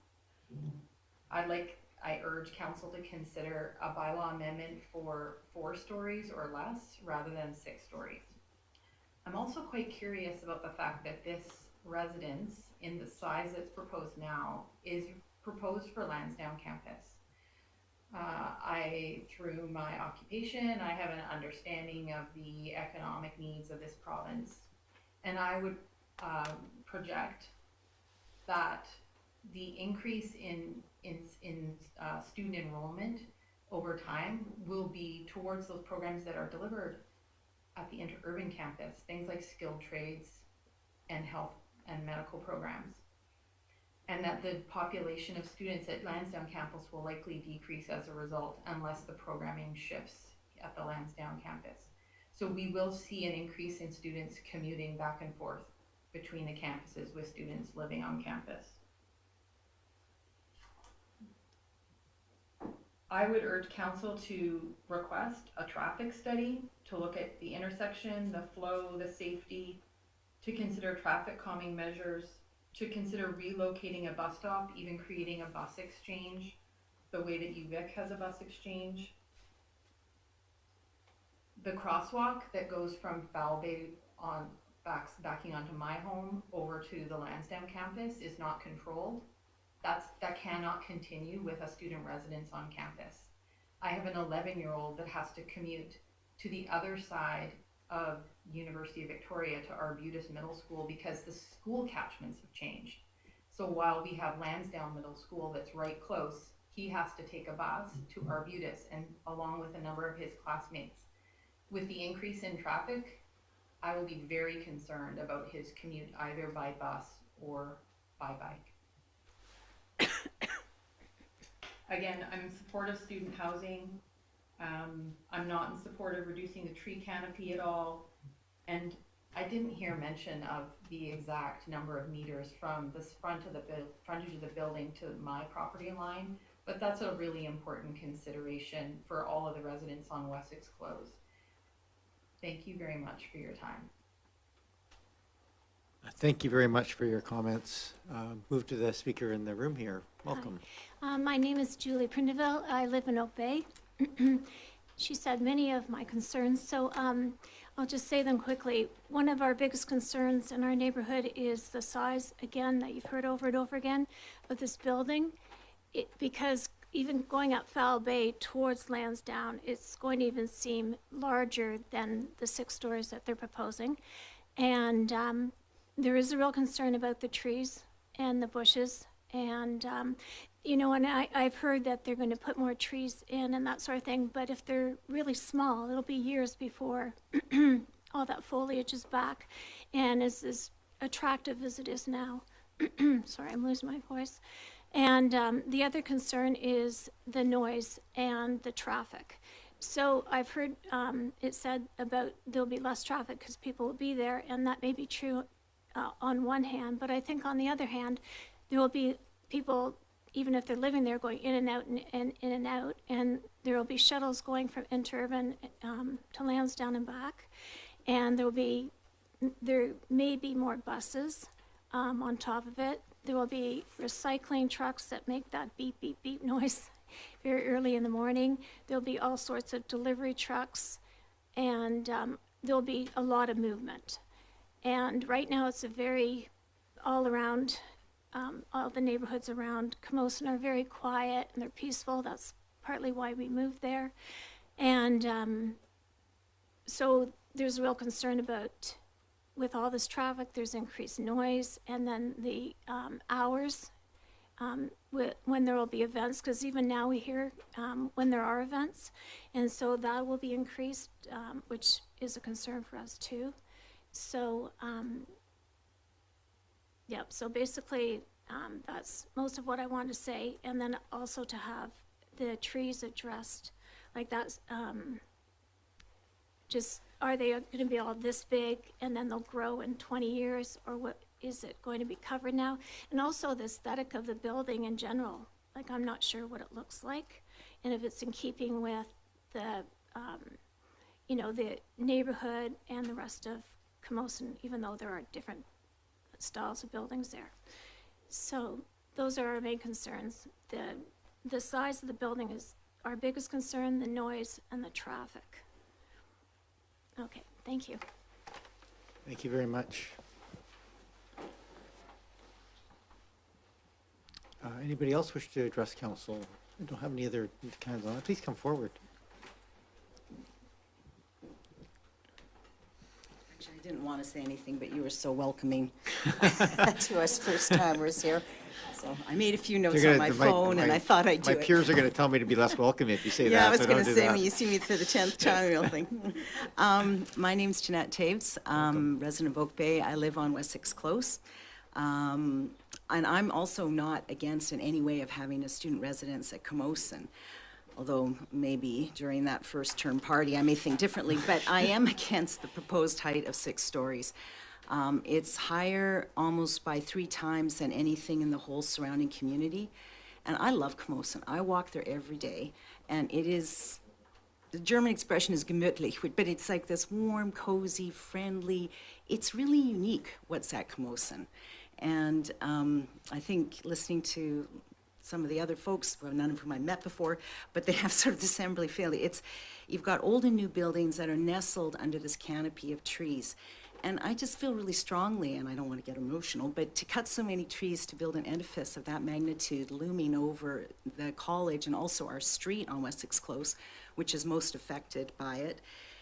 I urge council to consider a bylaw amendment for 4 stories or less rather than 6 stories. I'm also quite curious about the fact that this residence in the size that's proposed now is proposed for Lansdowne campus. Through my occupation, I have an understanding of the economic needs of this province, and I would project that the increase in student enrollment over time will be towards those programs that are delivered at the interurban campus, things like skilled trades and health and medical programs. And that the population of students at Lansdowne campus will likely decrease as a result unless the programming shifts at the Lansdowne campus. So we will see an increase in students commuting back and forth between the campuses with students living on campus. I would urge council to request a traffic study to look at the intersection, the flow, the safety, to consider traffic calming measures, to consider relocating a bus stop, even creating a bus exchange, the way that UVic has a bus exchange. The crosswalk that goes from Foul Bay backing onto my home over to the Lansdowne campus is not controlled. That cannot continue with a student residence on campus. I have an 11-year-old that has to commute to the other side of University of Victoria to Arbutus Middle School because the school catchments have changed. So while we have Lansdowne Middle School that's right close, he has to take a bus to Arbutus and along with a number of his classmates. With the increase in traffic, I will be very concerned about his commute either by bus or by bike. Again, I'm in support of student housing. I'm not in support of reducing the tree canopy at all. And I didn't hear mention of the exact number of meters from the frontage of the building to my property line, but that's a really important consideration for all of the residents on Wessex Close. Thank you very much for your time. Thank you very much for your comments. Move to the speaker in the room here. Welcome. My name is Julie Prindeville. I live in Oak Bay. She said many of my concerns, so I'll just say them quickly. One of our biggest concerns in our neighborhood is the size, again, that you've heard over and over again, of this building. Because even going up Foul Bay towards Lansdowne, it's going to even seem larger than the 6 stories that they're proposing. And there is a real concern about the trees and the bushes. And, you know, and I've heard that they're going to put more trees in and that sort of thing. But if they're really small, it'll be years before all that foliage is back and is as attractive as it is now. Sorry, I'm losing my voice. And the other concern is the noise and the traffic. So I've heard it said about there'll be less traffic because people will be there, and that may be true on one hand, but I think on the other hand, there will be people, even if they're living there, going in and out and in and out, and there will be shuttles going from interurban to Lansdowne and back, and there may be more buses on top of it. There will be recycling trucks that make that beep, beep, beep noise very early in the morning. There'll be all sorts of delivery trucks, and there'll be a lot of movement. And right now it's a very all around, all the neighborhoods around CAMOSUN are very quiet and they're peaceful. That's partly why we moved there. And so there's real concern about, with all this traffic, there's increased noise, and then the hours when there will be events, because even now we hear when there are events, and so that will be increased, which is a concern for us too. So, yep, so basically that's most of what I want to say, and then also to have the trees addressed, like that's just, are they going to be all this big and then they'll grow in 20 years, or what is it going to be covered now? And also the aesthetic of the building in general. Like, I'm not sure what it looks like, and if it's in keeping with the, you know, the neighborhood and the rest of CAMOSUN, even though there are different styles of buildings there. So those are our main concerns. The size of the building is our biggest concern, the noise and the traffic. Okay, thank you. Thank you very much. Anybody else wish to address council? I don't have any other hands on it. Please come forward. Actually, I didn't want to say anything, but you were so welcoming to us first timers here. So I made a few notes on my phone, and I thought I'd do it. My peers are going to tell me to be less welcoming if you say that. Yeah, I was so going don't to do say, that. when you see me for the 10th time, you'll think. My name's Jeanette Taves, resident of Oak Bay. I live on West 6 Close. And I'm also not against in any way of having a student residence at CAMOSUN, although maybe during that first term party I may think differently, but I am against the proposed height of 6 stories. It's higher almost by 3 times than anything in the whole surrounding community. And I love CAMOSUN. I walk there every day, and it is, the German expression is gemütlich, but it's like this warm, cozy, friendly. It's really unique what's at CAMOSUN. And I think listening to some of the other folks, well, none of whom I met before, but they have sort of the assembly feeling. You've got old and new buildings that are nestled under this canopy of trees. And I just feel really strongly, and I don't want to get emotional, but to cut so many trees to build an edifice of that magnitude looming over the college and also our street on West 6 Close, which is most affected by it,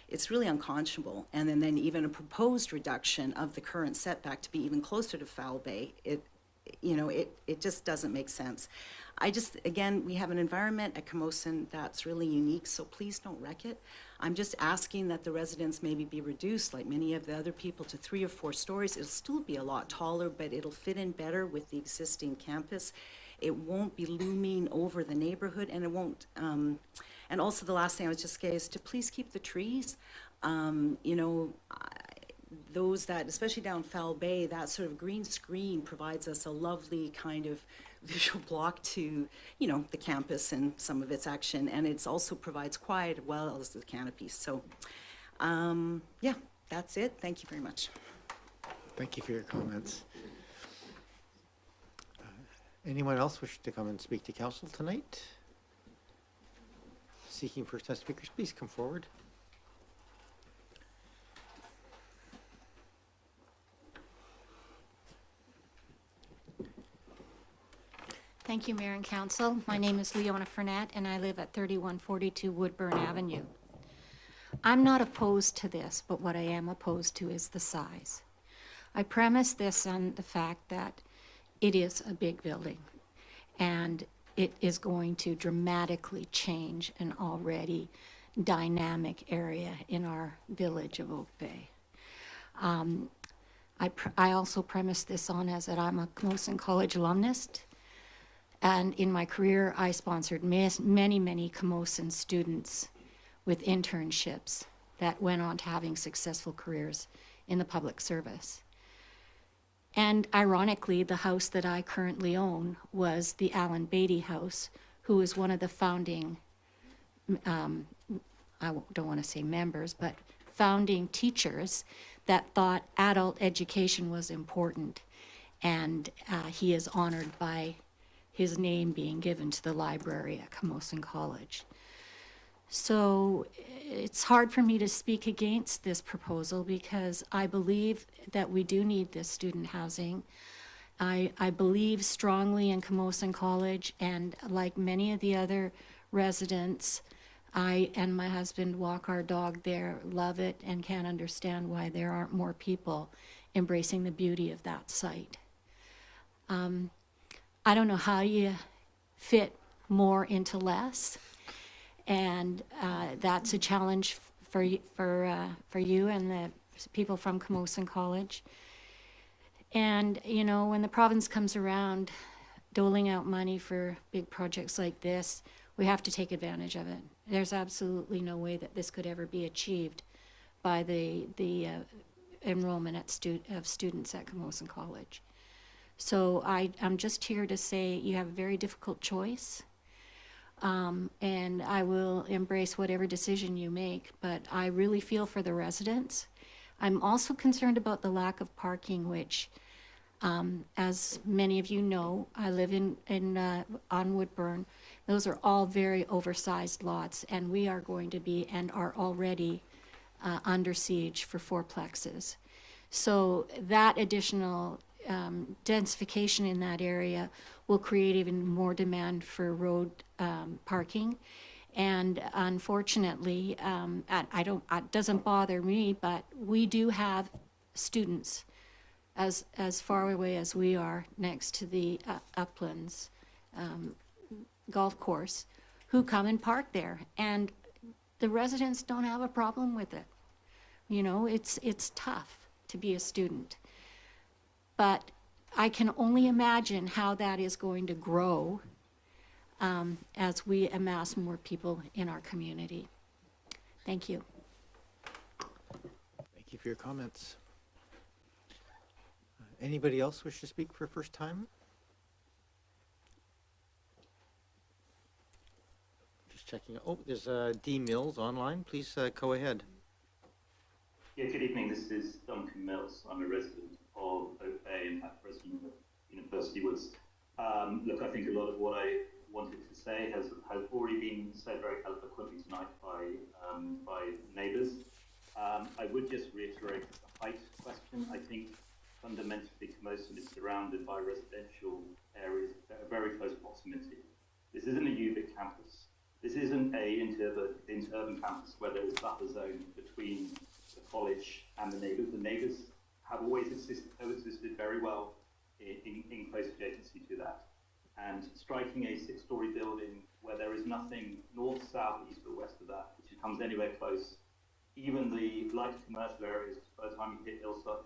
it's really unconscionable. And then even a proposed reduction of the current setback to be even closer to Foul Bay, it just doesn't make sense. Again, we have an environment at CAMOSUN that's really unique, so please don't wreck it. I'm just asking that the residents maybe be reduced, like many of the other people, to 3 or 4 stories. It'll still be a lot taller, but it'll fit in better with the existing campus. It won't be looming over the neighborhood, and it won't, and also the last thing I was just saying is to please keep the trees. Those that, especially down Foul Bay, that sort of green screen provides us a lovely kind of visual block to, the campus and some of its action, and it also provides quiet as well as the canopies. So, yeah, that's it. Thank you very much. Thank you for your comments. Anyone else wish to come and speak to council tonight? Seeking first-time speakers, please come forward. Thank you, Mayor and Council. My name is Leona Fernette, and I live at 3142 Woodburn Avenue. I'm not opposed to this, but what I am opposed to is the size. I premise this on the fact that it is a big building, and it is going to dramatically change an already dynamic area in our village of Oak Bay. I also premise this on as that I'm a CAMOSUN College alumnus, and in my career, I sponsored many CAMOSUN students with internships that went on to having successful careers in the public service. And ironically, the house that I currently own was the Alan Beatty house, who is one of the founding, I don't want to say members, but founding teachers that thought adult education was important. And he is honored by his name being given to the library at CAMOSUN College. So it's hard for me to speak against this proposal because I believe that we do need this student housing. I believe strongly in CAMOSUN College, and like many of the other residents, I and my husband walk our dog there, love it, and can't understand why there aren't more people embracing the beauty of that site. I don't know how you fit more into less, and that's a challenge for you and the people from CAMOSUN College. And when the province comes around doling out money for big projects like this, we have to take advantage of it. There's absolutely no way that this could ever be achieved by the enrollment of students at CAMOSUN College. So I'm just here to say you have a very difficult choice, and I will embrace whatever decision you make, but I really feel for the residents. I'm also concerned about the lack of parking, which, as many of you know, I live on Woodburn. Those are all very oversized lots, and we are going to be and are already under siege for fourplexes. So that additional densification in that area will create even more demand for road parking. And unfortunately, it doesn't bother me, but we do have students as far away as we are next to the Uplands golf course who come and park there. And the residents don't have a problem with it. You know, it's tough to be a student. But I can only imagine how that is going to grow as we amass more people in our community. Thank you. Thank you for your comments. Anybody else wish to speak for first time? Just checking. Oh, there's D. Mills online. Please go ahead. Yeah, good evening. This is Duncan Mills. I'm a resident of Oak Bay and resident of University Woods. Look, I think a lot of what I wanted to say has already been said very eloquently tonight by neighbours. I would just reiterate the height question. I think fundamentally CAMOSUN is surrounded by residential areas that are very close proximity. This isn't a UVic campus. This isn't a interurban campus where there is buffer zone between the college and the neighbours. The neighbours have always coexisted very well in close adjacency to that. And striking a 6-story building where there is nothing north, south, east or west of that, which comes anywhere close, even the light commercial areas, by the time you hit Hillside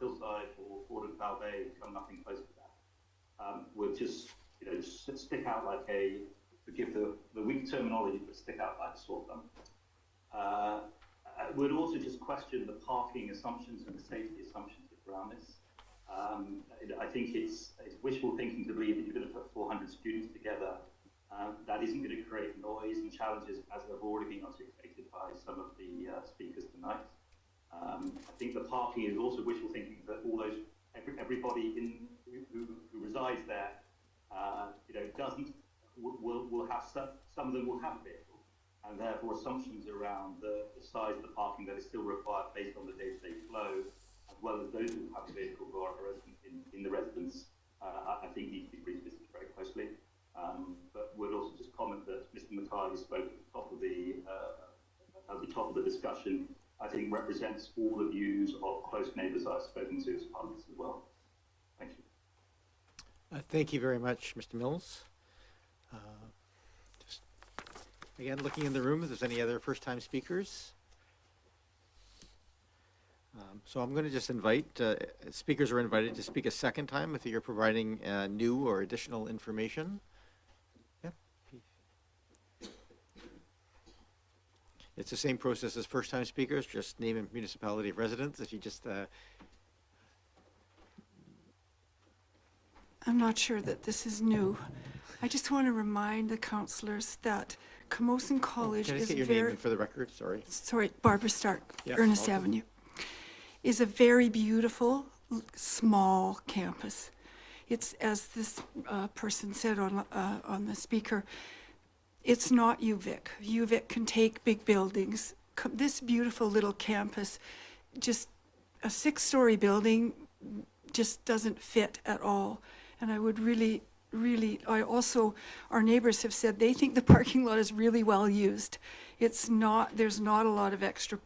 or Ford and Foul Bay, come nothing close to that, would just, stick out like a, forgive the weak terminology, but stick out like a sore thumb. I would also just question the parking assumptions and the safety assumptions around this. I think it's wishful thinking to believe that you're going to put 400 students together. That isn't going to create noise and challenges as have already been articulated by some of the speakers tonight. I think the parking is also wishful thinking that all those, everybody who resides there, will have some of them will have a vehicle, and therefore assumptions around the size of the parking that is still required based on the day-to-day flow, as well as those who have a vehicle who are resident in the residence, I think need to be revisited very closely. But would also just comment that Mr. Mackay spoke at the top of the discussion. I think represents all the views of close neighbours I've spoken to as part of this as well. Thank you. Thank you very much, Mr. Mills. Just again, looking in the room, if there's any other first-time speakers. So I'm going to just invite, speakers are invited to speak a second time if you're providing new or additional information. Yeah. It's the same process as first-time speakers, just name and municipality of residence. If you just... I'm not sure that this is new. I just want to remind the councillors that CAMOSUN College can I is get your very... name for the record? Sorry. Sorry, Barbara Stark, Yeah, Ernest welcome. Avenue. Is a very beautiful, small campus. It's, as this person said on the speaker, it's not UVic. UVic can take big buildings. This beautiful little campus, just a 6-story building just doesn't fit at all. And I would really, our neighbors have said they think the parking lot is really well used. It's not, there's not a lot of extra,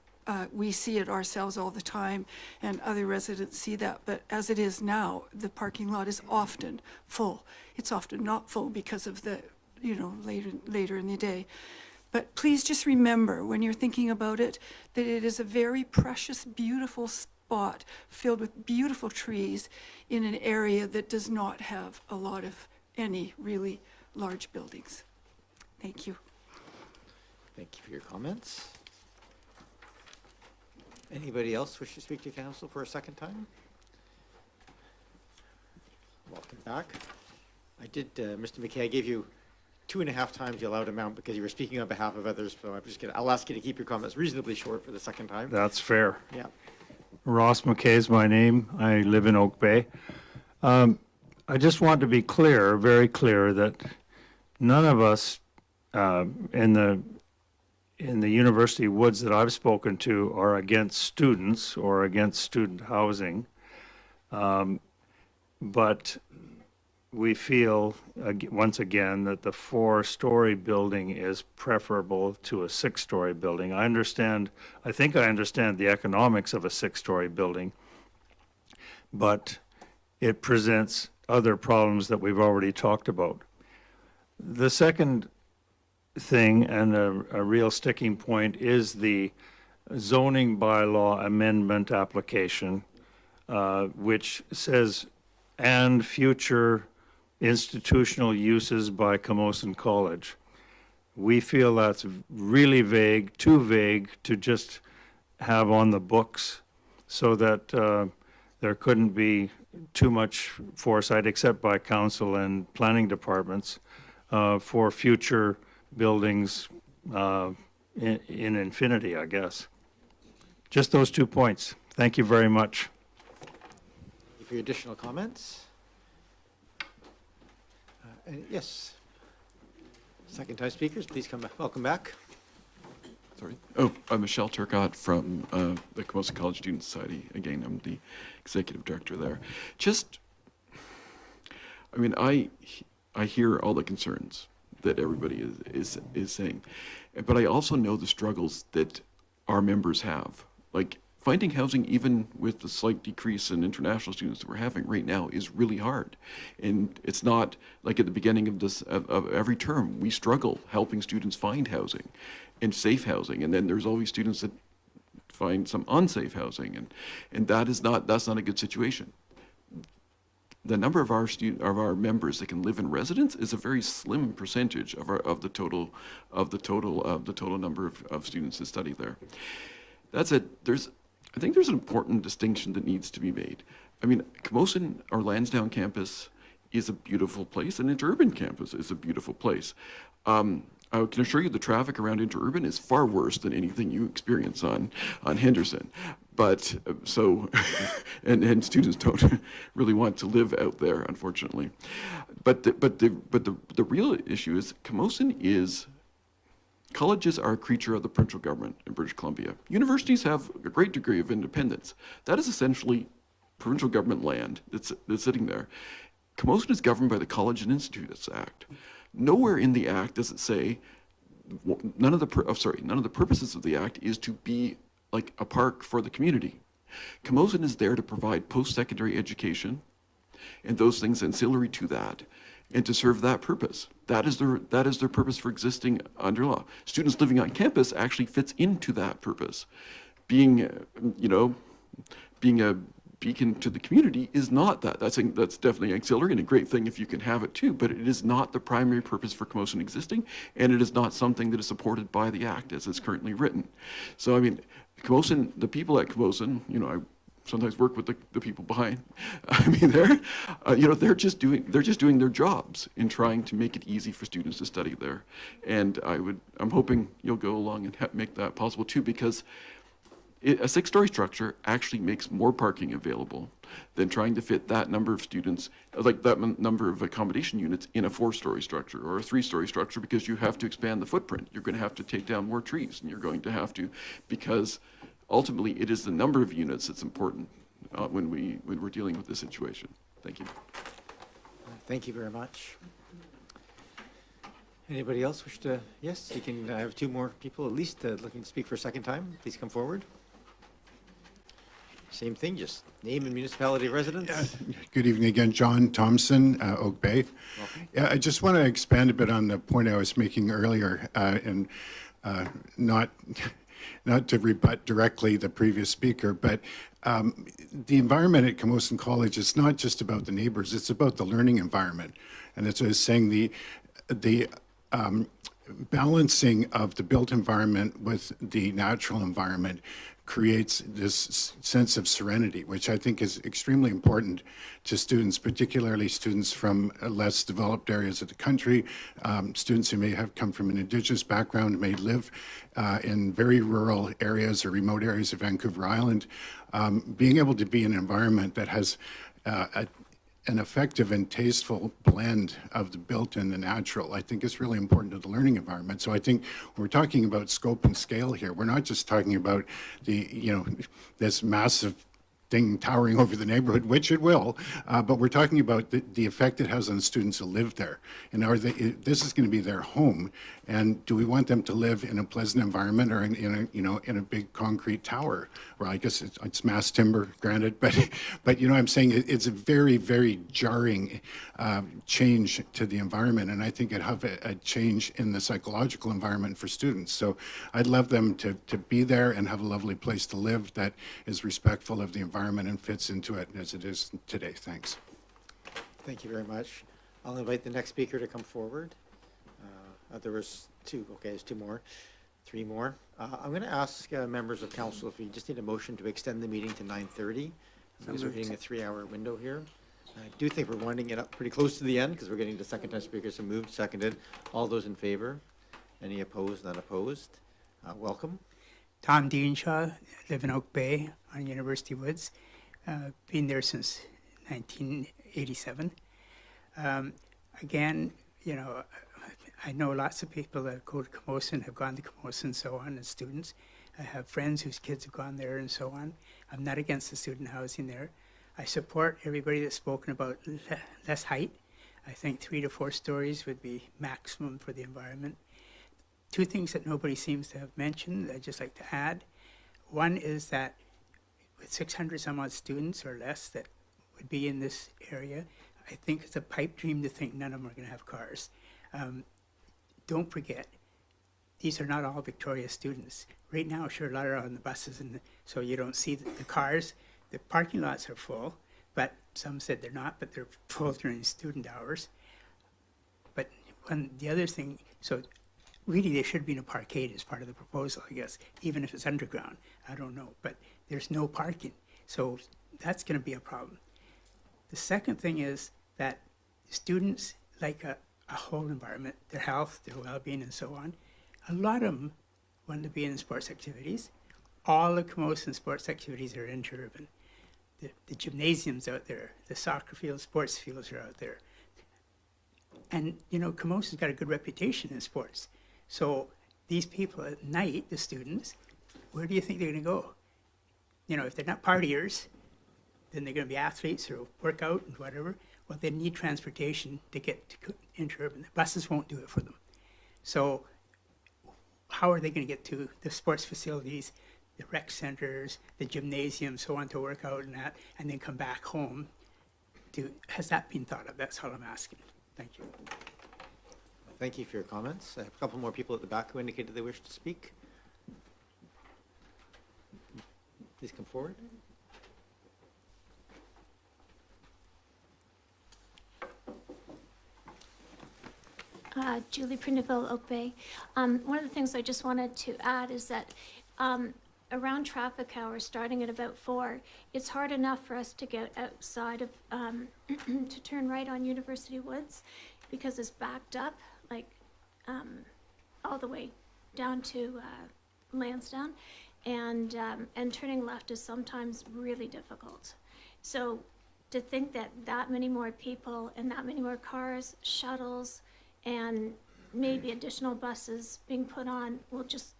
we see it ourselves all the time and other residents see that, but as it is now, the parking lot is often full. It's often not full because of the, later in the day. But please just remember when you're thinking about it, that it is a very precious, beautiful spot filled with beautiful trees in an area that does not have a lot of any really large buildings. Thank you. Thank you for your comments. Anybody else wish to speak to council for a second time? Welcome back. I did, Mr. McKay, I gave you 2.5 times the allowed amount because you were speaking on behalf of others, so I'll ask you to keep your comments reasonably short for the second time. That's fair. Yeah. Ross McKay is my name. I live in Oak Bay. I just want to be clear, very clear, that none of us in the university woods that I've spoken to are against students or against student housing. But we feel, once again, that the 4-story building is preferable to a 6-story building. I think I understand the economics of a 6-story building, but it presents other problems that we've already talked about. The second thing, and a real sticking point, is the zoning bylaw amendment application, which says, and future institutional uses by CAMOSUN College. We feel that's really vague, too vague to just have on the books, so that there couldn't be too much foresight, except by council and planning departments, for future buildings in infinity, I guess. Just those 2 points. Thank you very much. Thank you for your additional comments. Yes. Second time speakers, please come back. Welcome back. Sorry. Oh, I'm Michelle Turcott from the CAMOSUN College Student Society. Again, I'm the executive director there. I hear all the concerns that everybody is saying, but I also know the struggles that our members have. Like, finding housing, even with the slight decrease in international students that we're having right now, is really hard. And it's not like at the beginning of every term, we struggle helping students find housing and safe housing. And then there's always students that find some unsafe housing. And that's not a good situation. The number of our members that can live in residence is a very slim percentage of the total number of students that study there. That's it. I think there's an important distinction that needs to be made. I mean, CAMOSUN, our LANSDOWNE campus, is a beautiful place, and Interurban campus is a beautiful place. I can assure you the traffic around Interurban is far worse than anything you experience on Henderson. But and students don't really want to live out there, unfortunately. But the real issue is colleges are a creature of the provincial government in British Columbia. Universities have a great degree of independence. That is essentially provincial government land that's sitting there. CAMOSUN is governed by the College and Institutes Act. Nowhere in the Act does it say none of the purposes of the Act is to be like a park for the community. CAMOSUN is there to provide post-secondary education and those things ancillary to that, and to serve that purpose. That is their purpose for existing under law. Students living on campus actually fits into that purpose. Being a beacon to the community is not that. That's definitely auxiliary and a great thing if you can have it too, but it is not the primary purpose for CAMOSUN existing, and it is not something that is supported by the Act as it's currently written. So I mean, CAMOSUN, the people at CAMOSUN, I sometimes work with the people behind. I mean, they're just doing their jobs in trying to make it easy for students to study there. And I'm hoping you'll go along and make that possible too, because a 6-story structure actually makes more parking available than trying to fit that number of students, like that number of accommodation units in a 4-story structure or a 3-story structure, because you have to expand the footprint. You're going to have to take down more trees, and you're going to have to, because ultimately, it is the number of units that's important when we're dealing with this situation. Thank you. Thank you very much. Anybody else wish to? Yes, you can have 2 more people at least looking to speak for a second time. Please come forward. Same thing, just name and municipality of residence. Good evening again, John Thompson, Oak Bay. Welcome. Yeah, I just want to expand a bit on the point I was making earlier, and not to rebut directly the previous speaker, but the environment at CAMOSUN College is not just about the neighbors, it's about the learning environment. And as I was saying, balancing of the built environment with the natural environment creates this sense of serenity, which I think is extremely important to students, particularly students from less developed areas of the country, students who may have come from an Indigenous background, may live in very rural areas or remote areas of Vancouver Island. Being able to be in an environment that has an effective and tasteful blend of the built and the natural, I think is really important to the learning environment. So I think when we're talking about scope and scale here, we're not just talking about this massive thing towering over the neighborhood, which it will, but we're talking about the effect it has on the students who live there. And this is going to be their home, and do we want them to live in a pleasant environment or in a big concrete tower? Well, I guess it's mass timber, granted, but I'm saying it's a very, very jarring change to the environment, and I think it'd have a change in the psychological environment for students. So I'd love them to be there and have a lovely place to live that is respectful of the environment and fits into it as it is today. Thanks. Thank you very much. I'll invite the next speaker to come forward. There was two. Okay, there's two more. Three more. I'm going to ask members of council if we just need a motion to extend the meeting to 9:30 because we're hitting a 3-hour window here. I do think we're winding it up pretty close to the end because we're getting to second-time speakers. So moved, seconded. All those in favor? Any opposed? None opposed? Welcome. Tom Deanshaw, live in Oak Bay on University Woods. Been there since 1987. Again, I know lots of people that go to CAMOSUN, have gone to CAMOSUN and so on, and students. I have friends whose kids have gone there and so on. I'm not against the student housing there. I support everybody that's spoken about less height. I think 3 to 4 stories would be maximum for the environment. Two things that nobody seems to have mentioned I'd just like to add. One is that with 600 some odd students or less that would be in this area, I think it's a pipe dream to think none of them are going to have cars. Don't forget, these are not all Victoria students. Right now, sure, a lot are on the buses, so you don't see the cars. The parking lots are full, but some said they're not, but they're full during student hours. But the other thing, so really there should be no parkade as part of the proposal, I guess, even if it's underground. I don't know, but there's no parking. So that's going to be a problem. The second thing is that students like a whole environment, their health, their well-being, and so on. A lot of them want to be in sports activities. All the CAMOSUN sports activities are interurban. The gymnasiums out there, the soccer fields, sports fields are out there. And, CAMOSUN's got a good reputation in sports. So these people at night, the students, where do you think they're going to go? If they're not partiers, then they're going to be athletes or work out and whatever. Well, they need transportation to get to interurban. The buses won't do it for them. So how are they going to get to the sports facilities, the rec centers, the gymnasium, so on, to work out and that, and then come back home? Has that been thought of? That's all I'm asking. Thank you. Thank you for your comments. I have a couple more people at the back who indicated they wish to speak. Please come forward. Julie Prindeville, Oak Bay. One of the things I just wanted to add is that around traffic hours, starting at about 4, it's hard enough for us to get outside of, to turn right on University Woods because it's backed up, like all the way down to LANSDOWNE, and turning left is sometimes really difficult. So to think that that many more people and that many more cars, shuttles, and maybe additional buses being put on will just,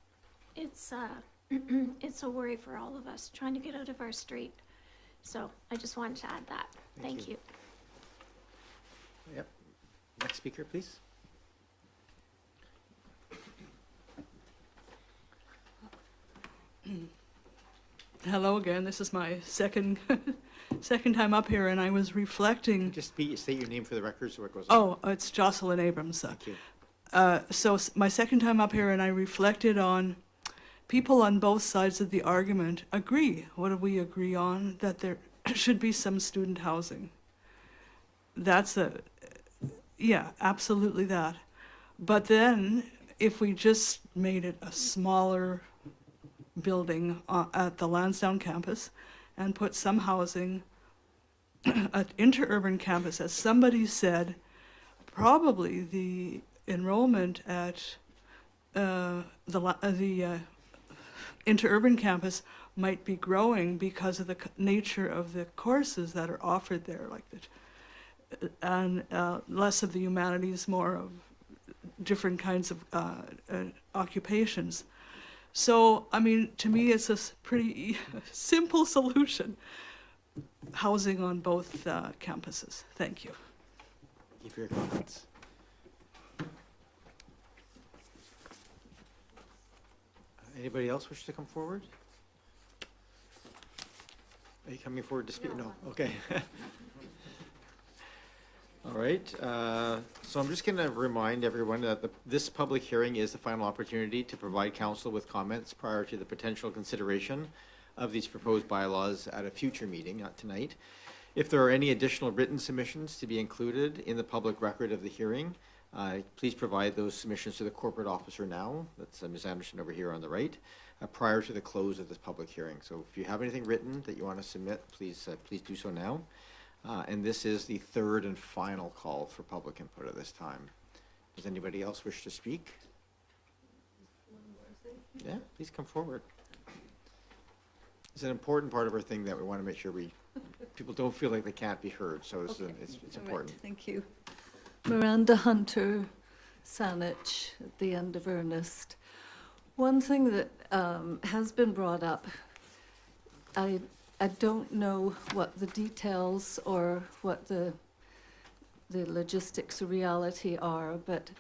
it's a worry for all of us trying to get out of our street. So I just wanted to add that. Thank you. Yep. Next speaker, please. Hello again. This is my second time up here, and I was reflecting. Just state your name for the record so it goes on. Oh, it's Jocelyn Abrams. Thank you. So my second time up here, and I reflected on people on both sides of the argument agree. What do we agree on? That there should be some student housing. Yeah, absolutely that. But then if we just made it a smaller building at the Lansdowne campus and put some housing at interurban campus, as somebody said, probably the enrollment at the interurban campus might be growing because of the nature of the courses that are offered there, like and less of the humanities, more of different kinds of occupations. So, I mean, to me, it's a pretty simple solution. Housing on both campuses. Thank you. Thank you for your comments. Anybody else wish to come forward? Are you coming forward to speak? No. Okay. All right. So I'm just going to remind everyone that this public hearing is the final opportunity to provide council with comments prior to the potential consideration of these proposed bylaws at a future meeting, not tonight. If there are any additional written submissions to be included in the public record of the hearing, please provide those submissions to the corporate officer now. That's Ms. Anderson over here on the right, prior to the close of this public hearing. So if you have anything written that you want to submit, please do so now. And this is the third and final call for public input at this time. Does anybody else wish to speak? Yeah, please come forward. It's an important part of our thing that we want to make sure people don't feel like they can't be heard. So it's important. Right, thank you. Miranda Hunter, Saanich, at the end of Ernest. One thing that has been brought up, I don't know what the details or what the logistics of reality are, but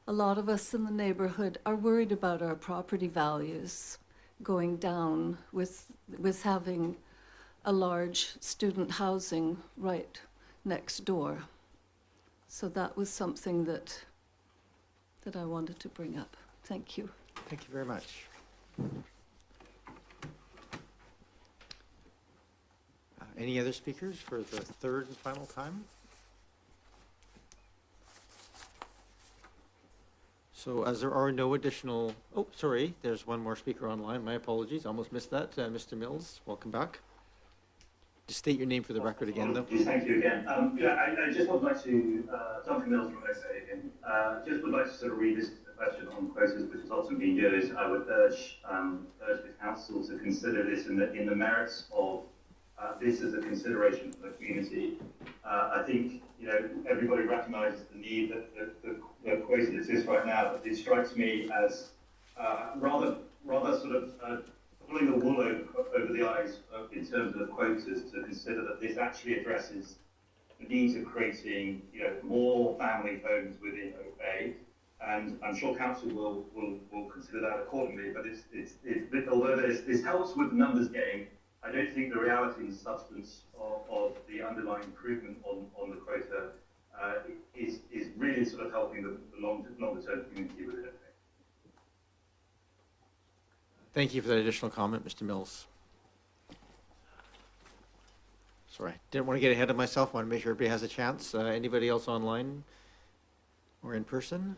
a lot of us in the neighborhood are worried about our property values going down with having a large student housing right next door. So that was something that I wanted to bring up. Thank you. Thank you very much. Any other speakers for the third and final time? So as there are no additional, oh, sorry, there's one more speaker online. My apologies, almost missed that. Mr. Mills, welcome back. Just state your name for the record again, though. Thank you again. I just would like to, Duncan Mills from SA again, just would like to sort of revisit the question on quotas, which has often been used. I would urge the council to consider this in the merits of this as a consideration for the community. I think everybody recognises the need that the quota exists right now, but it strikes me as rather sort of pulling the wool over the eyes in terms of quotas to consider that this actually addresses the needs of creating more family homes within Bay, and I'm sure council will consider that accordingly. But although this helps with numbers game, I don't think the reality and substance of the underlying improvement on the quota is really sort of helping the longer term community within it. Thank you for that additional comment, Mr. Mills. Sorry, didn't want to get ahead of myself. Want to make sure everybody has a chance. Anybody else online or in person?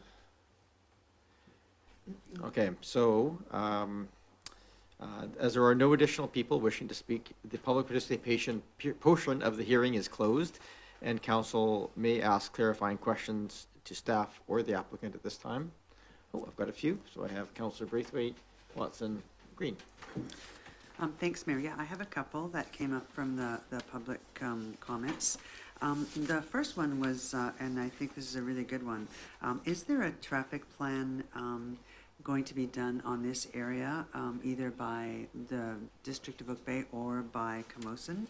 Okay, so as there are no additional people wishing to speak, the public participation portion of the hearing is closed, and council may ask clarifying questions to staff or the applicant at this time. Oh, I've got a few. So I have Councillor Braithwaite, Watson, Green. Thanks, Mayor. Yeah, I have a couple that came up from the public comments. The first one was, and I think this is a really good one, is there a traffic plan going to be done on this area, either by the District of Oak Bay or by CAMOSUN?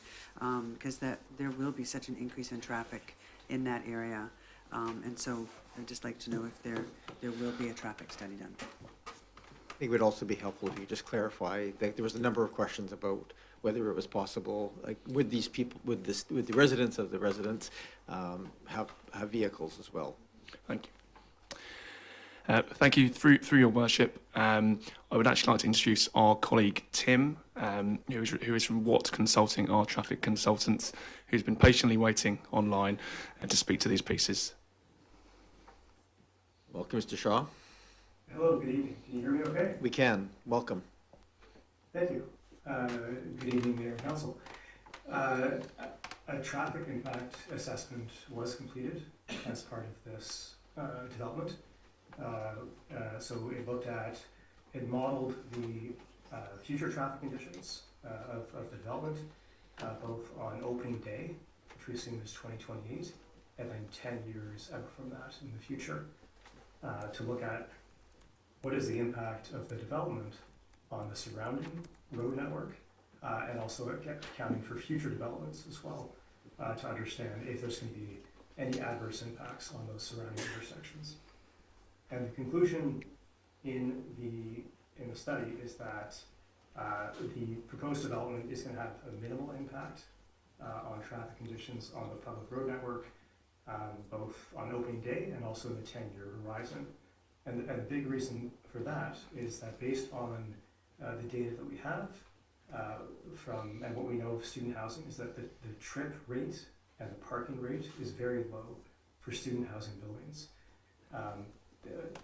Because there will be such an increase in traffic in that area. And so I'd just like to know if there will be a traffic study done. I think it would also be helpful if you just clarify that there was a number of questions about whether it was possible, like would these people, would the residents of the residents have vehicles as well? Thank you. Thank you. Through your worship, I would actually like to introduce our colleague Tim, who is from Watt Consulting, our traffic consultants, who's been patiently waiting online to speak to these pieces. Welcome, Mr. Shaw. Hello, good evening. Can you hear me okay? We can. Welcome. Thank you. Good evening, Mayor and Council. A traffic impact assessment was completed as part of this development. So it modeled the future traffic conditions of the development, both on opening day, which we assume is 2028, and then 10 years out from that in the future, to look at what is the impact of the development on the surrounding road network, and also accounting for future developments as well, to understand if there's going to be any adverse impacts on those surrounding intersections. And the conclusion in the study is that the proposed development is going to have a minimal impact on traffic conditions on the public road network, both on opening day and also in the 10-year horizon. And the big reason for that is that based on the data that we have and what we know of student housing is that the trip rate and the parking rate is very low for student housing buildings.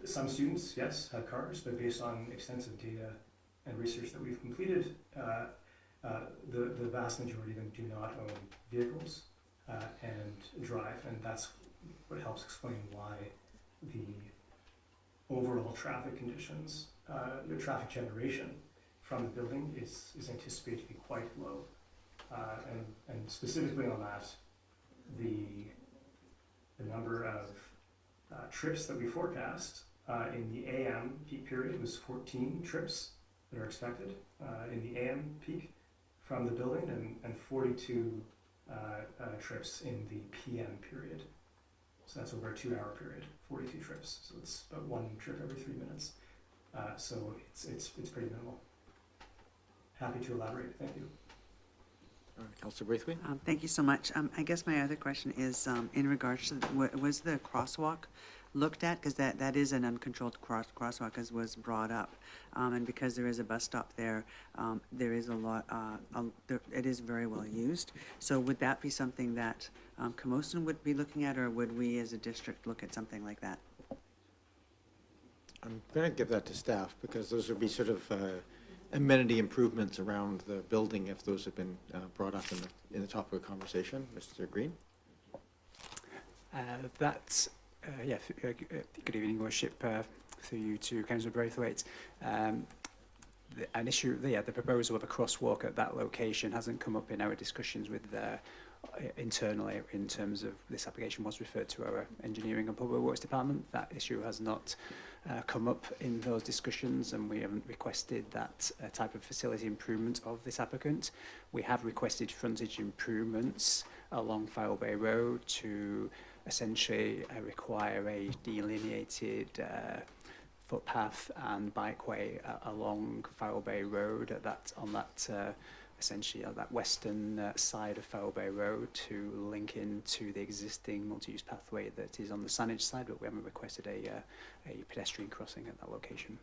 Some students, yes, have cars, but based on extensive data and research that we've completed, the vast majority of them do not own vehicles and drive, and that's what helps explain why the overall traffic conditions, the traffic generation from the building is anticipated to be quite low. And specifically on that, the number of trips that we forecast in the AM peak period was 14 trips that are expected in the AM peak from the building, and 42 trips in the PM period. So that's over a 2-hour period, 42 trips. So it's about 1 trip every 3 minutes. So it's pretty minimal. Happy to elaborate. Thank you. All right, Councillor Braithwaite. Thank you so much. I guess my other question is in regards to was the crosswalk looked at? Because that is an uncontrolled crosswalk, as was brought up, and because there is a bus stop there, there is a lot. It is very well used. So would that be something that CAMOSUN would be looking at, or would we as a district look at something like that? I'm going to give that to staff because those would be sort of amenity improvements around the building if those have been brought up in the topic of conversation. Mr. Green? Good evening, Worship, through you to Councillor Braithwaite. An issue, the proposal of a crosswalk at that location hasn't come up in our discussions with internally in terms of this application was referred to our Engineering and Public Works Department. That issue has not come up in those discussions, and we haven't requested that type of facility improvement of this applicant. We have requested frontage improvements along Foul Bay Road to essentially require a delineated footpath and bikeway along Foul Bay Road essentially that western side of Foul Bay Road to link into the existing multi-use pathway that is on the Saanich side, but we haven't requested a pedestrian crossing at that location.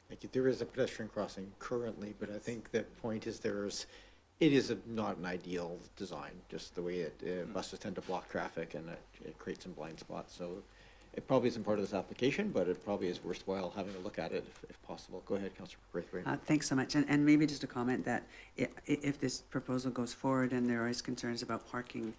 Thank you. There is a pedestrian crossing currently, but I think the point is it is not an ideal design, just the way buses tend to block traffic and it creates some blind spots. So it probably isn't part of this application, but it probably is worthwhile having a look at it if possible. Go ahead, Councillor Braithwaite. Thanks so much. And maybe just a comment that if this proposal goes forward and there is concerns about parking,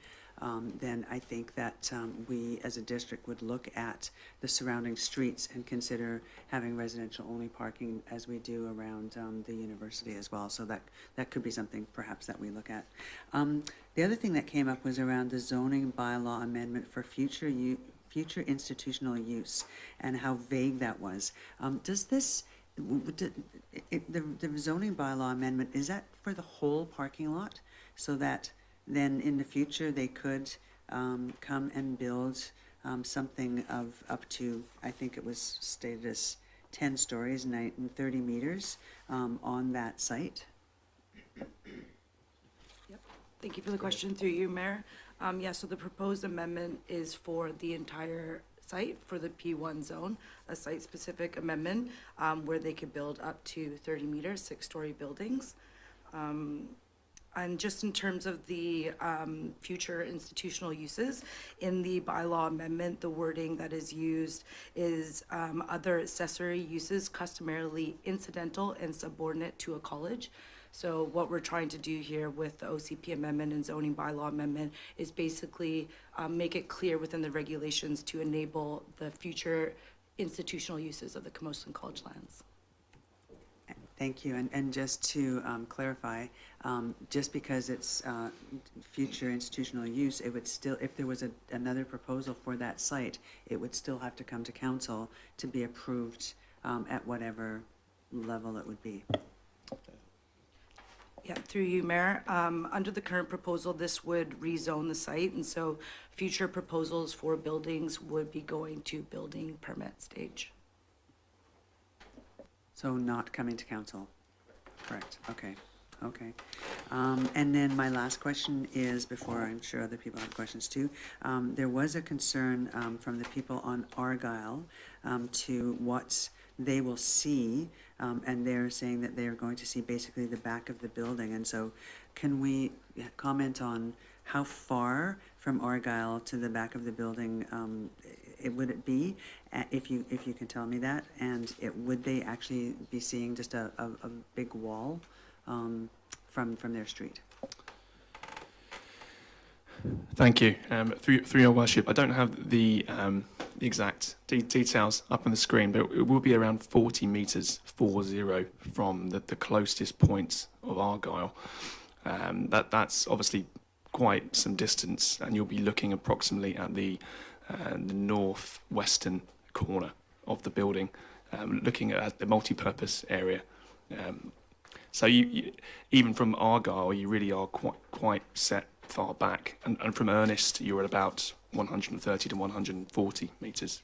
then I think that we as a district would look at the surrounding streets and consider having residential only parking as we do around the university as well. So that could be something perhaps that we look at. The other thing that came up was around the zoning bylaw amendment for future institutional use and how vague that was. Does this, the zoning bylaw amendment, is that for the whole parking lot so that then in the future they could come and build something of up to, I think it was stated as 10 stories and 30 meters on that site? Yep. Thank you for the question through you, Mayor. So the proposed amendment is for the entire site, for the P1 zone, a site-specific amendment where they could build up to 30 meters, 6-story buildings. And just in terms of the future institutional uses, in the bylaw amendment, the wording that is used is other accessory uses customarily incidental and subordinate to a college. So what we're trying to do here with the OCP amendment and zoning bylaw amendment is basically make it clear within the regulations to enable the future institutional uses of the CAMOSUN college lands. Thank you. And just to clarify, just because it's future institutional use, it would still, if there was another proposal for that site, it would still have to come to council to be approved at whatever level it would be. Yeah, through you, Mayor. Under the current proposal, this would rezone the site, and so future proposals for buildings would be going to building permit stage. So not coming to council? Correct, okay, okay. And then my last question is, before I'm sure other people have questions too, there was a concern from the people on Argyle to what they will see, and they're saying that they're going to see basically the back of the building. And so can we comment on how far from Argyle to the back of the building would it be, if you can tell me that? And would they actually be seeing just a big wall from their street? Thank you. Through your worship, I don't have the exact details up on the screen, but it will be around 40 metres, 40, from the closest point of Argyle. That's obviously quite some distance, and you'll be looking approximately at the northwestern corner of the building, looking at the multi-purpose area. So you even from Argyle, you really are quite set far back, and from Ernest, you're at about 130 to 140 metres.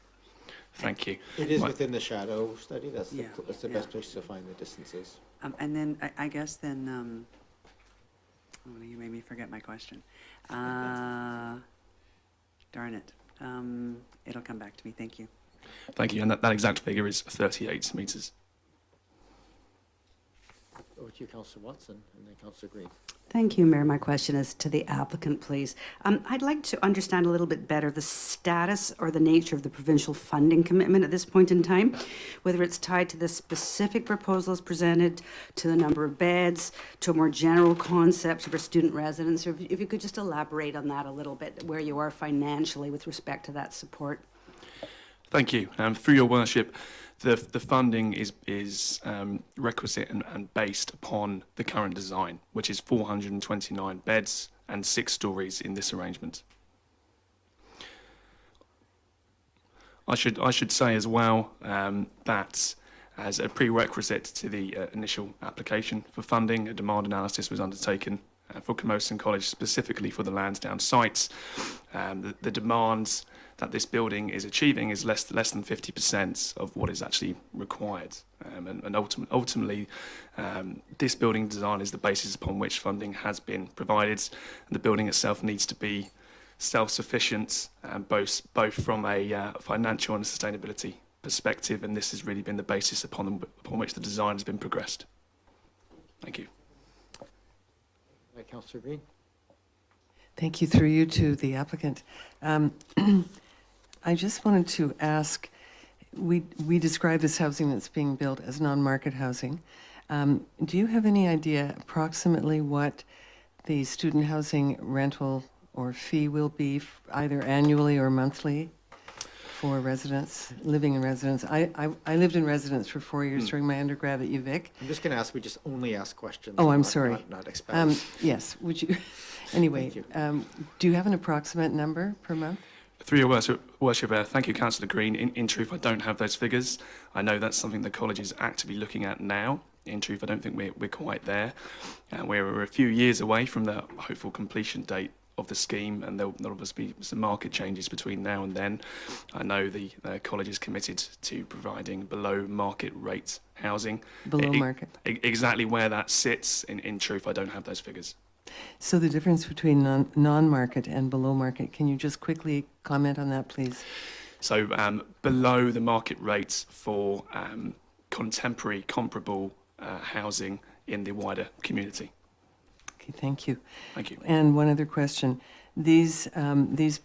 Thank you. It is within the shadow study. That's the, Yeah, that's the best place to find the distances. And then I guess then, oh, you made me forget my question. Darn it. It'll come back to me. Thank you. Thank you. And that exact figure is 38 metres. Over to you, Councillor Watson, and then Councillor Green. Thank you, Mayor. My question is to the applicant, please. I'd like to understand a little bit better the status or the nature of the provincial funding commitment at this point in time, whether it's tied to the specific proposals presented, to the number of beds, to a more general concept for student residents, or if you could just elaborate on that a little bit, where you are financially with respect to that support. Thank you. Through your worship, the funding is requisite and based upon the current design, which is 429 beds and 6 stories in this arrangement. I should say as well that as a prerequisite to the initial application for funding, a demand analysis was undertaken for CAMOSUN College, specifically for the LANSDOWNE sites. The demands that this building is achieving is less than 50% of what is actually required. And ultimately, this building design is the basis upon which funding has been provided. And the building itself needs to be self-sufficient, both from a financial and sustainability perspective, and this has really been the basis upon which the design has been progressed. Thank you. Councillor Green. Thank you. Through you to the applicant. I just wanted to ask, we describe this housing that's being built as non-market housing. Do you have any idea approximately what the student housing rental or fee will be, either annually or monthly, for residents, living in residence? I lived in residence for 4 years during my undergrad at UVic. I'm just going to ask, we just only ask questions. Oh, I'm sorry. Not expound. Yes, would you? Anyway, Thank do you have an approximate number per month? Through your worship, thank you, Councillor Green. In truth, I don't have those figures. I know that's something the college is actively looking at now. In truth, I don't think we're quite there. We're a few years away from the hopeful completion date of the scheme, and there'll obviously be some market changes between now and then. I know the college is committed to providing below market rate housing. Below market? Exactly where that sits, in truth, I don't have those figures. So the difference between non-market and below market, can you just quickly comment on that, please? So below the market rates for contemporary, comparable housing in the wider community. Okay, thank you. Thank you. And one other question. These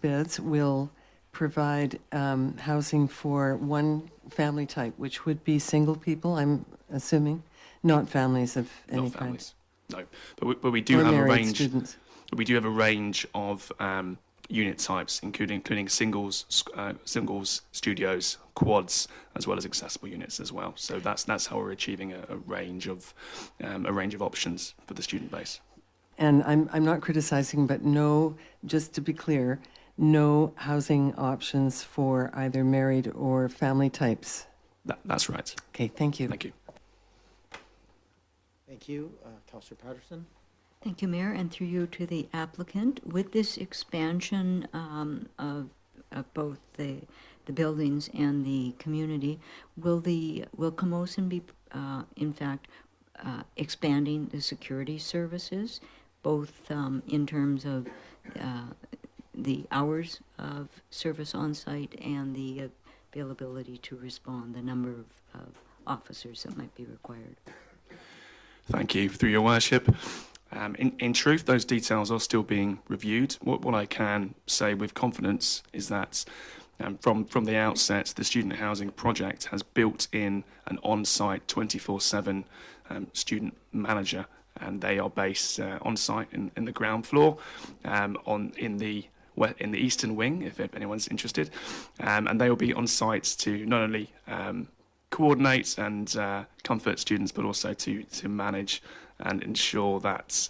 beds will provide housing for one family type, which would be single people, I'm assuming, not families of any Not kind. families. No, but we do Or have a married range. students. We do have a range of unit types, including singles, studios, quads, as well as accessible units as well. So that's how we're achieving a range of options for the student base. And I'm not criticizing, but no, just to be clear, no housing options for either married or family types. That's right. Okay, thank you. Thank you. Thank you. Councillor Patterson? Thank you, Mayor, and through you to the applicant. With this expansion of both the buildings and the community, will CAMOSUN be, in fact, expanding the security services, both in terms of the hours of service on site and the availability to respond, the number of officers that might be required? Thank you. Through your worship. In truth, those details are still being reviewed. What I can say with confidence is that from the outset, the student housing project has built in an on-site 24/7 student manager, and they are based on-site in the ground floor, in the eastern wing, if anyone's interested, and they will be on site to not only coordinate and comfort students, but also to manage and ensure that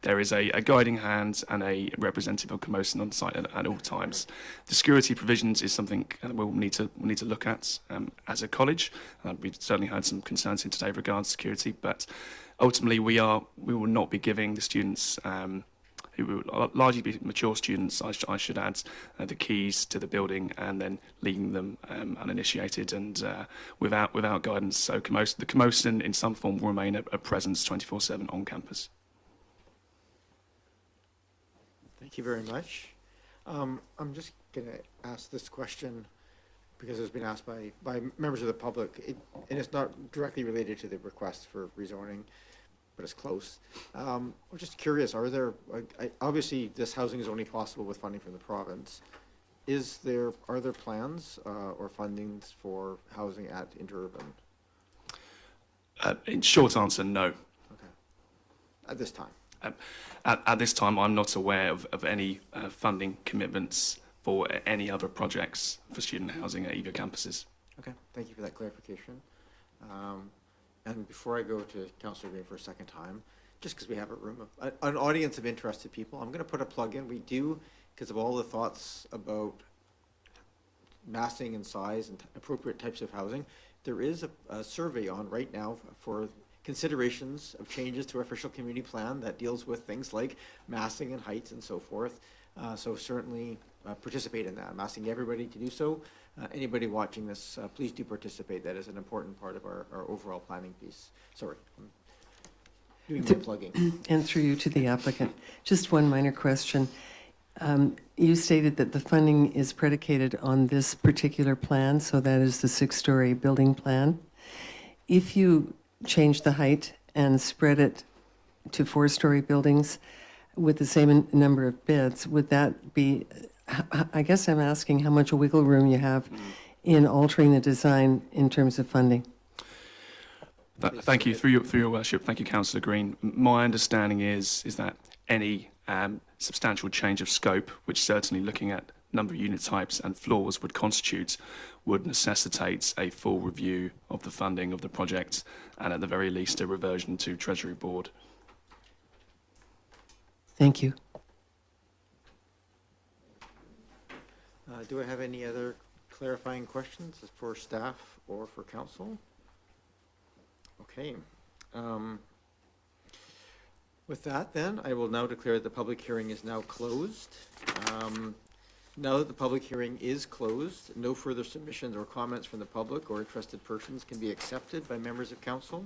there is a guiding hand and a representative of CAMOSUN on site at all times. The security provisions is something we'll need to look at as a college. We've certainly had some concerns in today regarding security, but ultimately we will not be giving the students who will largely be mature students, I should add, the keys to the building and then leaving them uninitiated and without guidance. So the CAMOSUN in some form will remain a presence 24/7 on campus. Thank you very much. I'm just going to ask this question because it's been asked by members of the public, and it's not directly related to the request for rezoning, but it's close. I'm just curious, are there, obviously this housing is only possible with funding from the province. Are there plans or fundings for housing at Interurban? In short answer, no. Okay. At this time? At this time, I'm not aware of any funding commitments for any other projects for student housing at either campuses. Okay, thank you for that clarification. And before I go to Councillor Green for a second time, just because we have a room of an audience of interested people, I'm going to put a plug in. We do, because of all the thoughts about massing and size and appropriate types of housing, there is a survey on right now for considerations of changes to our official community plan that deals with things like massing and heights and so forth. So certainly participate in that. I'm asking everybody to do so. Anybody watching this, please do participate. That is an important part of our overall planning piece. Sorry, I'm doing more plugging. And through you to the applicant, just one minor question. You stated that the funding is predicated on this particular plan, so that is the 6-story building plan. If you change the height and spread it to 4-story buildings with the same number of beds, would that be, I guess I'm asking how much wiggle room you have in altering the design in terms of funding? Thank you. Through your worship, thank you, Councillor Green. My understanding is that any substantial change of scope, which certainly looking at number of unit types and floors would necessitate a full review of the funding of the project and at the very least a reversion to Treasury Board. Thank you. Do I have any other clarifying questions for staff or for council? Okay. With that, then, I will now declare that the public hearing is now closed. Now that the public hearing is closed, no further submissions or comments from the public or interested persons can be accepted by members of council.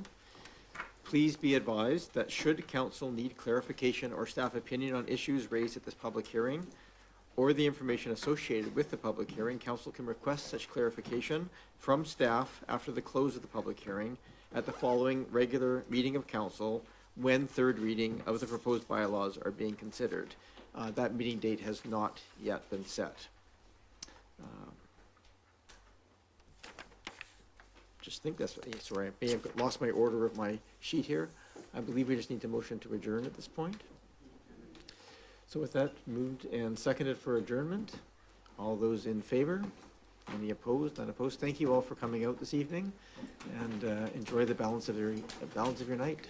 Please be advised that should council need clarification or staff opinion on issues raised at this public hearing or the information associated with the public hearing, council can request such clarification from staff after the close of the public hearing at the following regular meeting of council when third reading of the proposed bylaws are being considered. That meeting date has not yet been set. Just think that's, sorry, I may have lost my order of my sheet here. I believe we just need to motion to adjourn at this point. So with that, moved and seconded for adjournment. All those in favor? Any opposed? Unopposed? Thank you all for coming out this evening, and enjoy the balance of your night.